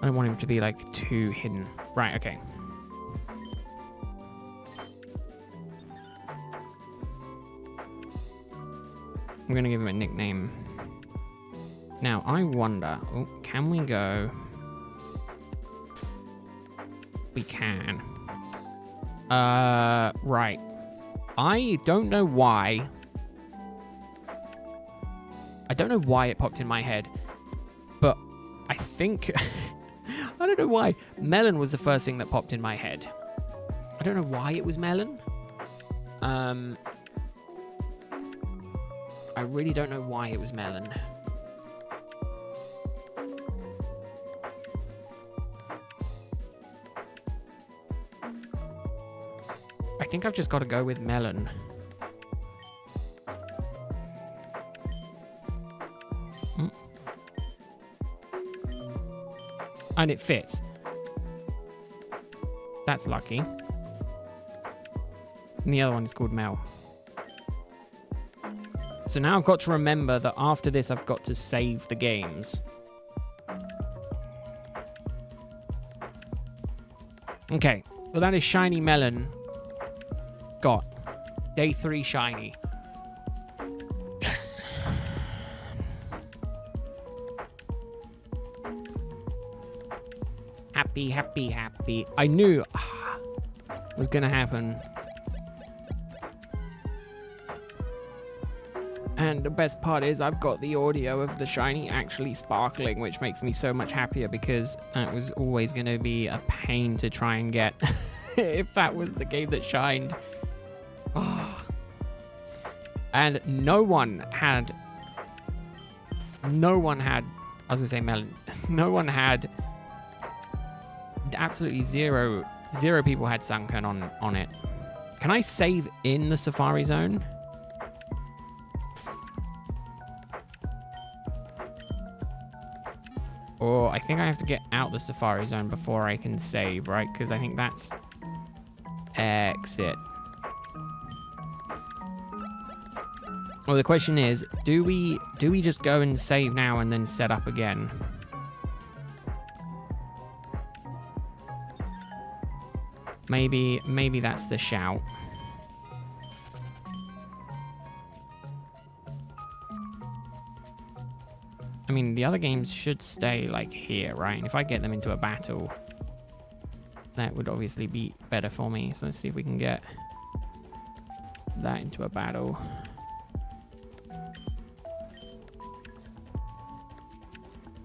I don't want him to be like too hidden. Right, okay. I'm gonna give him a nickname. Now, I wonder, oh, can we go? We can. Right. I don't know why. I don't know why it popped in my head, but I think, I don't know why. Melon was the first thing that popped in my head. I don't know why it was melon. I really don't know why it was melon. I think I've just got to go with melon. And it fits. That's lucky. And the other one is called Mel. So now I've got to remember that after this I've got to save the games. Okay, well that is Shiny Melon. Got Day 3 Shiny. Yes! Happy, happy, happy. I knew it was gonna happen. And the best part is I've got the audio of the shiny actually sparkling, which makes me so much happier because that was always going to be a pain to try and get if that was the game that shined. Oh. And no one had, I was going to say melon, no one had, absolutely zero people had sunken on it. Can I save in the Safari Zone? Or I think I have to get out the Safari Zone before I can save, right? Because I think that's exit. Well, the question is, do we just go and save now and then set up again? Maybe that's the shout. I mean, the other games should stay, like, here, right? And if I get them into a battle, that would obviously be better for me. So let's see if we can get that into a battle.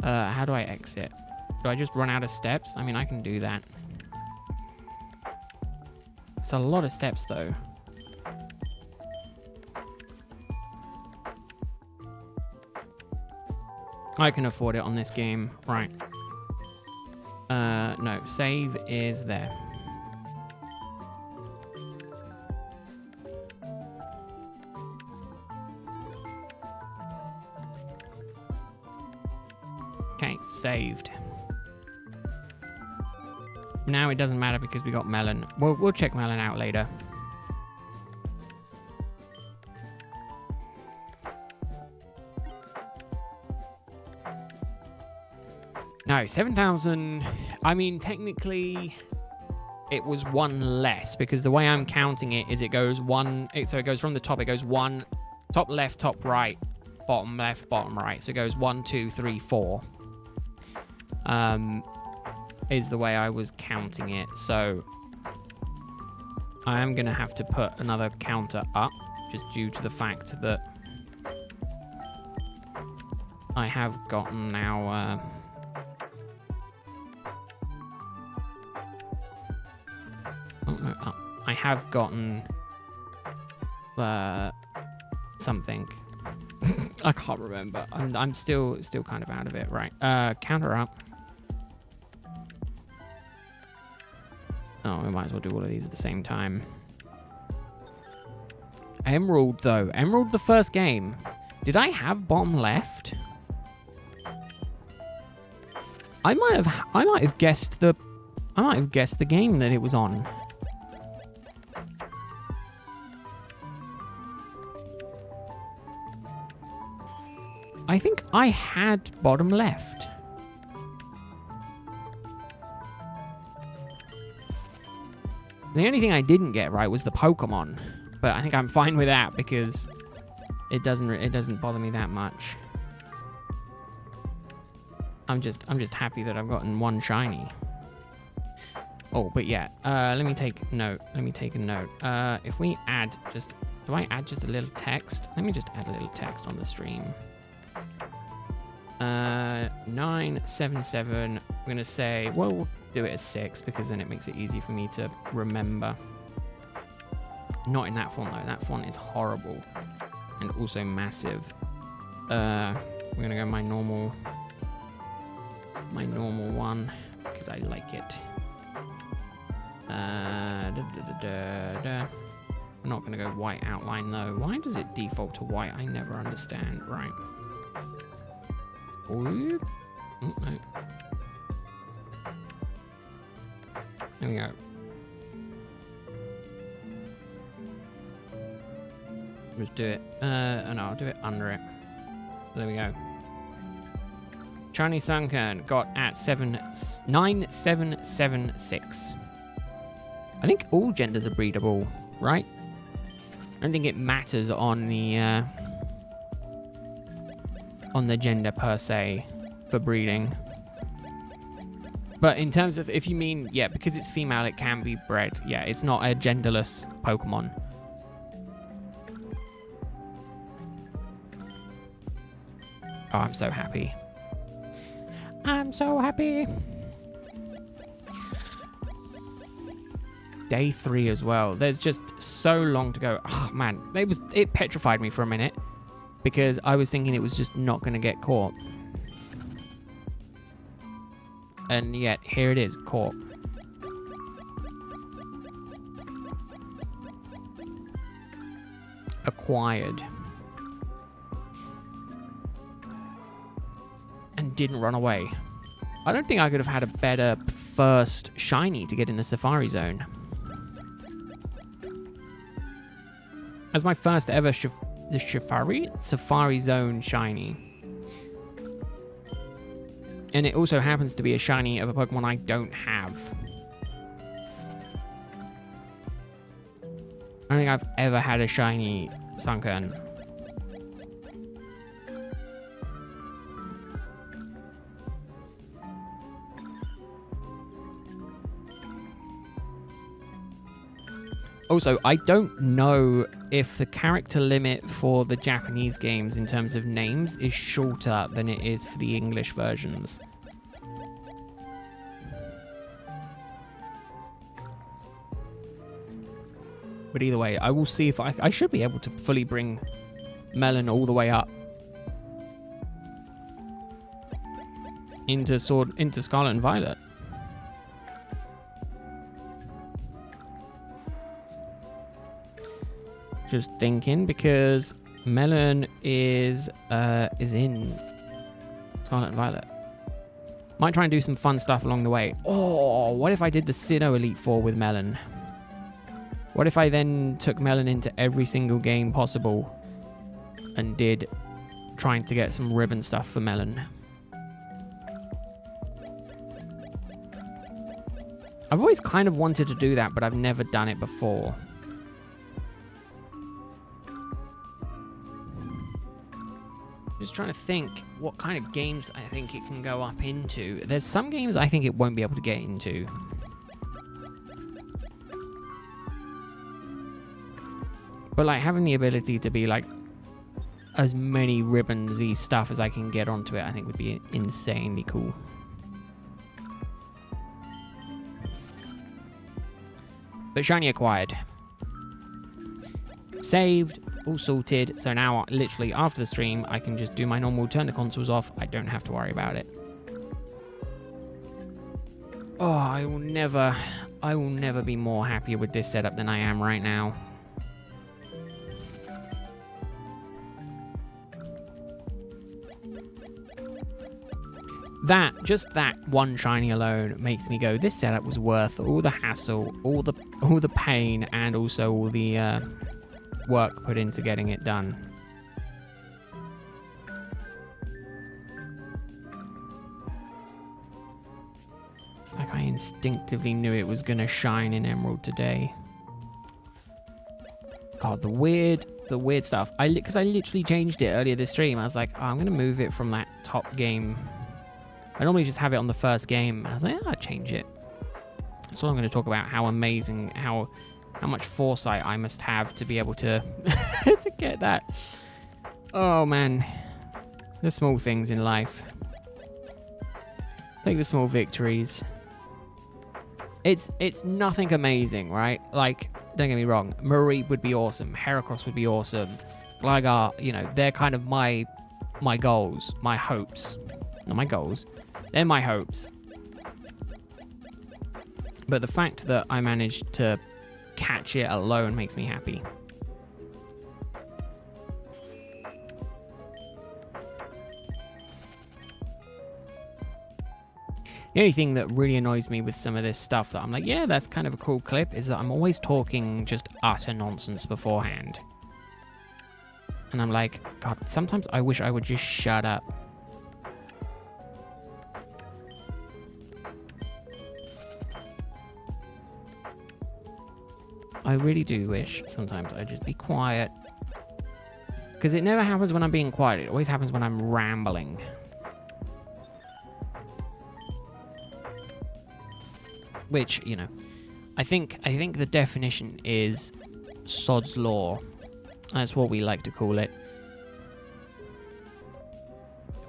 How do I exit? Do I just run out of steps? I mean, I can do that. It's a lot of steps, though. I can afford it on this game. Right. No, save is there. Okay, saved. Now it doesn't matter because we got melon. We'll check melon out later. No, 7,000. I mean, technically, it was one less because the way I'm counting it is it goes one. So it goes from the top. It goes one, top left, top right, bottom left, bottom right. So it goes 1, 2, 3, 4. Is the way I was counting it. So I am gonna have to put another counter up, just due to the fact that I have gotten now. I have gotten something. I can't remember. I'm still kind of out of it. Right. Counter up. Oh, we might as well do all of these at the same time. Emerald, though. Emerald, the first game. Did I have bottom left? I might have guessed the game that it was on. I think I had bottom left. The only thing I didn't get right was the Pokemon, but I think I'm fine with that because it doesn't bother me that much. I'm just happy that I've gotten one shiny. Oh, but yeah, let me take a note. If we add do I add just a little text? Let me just add a little text on the stream. 977. I'm gonna say, well, we'll do it as 6 because then it makes it easy for me to remember. Not in that font though. That font is horrible and also massive. We're gonna go my normal one because I like it. I'm not gonna go white outline though. Why does it default to white? I never understand. Right. Ooh. Oh, no. There we go. Let's do it. Oh no, I'll do it under it. There we go. Chinese Sunken got at 9776. I think all genders are breedable, right? I don't think it matters on the gender per se for breeding. But in terms of, if you mean, yeah, because it's female, it can be bred. Yeah, it's not a genderless Pokemon. Oh, I'm so happy. I'm so happy. Day 3 as well. There's just so long to go. Oh man, it petrified me for a minute because I was thinking it was just not going to get caught. And yet, here it is, caught. Acquired. And didn't run away. I don't think I could have had a better first shiny to get in the Safari Zone. As my first ever Safari Zone shiny. And it also happens to be a shiny of a Pokemon I don't have. I don't think I've ever had a shiny Sunkern. Also, I don't know if the character limit for the Japanese games in terms of names is shorter than it is for the English versions. But either way, I will see if I should be able to fully bring Melon all the way up into Scarlet and Violet. Just thinking, because Melon is in Scarlet and Violet. Might try and do some fun stuff along the way. Oh, what if I did the Sinnoh Elite Four with Melon? What if I then took Melon into every single game possible and did trying to get some ribbon stuff for Melon? I've always kind of wanted to do that, but I've never done it before. Just trying to think what kind of games I think it can go up into. There's some games I think it won't be able to get into. But like having the ability to be like as many ribbonsy stuff as I can get onto it, I think would be insanely cool. But shiny acquired. Saved. All sorted, so now literally after the stream I can just do my normal, turn the consoles off. I don't have to worry about it. Oh, I will never be more happier with this setup than I am right now. Just that one shiny alone makes me go, this setup was worth all the hassle, all the pain, and also all the work put into getting it done. It's like I instinctively knew it was gonna shine in Emerald today. God, the weird stuff. Because I literally changed it earlier this stream. I was like, oh, I'm gonna move it from that top game. I normally just have it on the first game. I was like, I'll change it. That's what I'm gonna talk about. How amazing, how much foresight I must have to be able to to get that. Oh man, the small things in life. Take the small victories. It's nothing amazing, right? Like, don't get me wrong, Marie would be awesome, Heracross would be awesome, Gligar, you know, they're kind of my goals, my hopes. Not my goals, they're my hopes. But the fact that I managed to catch it alone makes me happy. The only thing that really annoys me with some of this stuff that I'm like, yeah, that's kind of a cool clip, is that I'm always talking just utter nonsense beforehand. And I'm like, God, sometimes I wish I would just shut up. I really do wish sometimes I'd just be quiet. Because it never happens when I'm being quiet. It always happens when I'm rambling. Which, you know, I think the definition is sod's law. That's what we like to call it.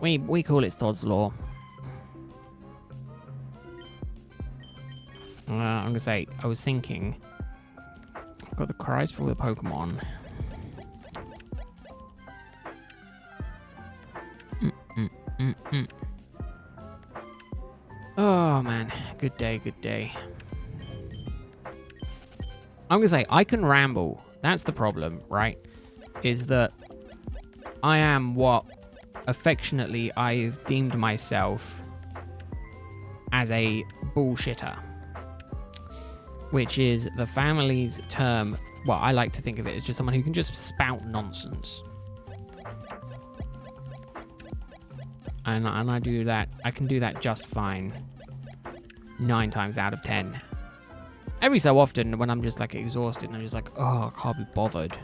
We call it sod's law. I'm going to say, I was thinking, I've got the cries for all the Pokemon. Oh man, good day, good day. I'm gonna say, I can ramble. That's the problem, right? Is that I am what affectionately I've deemed myself as a bullshitter. Which is the family's term, well, I like to think of it as just someone who can just spout nonsense. And I do that, I can do that just fine. 9 times out of 10. Every so often when I'm just like exhausted and I'm just like, oh, I can't be bothered.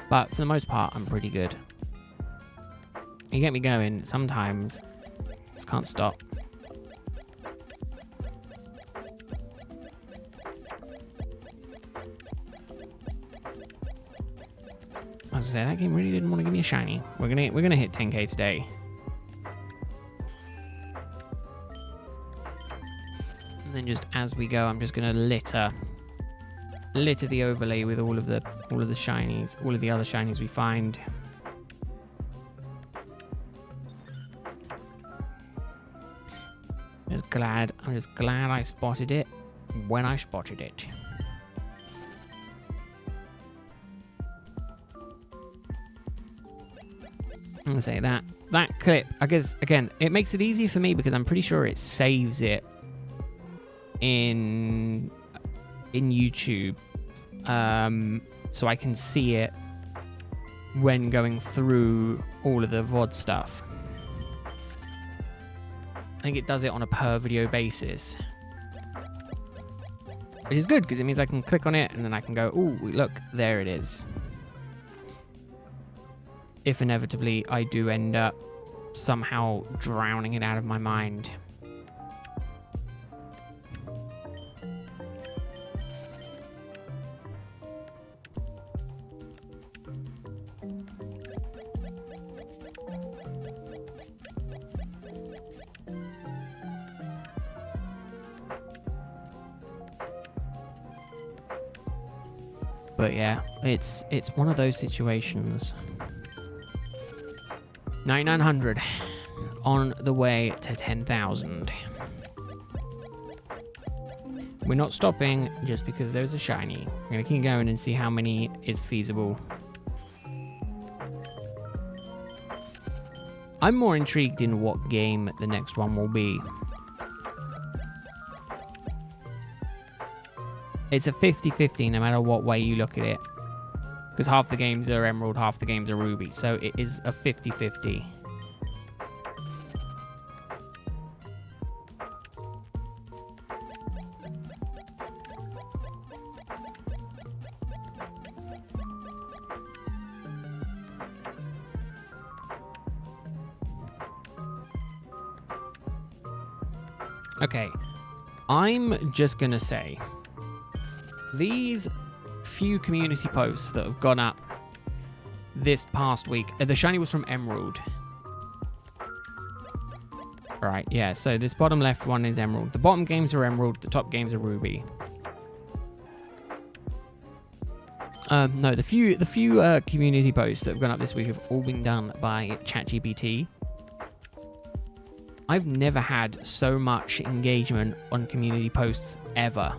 But for the most part, I'm pretty good. You get me going, sometimes just can't stop. As I say, that game really didn't want to give me a shiny. We're gonna hit 10k today. And then just as we go, I'm just gonna litter the overlay with all of the shinies, all of the other shinies we find. I'm just glad I spotted it when I spotted it. I'm gonna say that clip, I guess, again, it makes it easier for me because I'm pretty sure it saves it in YouTube, so I can see it when going through all of the VOD stuff. I think it does it on a per video basis, which is good because it means I can click on it and then I can go, oh, look, there it is. If inevitably I do end up somehow drowning it out of my mind. But yeah, it's one of those situations. 9,900 on the way to 10,000. We're not stopping just because there's a shiny. We're gonna keep going and see how many is feasible. I'm more intrigued in what game the next one will be. It's a 50-50 no matter what way you look at it. Because half the games are Emerald, half the games are Ruby. So it is a 50-50. Okay, I'm just going to say, these few community posts that have gone up this past week, the shiny was from Emerald. Right, yeah, so this bottom left one is Emerald. The bottom games are Emerald, the top games are Ruby. No, the few community posts that have gone up this week have all been done by ChatGPT. I've never had so much engagement on community posts ever.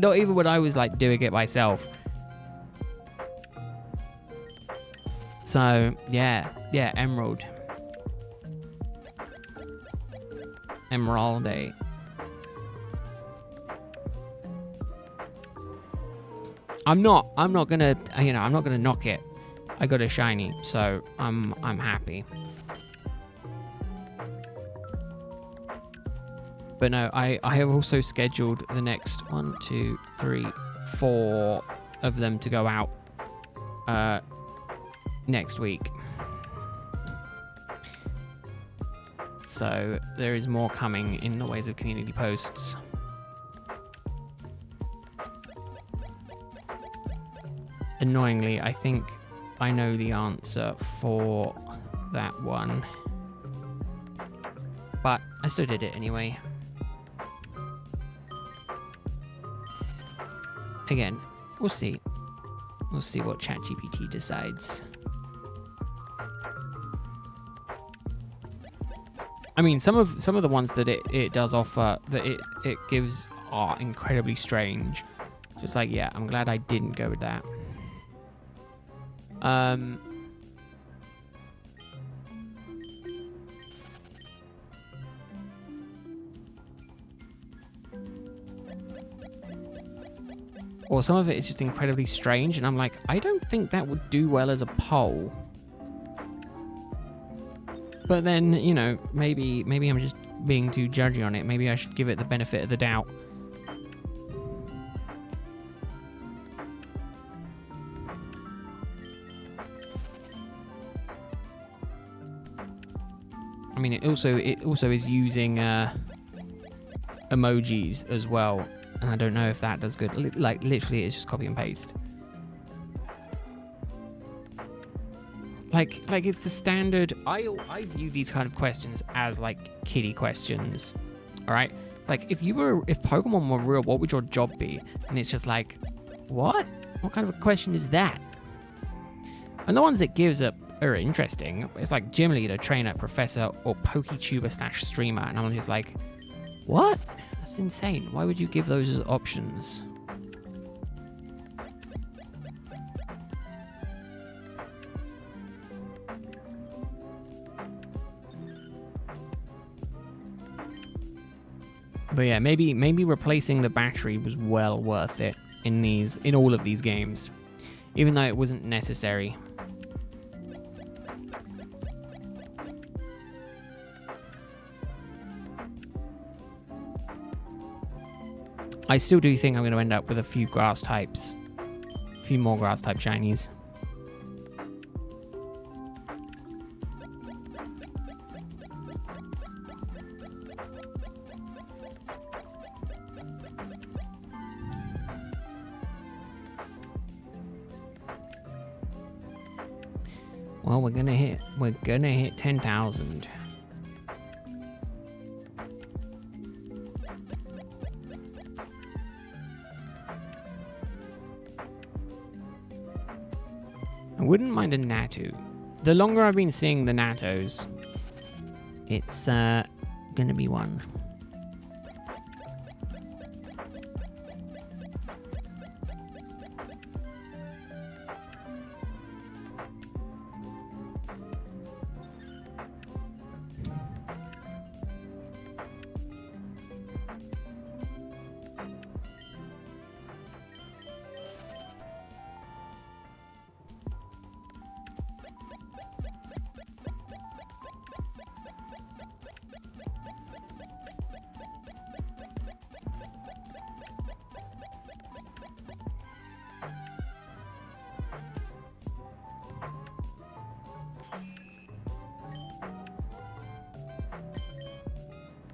Not even when I was like doing it myself. So yeah, Emerald. Emeralde. I'm not gonna, I'm not gonna knock it. I got a shiny, so I'm happy. But no, I have also scheduled the next 1, 2, 3, 4 of them to go out next week. So there is more coming in the ways of community posts. Annoyingly, I think I know the answer for that one. But I still did it anyway. Again, we'll see. We'll see what ChatGPT decides. I mean, some of the ones that it does offer that it gives are incredibly strange. Just like, yeah, I'm glad I didn't go with that. Or some of it is just incredibly strange, and I'm like, I don't think that would do well as a poll. But then, maybe I'm just being too judgy on it. Maybe I should give it the benefit of the doubt. I mean, it also is using emojis as well. And I don't know if that does good. Like, literally, it's just copy and paste. Like it's the standard. I view these kind of questions as like kiddie questions. All right. Like if Pokemon were real, what would your job be? And it's just like, what? What kind of a question is that? And the ones it gives are interesting. It's like gym leader, trainer, professor, or PokeTuber / streamer. And I'm just like, what? That's insane. Why would you give those as options? But yeah, maybe replacing the battery was well worth it in all of these games, even though it wasn't necessary. I still do think I'm going to end up with a few grass types, a few more grass type shinies. Well, we're gonna hit 10,000. I wouldn't mind a Natu. The longer I've been seeing the Natos, it's gonna be one.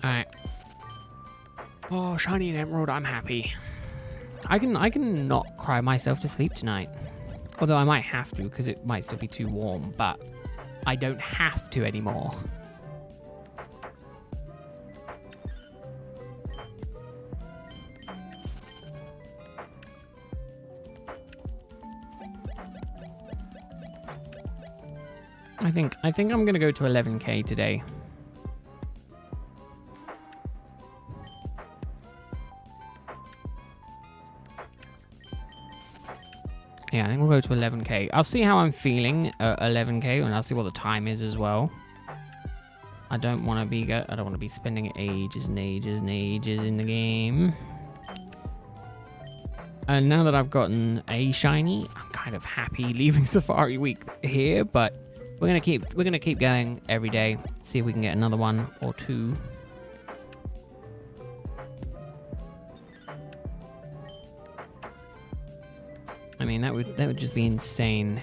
Alright. Oh, shiny and emerald, I'm happy. I can not cry myself to sleep tonight. Although I might have to, because it might still be too warm, but I don't have to anymore. I think I'm gonna go to 11k today. Yeah, I think we'll go to 11k. I'll see how I'm feeling at 11k, and I'll see what the time is as well. I don't want to be spending ages and ages and ages in the game. And now that I've gotten a shiny, I'm kind of happy leaving Safari Week here, but we're gonna keep going every day. See if we can get another one or two. I mean, that would just be insane.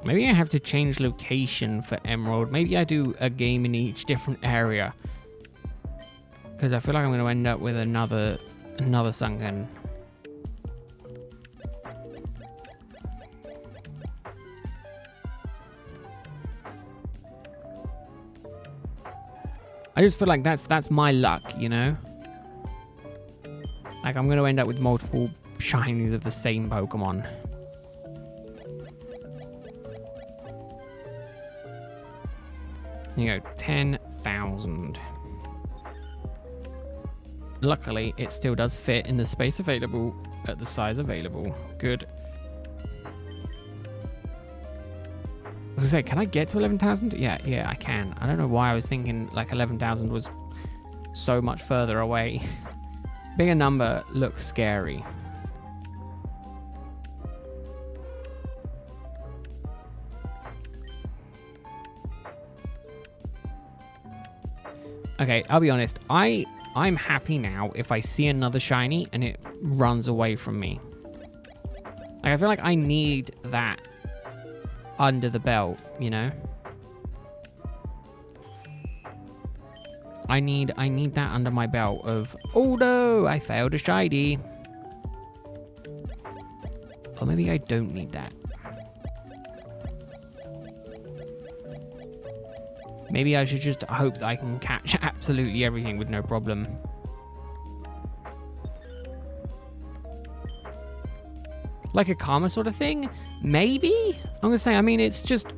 Maybe I have to change location for Emerald. Maybe I do a game in each different area. Because I feel like I'm going to end up with another sunken. I just feel like that's my luck, you know? Like I'm going to end up with multiple shinies of the same Pokemon. You go, 10,000. Luckily, it still does fit in the space available at the size available. Good. I was gonna say, can I get to 11,000? Yeah, I can. I don't know why I was thinking like 11,000 was so much further away. Bigger number looks scary. Okay, I'll be honest. I'm happy now if I see another shiny and it runs away from me. Like, I feel like I need that under the belt, you know? I need that under my belt of, oh no, I failed a shiny. Or maybe I don't need that. Maybe I should just hope that I can catch absolutely everything with no problem. Like a karma sort of thing? Maybe? I'm gonna say, I mean, it's just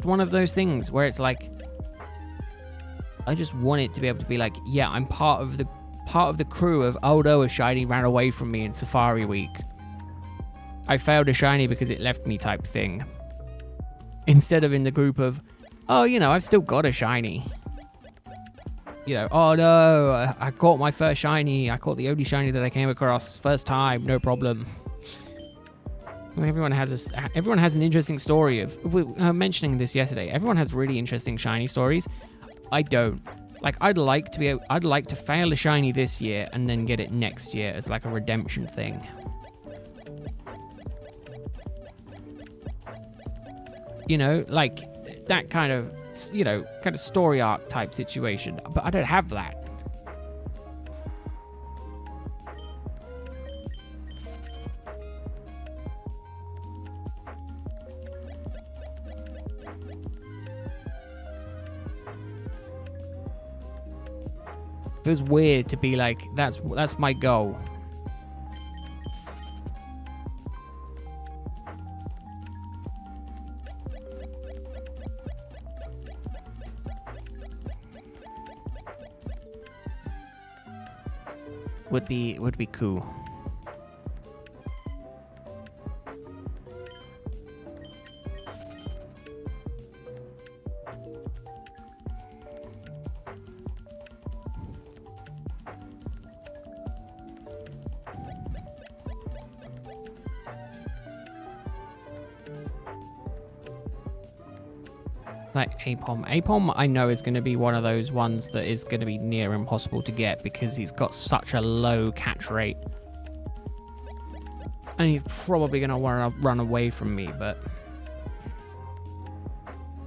one of those things where it's like, I just want it to be able to be like, yeah, I'm part of the crew of, oh no, a shiny ran away from me in Safari Week. I failed a shiny because it left me type thing. Instead of in the group of, oh, you know, I've still got a shiny. You know, oh no, I caught my first shiny. I caught the only shiny that I came across first time, no problem. Everyone has an interesting story of, mentioning this yesterday. Everyone has really interesting shiny stories. I don't. Like, I'd like to fail a shiny this year and then get it next year as like a redemption thing. You know, like that kind of, you know, kind of story arc type situation. But I don't have that. It was weird to be like, that's my goal. Would be cool. Like Apom. Apom I know is going to be one of those ones that is going to be near impossible to get because he's got such a low catch rate. And he's probably going to want to run away from me, but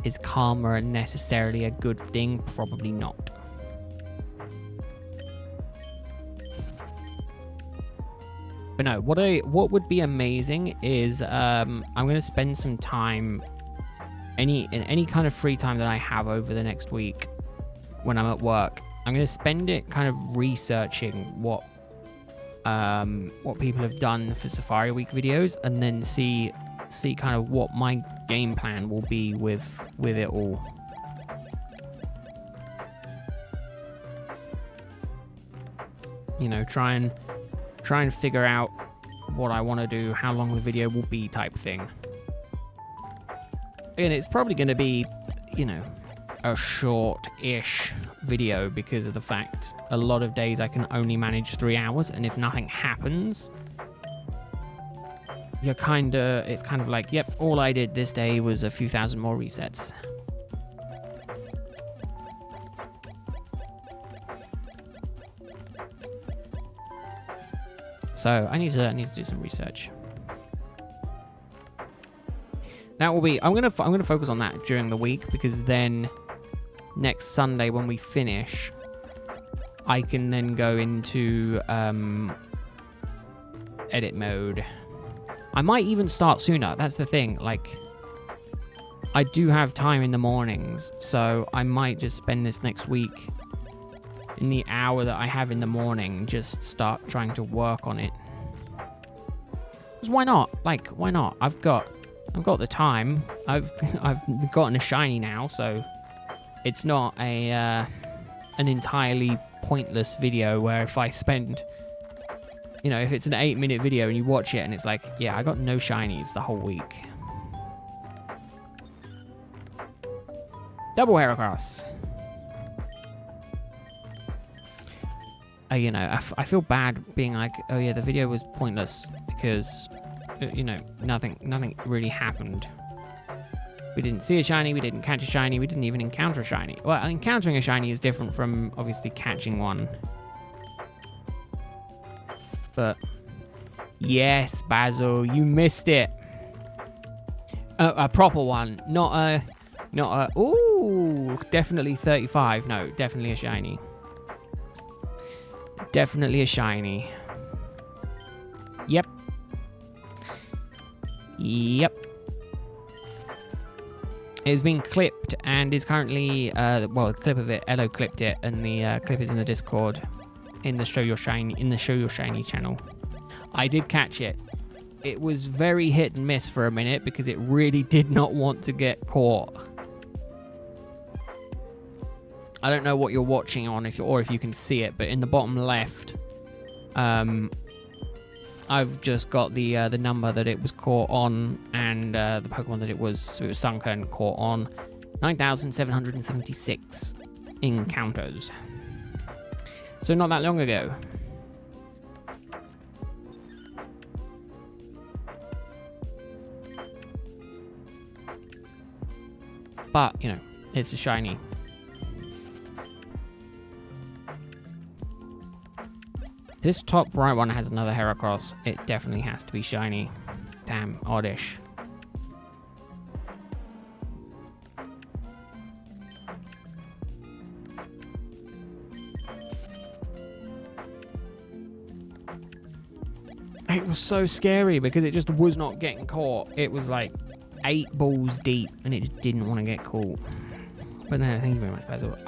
is karma necessarily a good thing? Probably not. But no, what would be amazing is I'm going to spend some time in any kind of free time that I have over the next week when I'm at work. I'm going to spend it kind of researching what people have done for Safari Week videos, and then see kind of what my game plan will be with it all. You know, try and figure out what I want to do, how long the video will be type thing. And it's probably going to be, you know, a short-ish video because of the fact a lot of days I can only manage 3 hours, and if nothing happens, it's kind of like, yep, all I did this day was a few thousand more resets. So I need to do some research. That will be, I'm gonna focus on that during the week, because then next Sunday when we finish, I can then go into edit mode. I might even start sooner. That's the thing. Like, I do have time in the mornings, so I might just spend this next week in the hour that I have in the morning, just start trying to work on it. 'Cause why not? Like, why not? I've got the time. I've gotten a shiny now, so it's not an entirely pointless video where if I spend, you know, if it's an 8-minute video and you watch it and it's like, yeah, I got no shinies the whole week. Double Heracross. You know, I feel bad being like, oh yeah, the video was pointless because, you know, nothing really happened. We didn't see a shiny, we didn't catch a shiny, we didn't even encounter a shiny. Well, encountering a shiny is different from obviously catching one. But yes, Basil, you missed it. A proper one, not Not a... Ooh, definitely 35. No, definitely a shiny. Definitely a shiny. Yep. Yep. It's been clipped and is currently... well, the clip of it, Elo clipped it, and the clip is in the Discord. In the Show Your Shiny channel. I did catch it. It was very hit and miss for a minute because it really did not want to get caught. I don't know what you're watching on or if you can see it, but in the bottom left, I've just got the number that it was caught on and the Pokemon that it was. So it was sunken, caught on 9,776 encounters. So not that long ago. But, you know, it's a shiny. This top right one has another Heracross. It definitely has to be shiny. Damn, oddish. It was so scary because it just was not getting caught. It was like 8 balls deep and it just didn't want to get caught. But no, thank you very much, Basil.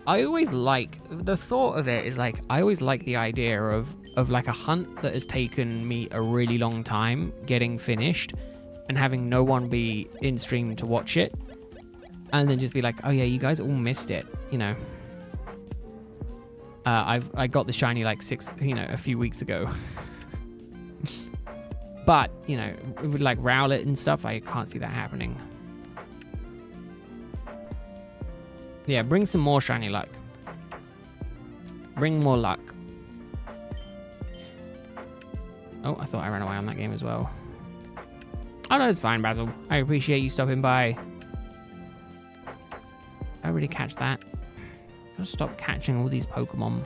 I always like the thought of it is like I always like the idea of like a hunt that has taken me a really long time getting finished and having no one be in stream to watch it and then just be like, oh yeah, you guys all missed it, you know. I got the shiny like a few weeks ago. But, you know, with like Rowlet and stuff, I can't see that happening. Yeah, bring some more shiny luck. Bring more luck. Oh, I thought I ran away on that game as well. Oh no, it's fine, Basil. I appreciate you stopping by. I really catch that. I'll stop catching all these Pokemon.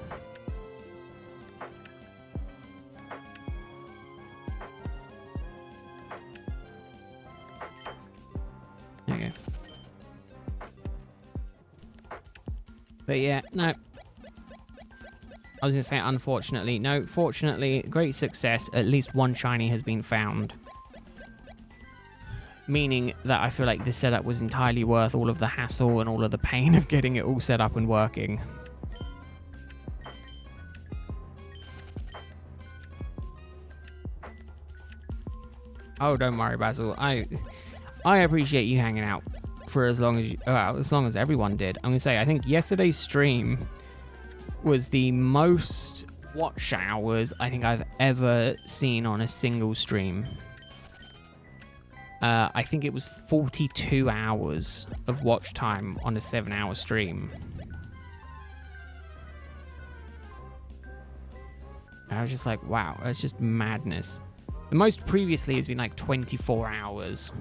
There you go. But yeah, no. I was going to say, unfortunately. No, fortunately, great success. At least one shiny has been found. Meaning that I feel like this setup was entirely worth all of the hassle and all of the pain of getting it all set up and working. Oh, don't worry, Basil. I appreciate you hanging out for as long as everyone did. I'm gonna say I think yesterday's stream was the most watch hours I think I've ever seen on a single stream. I think it was 42 hours of watch time on a 7-hour stream. I was just like, wow, that's just madness. The most previously has been like 24 hours.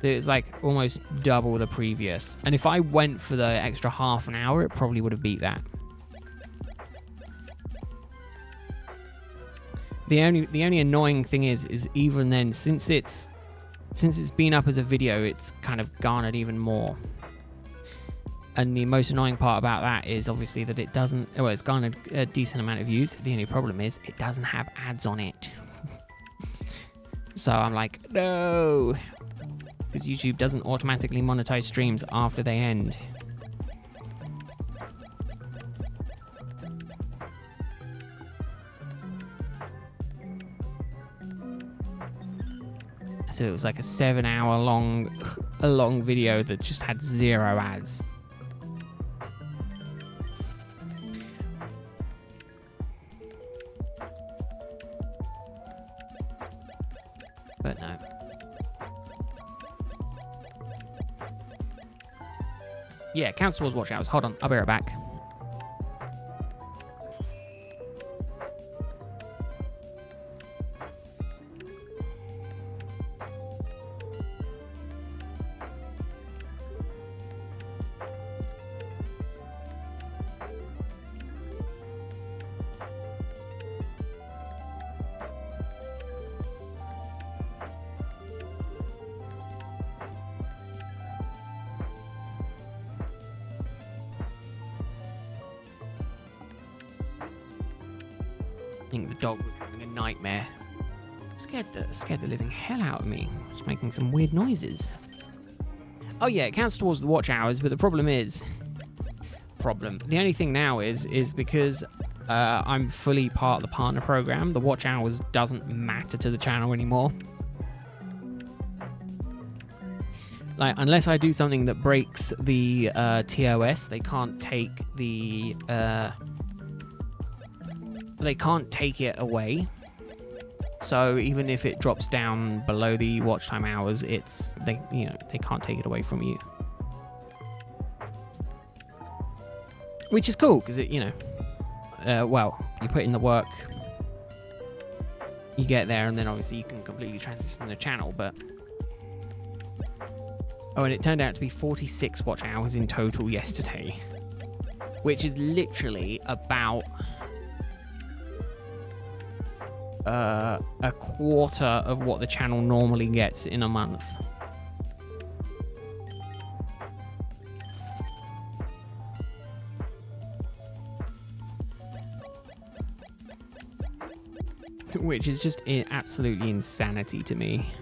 It's like almost double the previous. And if I went for the extra half an hour, it probably would have beat that. The only annoying thing is even then, since it's been up as a video, it's kind of garnered even more. And the most annoying part about that is obviously that it doesn't. Well, it's garnered a decent amount of views. The only problem is it doesn't have ads on it. So I'm like, no, because YouTube doesn't automatically monetize streams after they end. So it was like a 7-hour long video that just had 0 ads. But no. Yeah, counts towards watch hours. Hold on, I'll be right back. think the dog was having a nightmare. Scared the living hell out of me. Just making some weird noises. Oh yeah, it counts towards the watch hours, but the problem is... The only thing now is because I'm fully part of the partner program, the watch hours doesn't matter to the channel anymore. Like, unless I do something that breaks the TOS, they can't take the... they can't take it away. So even if it drops down below the watch time hours, they can't take it away from you. Which is cool, because well, you put in the work, you get there, and then obviously you can completely transition the channel, but... Oh, and it turned out to be 46 watch hours in total yesterday, which is literally about a quarter of what the channel normally gets in a month. Which is just absolutely insanity to me.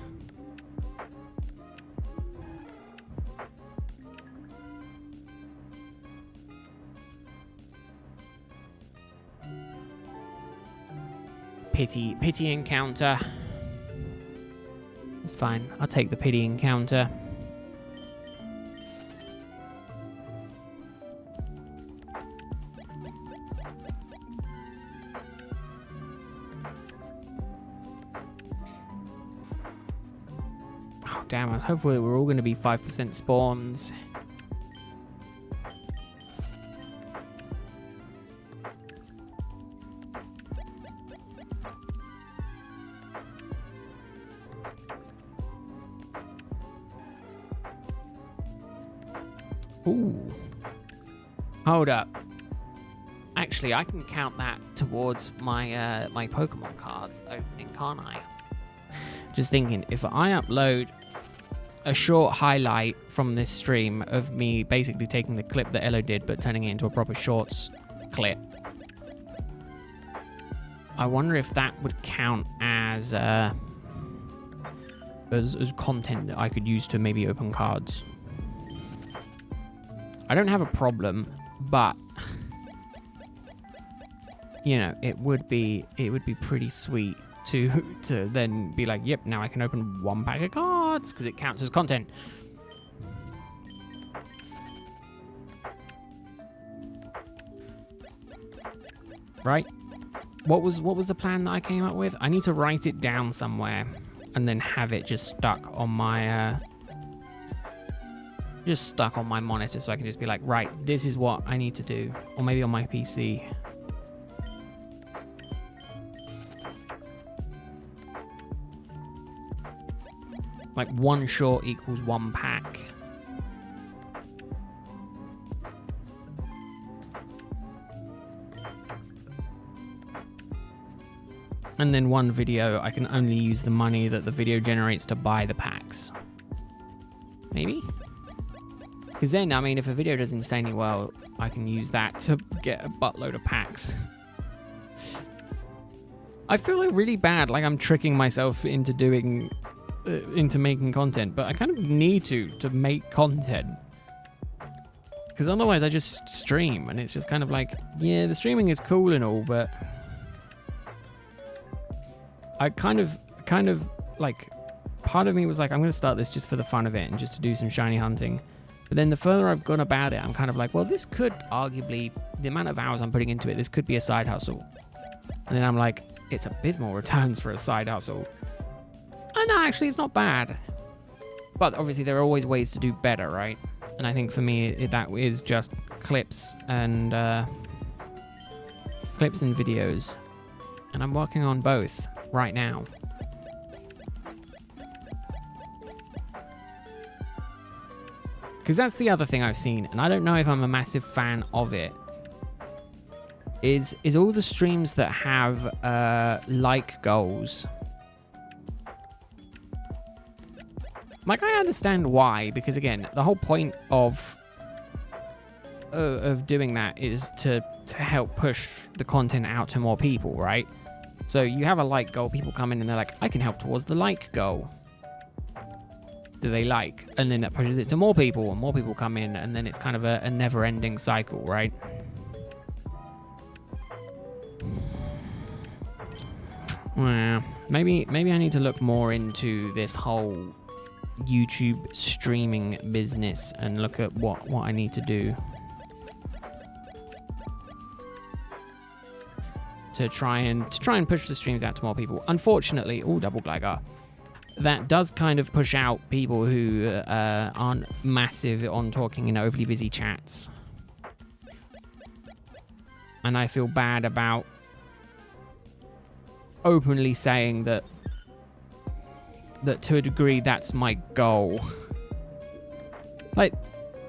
Pity encounter. It's fine. I'll take the pity encounter. Oh, damn. I was hopeful we're all going to be 5% spawns. Ooh. Hold up. Actually, I can count that towards my my Pokemon cards opening, can't I? Just thinking, if I upload a short highlight from this stream of me basically taking the clip that Elo did but turning it into a proper shorts clip, I wonder if that would count as content that I could use to maybe open cards. I don't have a problem, but you know, it would be pretty sweet to then be like, yep, now I can open one pack of cards because it counts as content. Right? What was the plan that I came up with? I need to write it down somewhere and then have it just stuck on my monitor, so I can just be like, right, this is what I need to do. Or maybe on my PC. Like, one short equals one pack. And then one video, I can only use the money that the video generates to buy the packs. Maybe? Because then, I mean, if a video does insanely well, I can use that to get a buttload of packs. I feel like really bad, like I'm tricking myself into making content, but I kind of need to make content. Because otherwise I just stream, and it's just kind of like, yeah, the streaming is cool and all, but I kind of like, part of me was like, I'm going to start this just for the fun of it and just to do some shiny hunting. But then the further I've gone about it, I'm kind of like, well, this could arguably, the amount of hours I'm putting into it, this could be a side hustle. And then I'm like, it's abysmal returns for a side hustle. And no, actually, it's not bad. But obviously, there are always ways to do better, right? And I think for me, that is just clips and videos. And I'm working on both right now. Because that's the other thing I've seen, and I don't know if I'm a massive fan of it, is all the streams that have like goals. Like, I understand why, because again, the whole point of doing that is to help push the content out to more people, right? So you have a like goal, people come in and they're like, I can help towards the like goal. Do they like? And then that pushes it to more people, and more people come in, and then it's kind of a never-ending cycle, right? Well, maybe I need to look more into this whole YouTube streaming business and look at what I need to do to try and push the streams out to more people. Unfortunately, double glagger. That does kind of push out people who aren't massive on talking in overly busy chats. And I feel bad about openly saying that to a degree that's my goal. Like,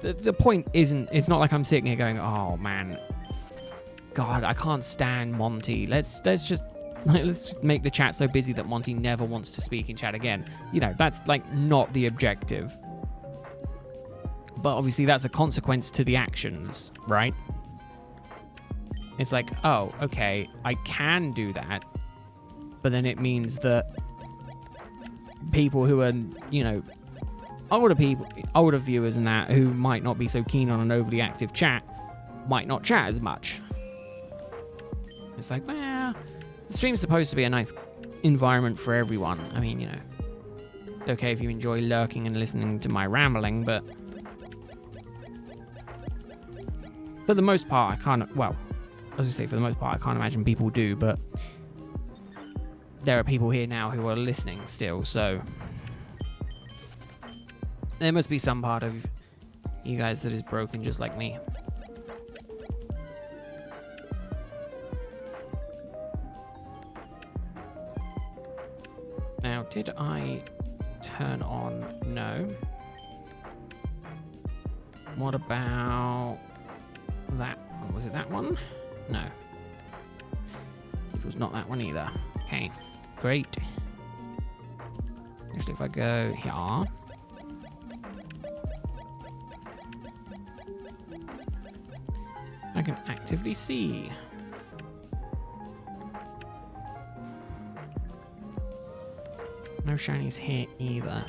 the point isn't, it's not like I'm sitting here going, oh man, God, I can't stand Monty. Let's just make the chat so busy that Monty never wants to speak in chat again. You know, that's like not the objective. But obviously that's a consequence to the actions, right? It's like, oh, okay, I can do that. But then it means that people who are, you know, older viewers and that, who might not be so keen on an overly active chat, might not chat as much. It's like, well, the stream's supposed to be a nice environment for everyone. I mean, you know, it's okay if you enjoy lurking and listening to my rambling, but for the most part, I can't, well, I was going to say for the most part, I can't imagine people do, but there are people here now who are listening still, so there must be some part of you guys that is broken just like me. Now, did I turn on? No. What about that one? Was it that one? No. It was not that one either. Okay, great. Actually, if I go here, I can actively see. No shinies here either.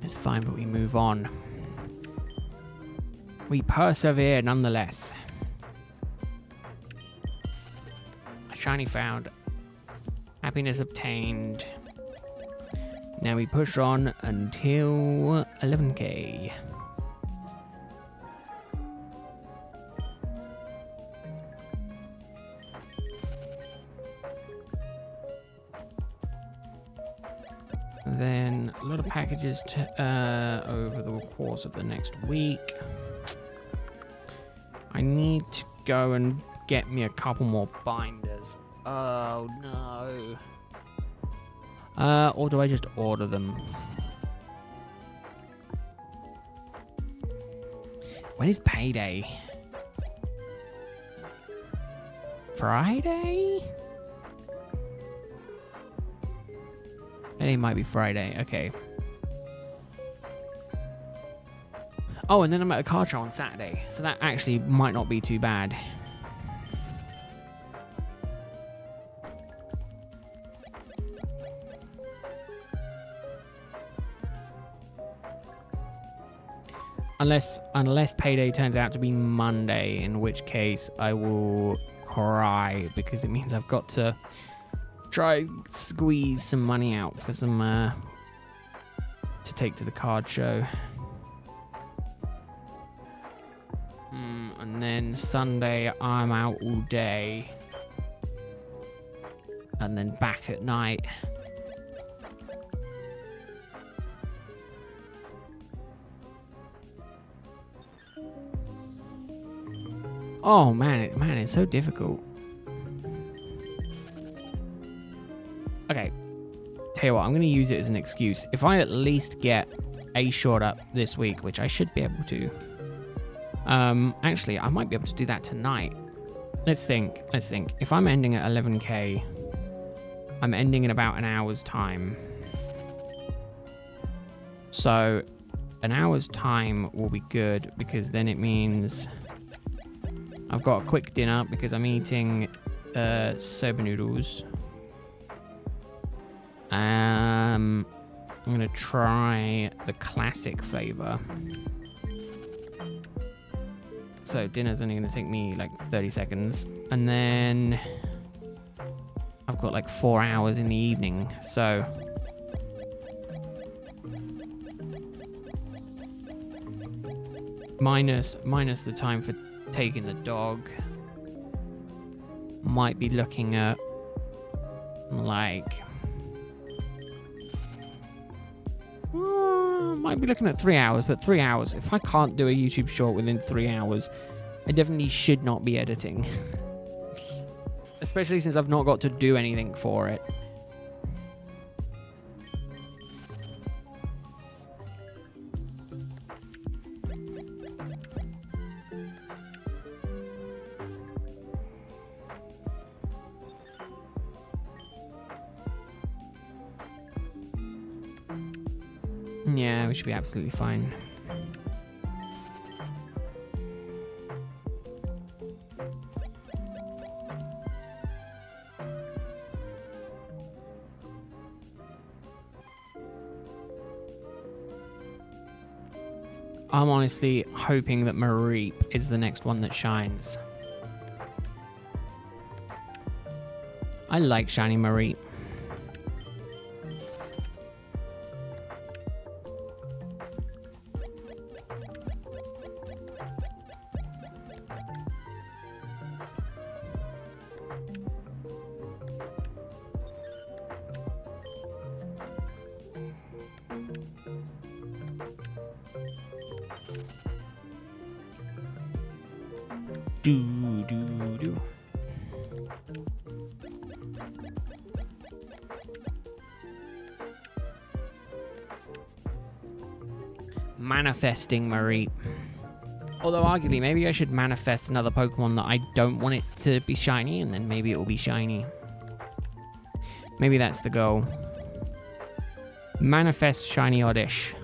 It's fine, but we move on. We persevere nonetheless. A shiny found. Happiness obtained. Now we push on until 11k. Then a lot of packages over the course of the next week. I need to go and get me a couple more binders. Oh no. Or do I just order them? When is payday? Friday? It might be Friday. Okay. Oh, and then I'm at a car show on Saturday, so that actually might not be too bad. Unless payday turns out to be Monday, in which case I will cry because it means I've got to try squeeze some money out for some to take to the card show. And then Sunday I'm out all day and then back at night. Oh man, it's so difficult. Okay, tell you what, I'm going to use it as an excuse. If I at least get a short up this week, which I should be able to. Actually, I might be able to do that tonight. Let's think. If I'm ending at 11k, I'm ending in about an hour's time. So an hour's time will be good because then it means I've got a quick dinner because I'm eating soba noodles. I'm gonna try the classic flavor. So dinner's only gonna take me like 30 seconds. And then I've got like 4 hours in the evening. So minus the time for taking the dog, might be looking at like might be looking at 3 hours. But 3 hours, if I can't do a YouTube short within 3 hours, I definitely should not be editing. Especially since I've not got to do anything for it. Yeah, we should be absolutely fine. I'm honestly hoping that Mareep is the next one that shines. I like shiny Mareep. Do. Manifesting Mareep. Although arguably, maybe I should manifest another Pokemon that I don't want it to be shiny, and then maybe it will be shiny. Maybe that's the goal. Manifest shiny Oddish.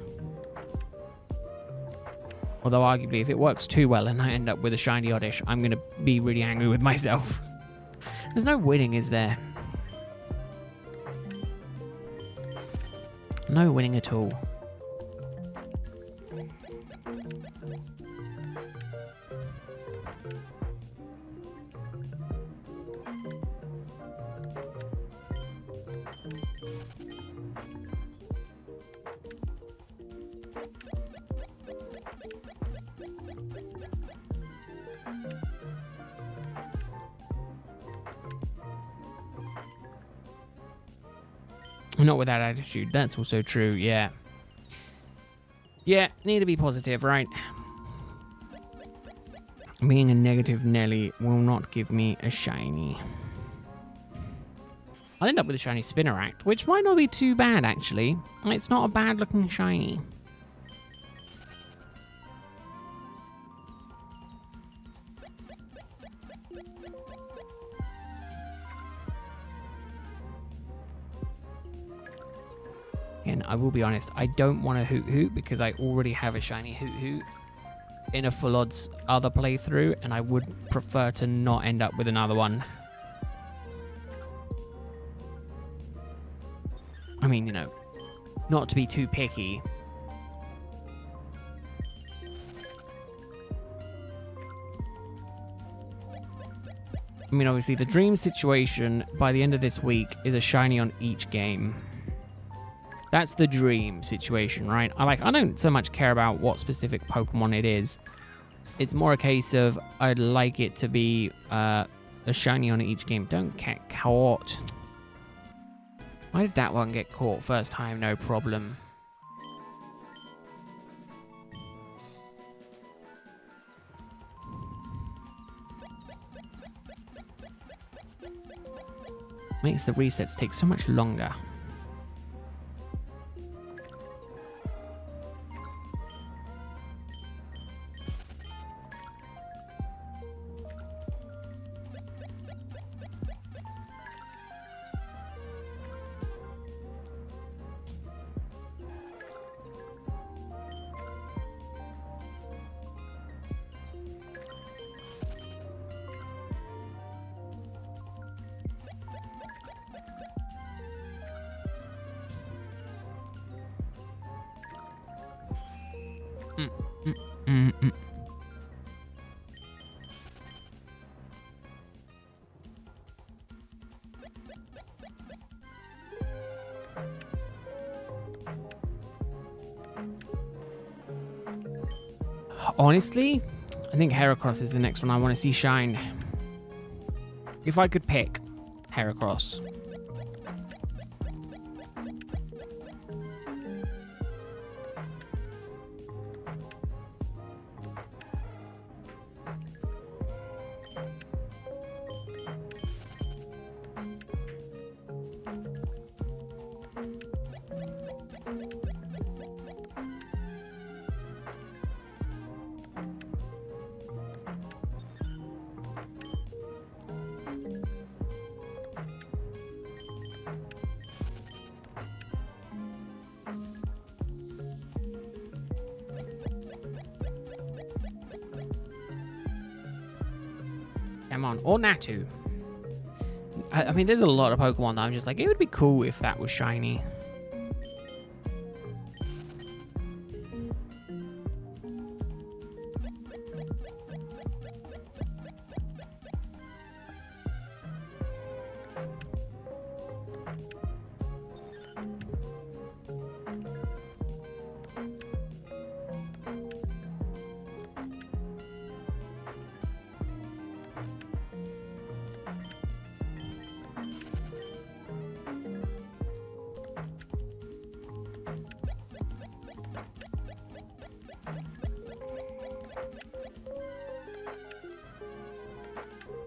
Although arguably, if it works too well and I end up with a shiny Oddish, I'm going to be really angry with myself. There's no winning, is there? No winning at all. Not with that attitude. That's also true, yeah. Yeah, need to be positive, right? Being a negative Nelly will not give me a shiny. I'll end up with a shiny Spinneract, which might not be too bad, actually. It's not a bad looking shiny. Again, I will be honest, I don't want a Hoot because I already have a shiny Hoot in a full odds other playthrough, and I would prefer to not end up with another one. I mean, you know, not to be too picky. I mean, obviously, the dream situation by the end of this week is a shiny on each game. That's the dream situation, right? I don't so much care about what specific Pokemon it is. It's more a case of I'd like it to be a shiny on each game. Don't get caught. Why did that one get caught first time? No problem. Makes the resets take so much longer. Mm, mm, mm, mm. Honestly, I think Heracross is the next one I want to see shine. If I could pick Heracross. Come on, or Natu. I mean, there's a lot of Pokemon that I'm just like, it would be cool if that was shiny.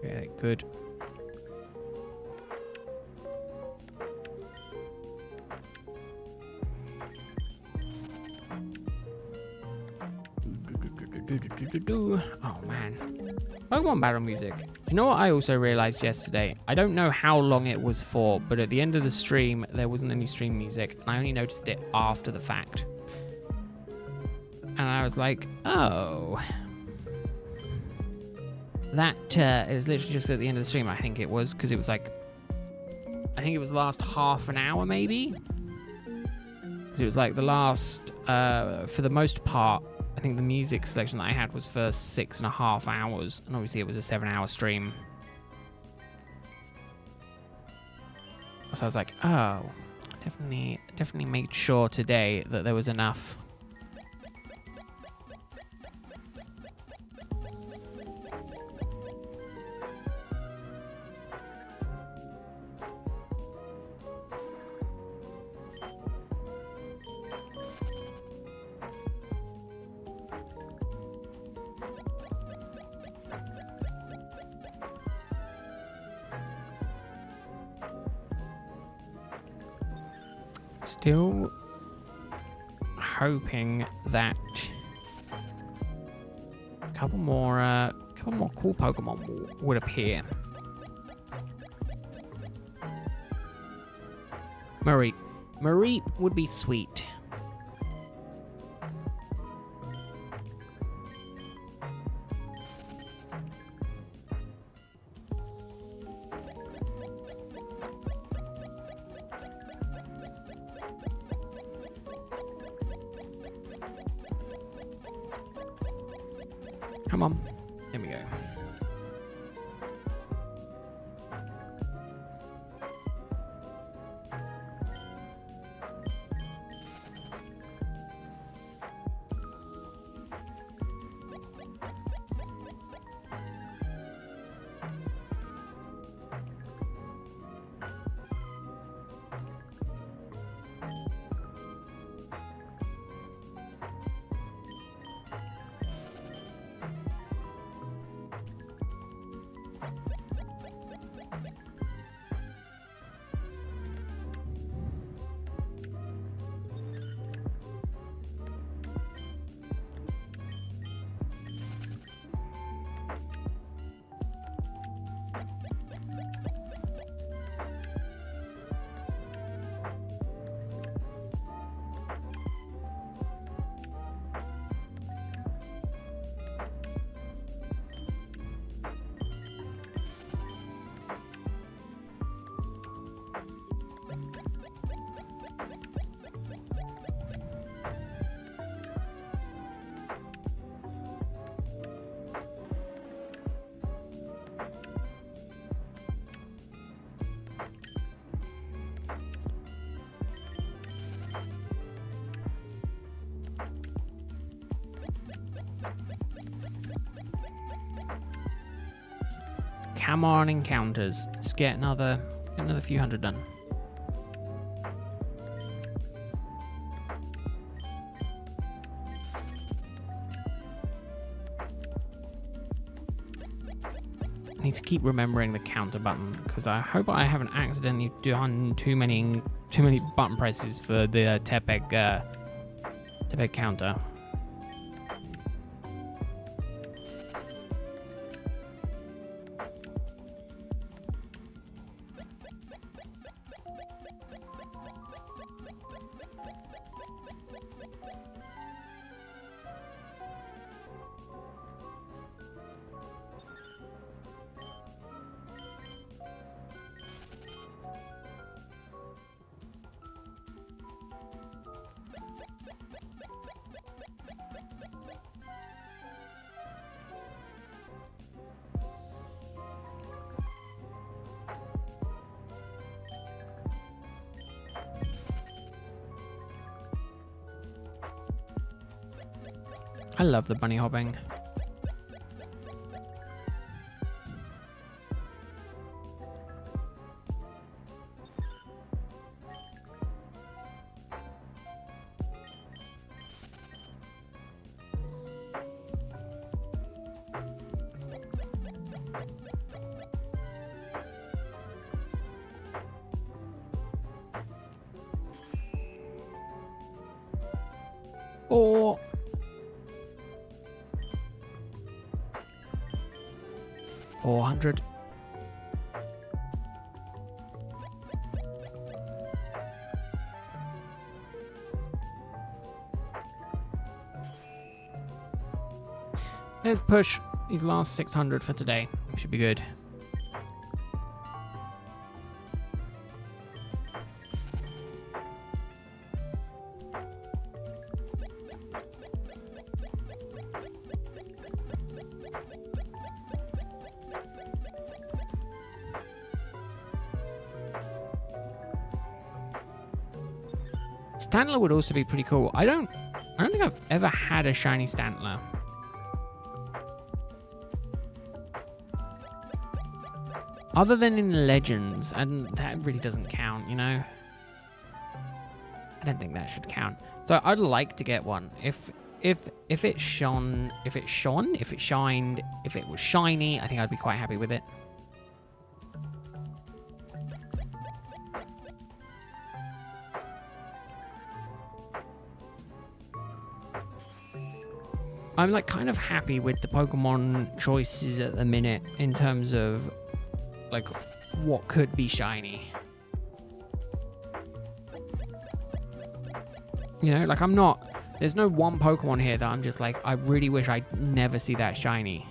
Yeah, good. Oh man. Pokemon battle music. You know what I also realized yesterday? I don't know how long it was for, but at the end of the stream, there wasn't any stream music, and I only noticed it after the fact. And I was like, oh. That it was literally just at the end of the stream, I think it was, because it was like, I think it was the last half an hour maybe. Because it was like the last, for the most part, I think the music selection that I had was for 6.5 hours, and obviously it was a 7-hour stream. So I was like, oh, definitely made sure today that there was enough. Still hoping that a couple more cool Pokemon would appear. Mareep would be sweet. Come on. There we go. hammer on encounters. Let's get another few hundred done. I need to keep remembering the counter button because I hope I haven't accidentally done too many button presses for the Tepeg counter. I love the bunny hopping. Or 400. Let's push these last 600 for today. Should be good. Stantler would also be pretty cool. I don't think I've ever had a shiny Stantler. Other than in Legends, and that really doesn't count, you know? I don't think that should count. So I'd like to get one. If it shined, if it was shiny, I think I'd be quite happy with it. I'm like kind of happy with the Pokemon choices at the minute in terms of like what could be shiny. You know, like there's no one Pokemon here that I'm just like, I really wish I'd never see that shiny.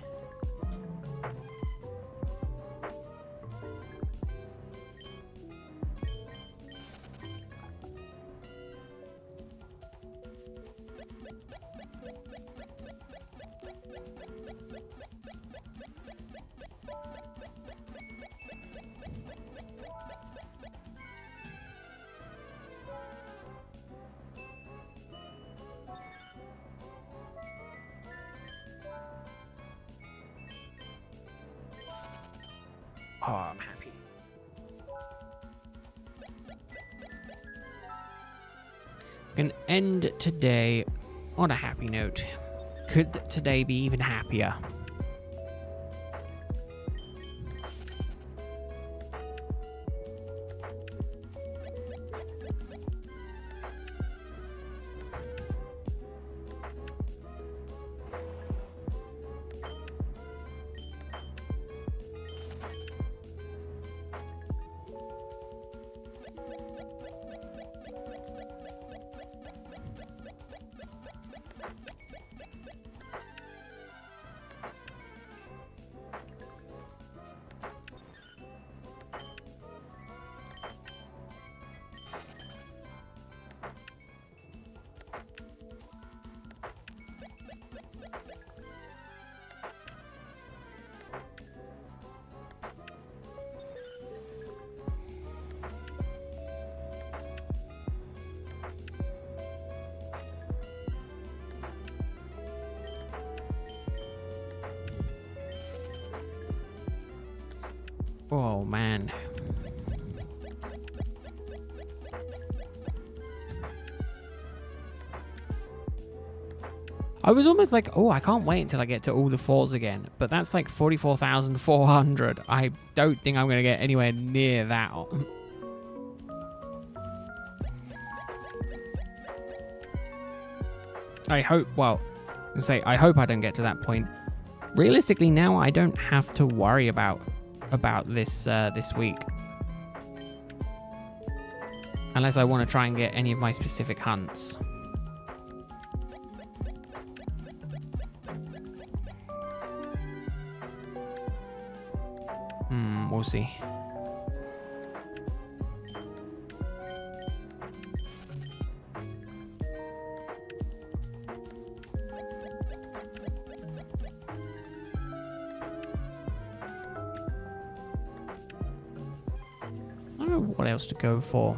Oh, I'm happy. Can end today on a happy note. Could today be even happier? Oh, man. I was almost like, oh, I can't wait until I get to all the 4s again. But that's like 44,400. I don't think I'm going to get anywhere near that. I hope, well, I hope I don't get to that point. Realistically, now I don't have to worry about this this week. Unless I want to try and get any of my specific hunts. We'll see. I don't know what else to go for.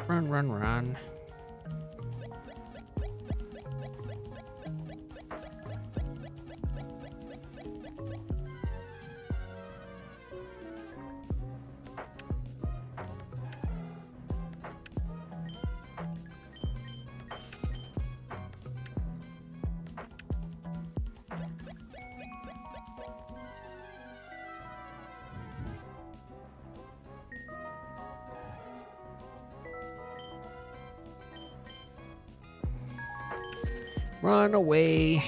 Run, run, run. Run away.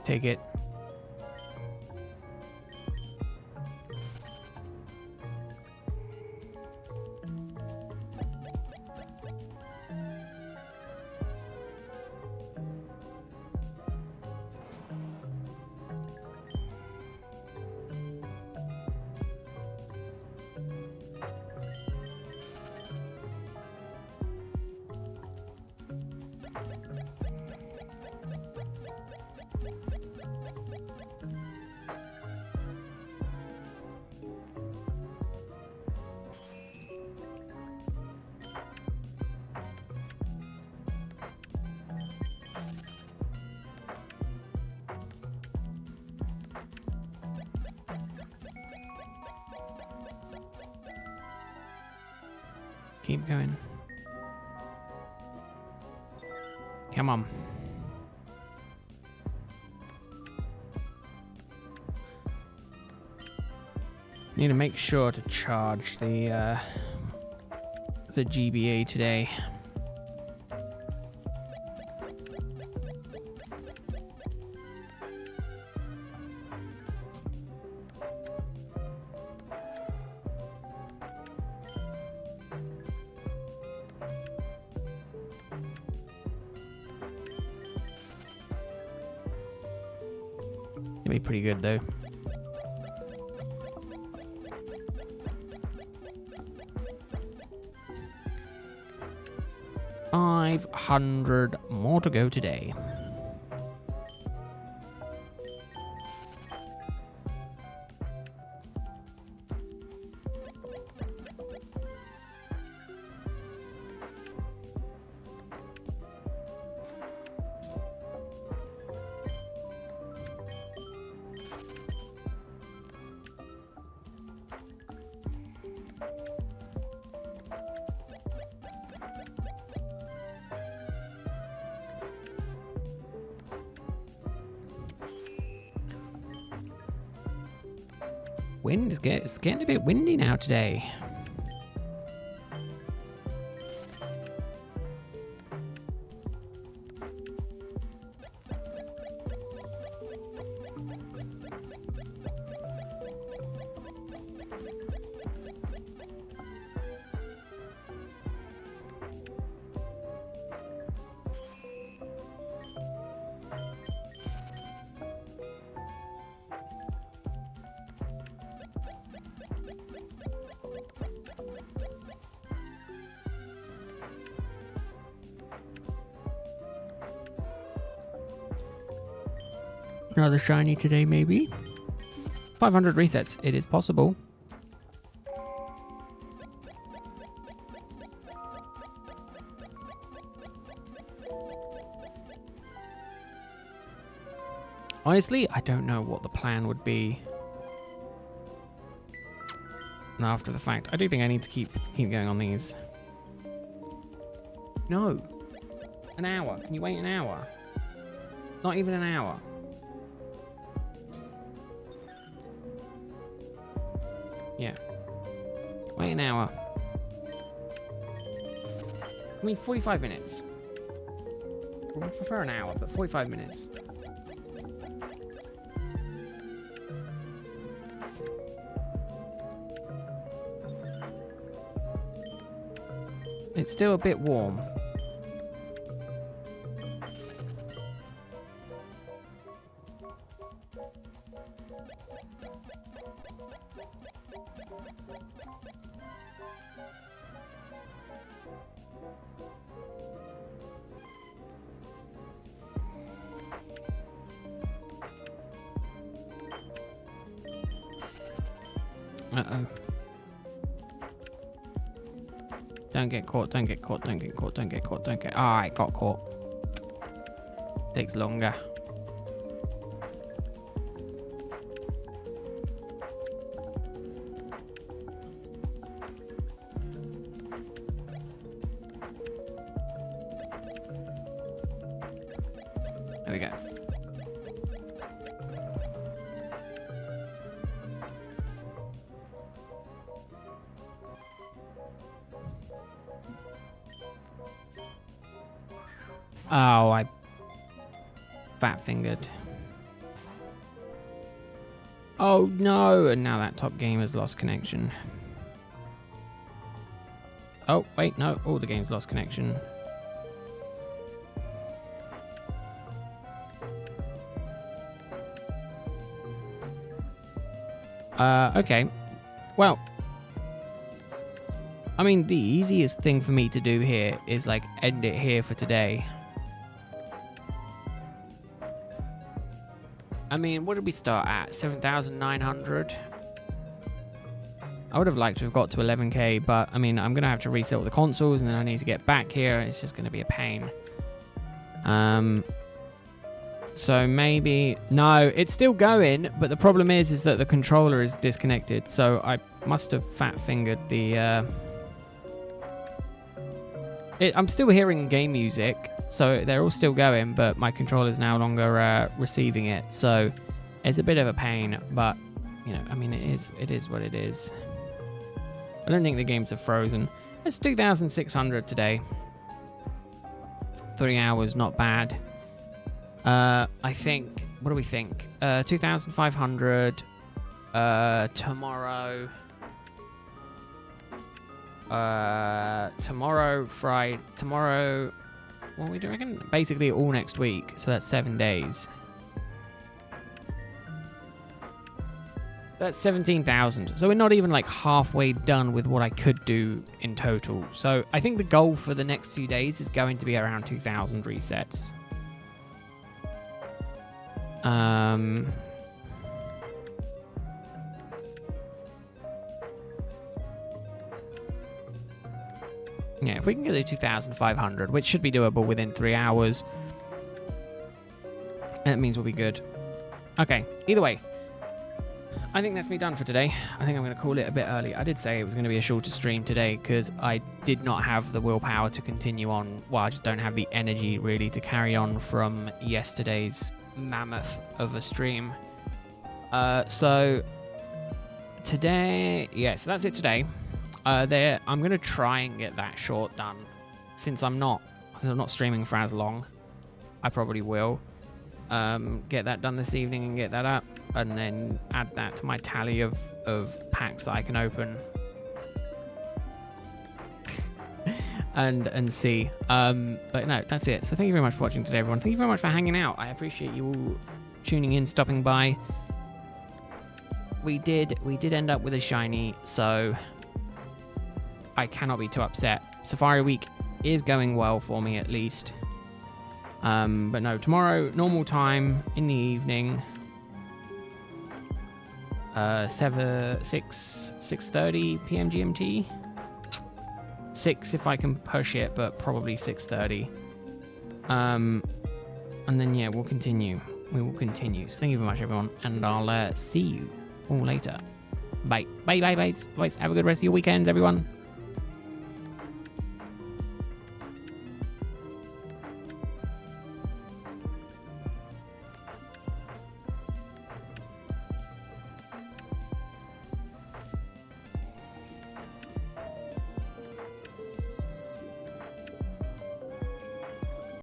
Take it. Keep going. Come on. Need to make sure to charge the GBA today. It'll be pretty good though. $500 more to go today. wind is it's getting a bit windy now today. Another shiny today, maybe. 500 resets. It is possible. Honestly, I don't know what the plan would be. And after the fact, I do think I need to keep going on these. No. An hour. Can you wait an hour? Not even an hour. Yeah. Wait an hour. I mean, 45 minutes. I would prefer an hour, but 45 minutes. It's still a bit warm. Uh-oh. Don't get caught, don't get caught, don't get caught, don't get caught, don't get... Ah, I got caught. Takes longer. There we go. Oh, I fat-fingered. Oh, no! And now that top game has lost connection. Oh, wait, no. Oh, the game's lost connection. Okay. Well, I mean, the easiest thing for me to do here is, like, end it here for today. I mean, what did we start at? 7,900? I would have liked to have got to 11k, but, I mean, I'm going to have to reset all the consoles, and then I need to get back here, and it's just going to be a pain. So maybe... No, it's still going, but the problem is that the controller is disconnected, so I must have fat-fingered the... I'm still hearing game music, so they're all still going, but my controller's no longer receiving it, so it's a bit of a pain, but, you know, I mean, it is what it is. I don't think the games are frozen. It's 2,600 today. 3 hours, not bad. I think, what do we think? 2,500 tomorrow. Tomorrow, what are we doing? Basically all next week, so that's 7 days. That's 17,000. So we're not even like halfway done with what I could do in total. So I think the goal for the next few days is going to be around 2,000 resets. Yeah, if we can get to 2,500, which should be doable within 3 hours, that means we'll be good. Okay, either way, I think that's me done for today. I think I'm going to call it a bit early. I did say it was going to be a shorter stream today because I did not have the willpower to continue on. Well, I just don't have the energy really to carry on from yesterday's mammoth of a stream. So today, yeah, so that's it today. I'm going to try and get that short done. Since I'm not streaming for as long, I probably will get that done this evening and get that up, and then add that to my tally of packs that I can open. and see. But no, that's it. So thank you very much for watching today, everyone. Thank you very much for hanging out. I appreciate you all tuning in, stopping by. We did end up with a shiny, so I cannot be too upset. Safari week is going well for me, at least. But no, tomorrow, normal time in the evening. 6:30 p.m. GMT. 6 if I can push it, but probably 6:30. And then yeah, we'll continue. We will continue. So thank you very much, everyone, and I'll see you all later. Bye. Bye. Have a good rest of your weekends, everyone.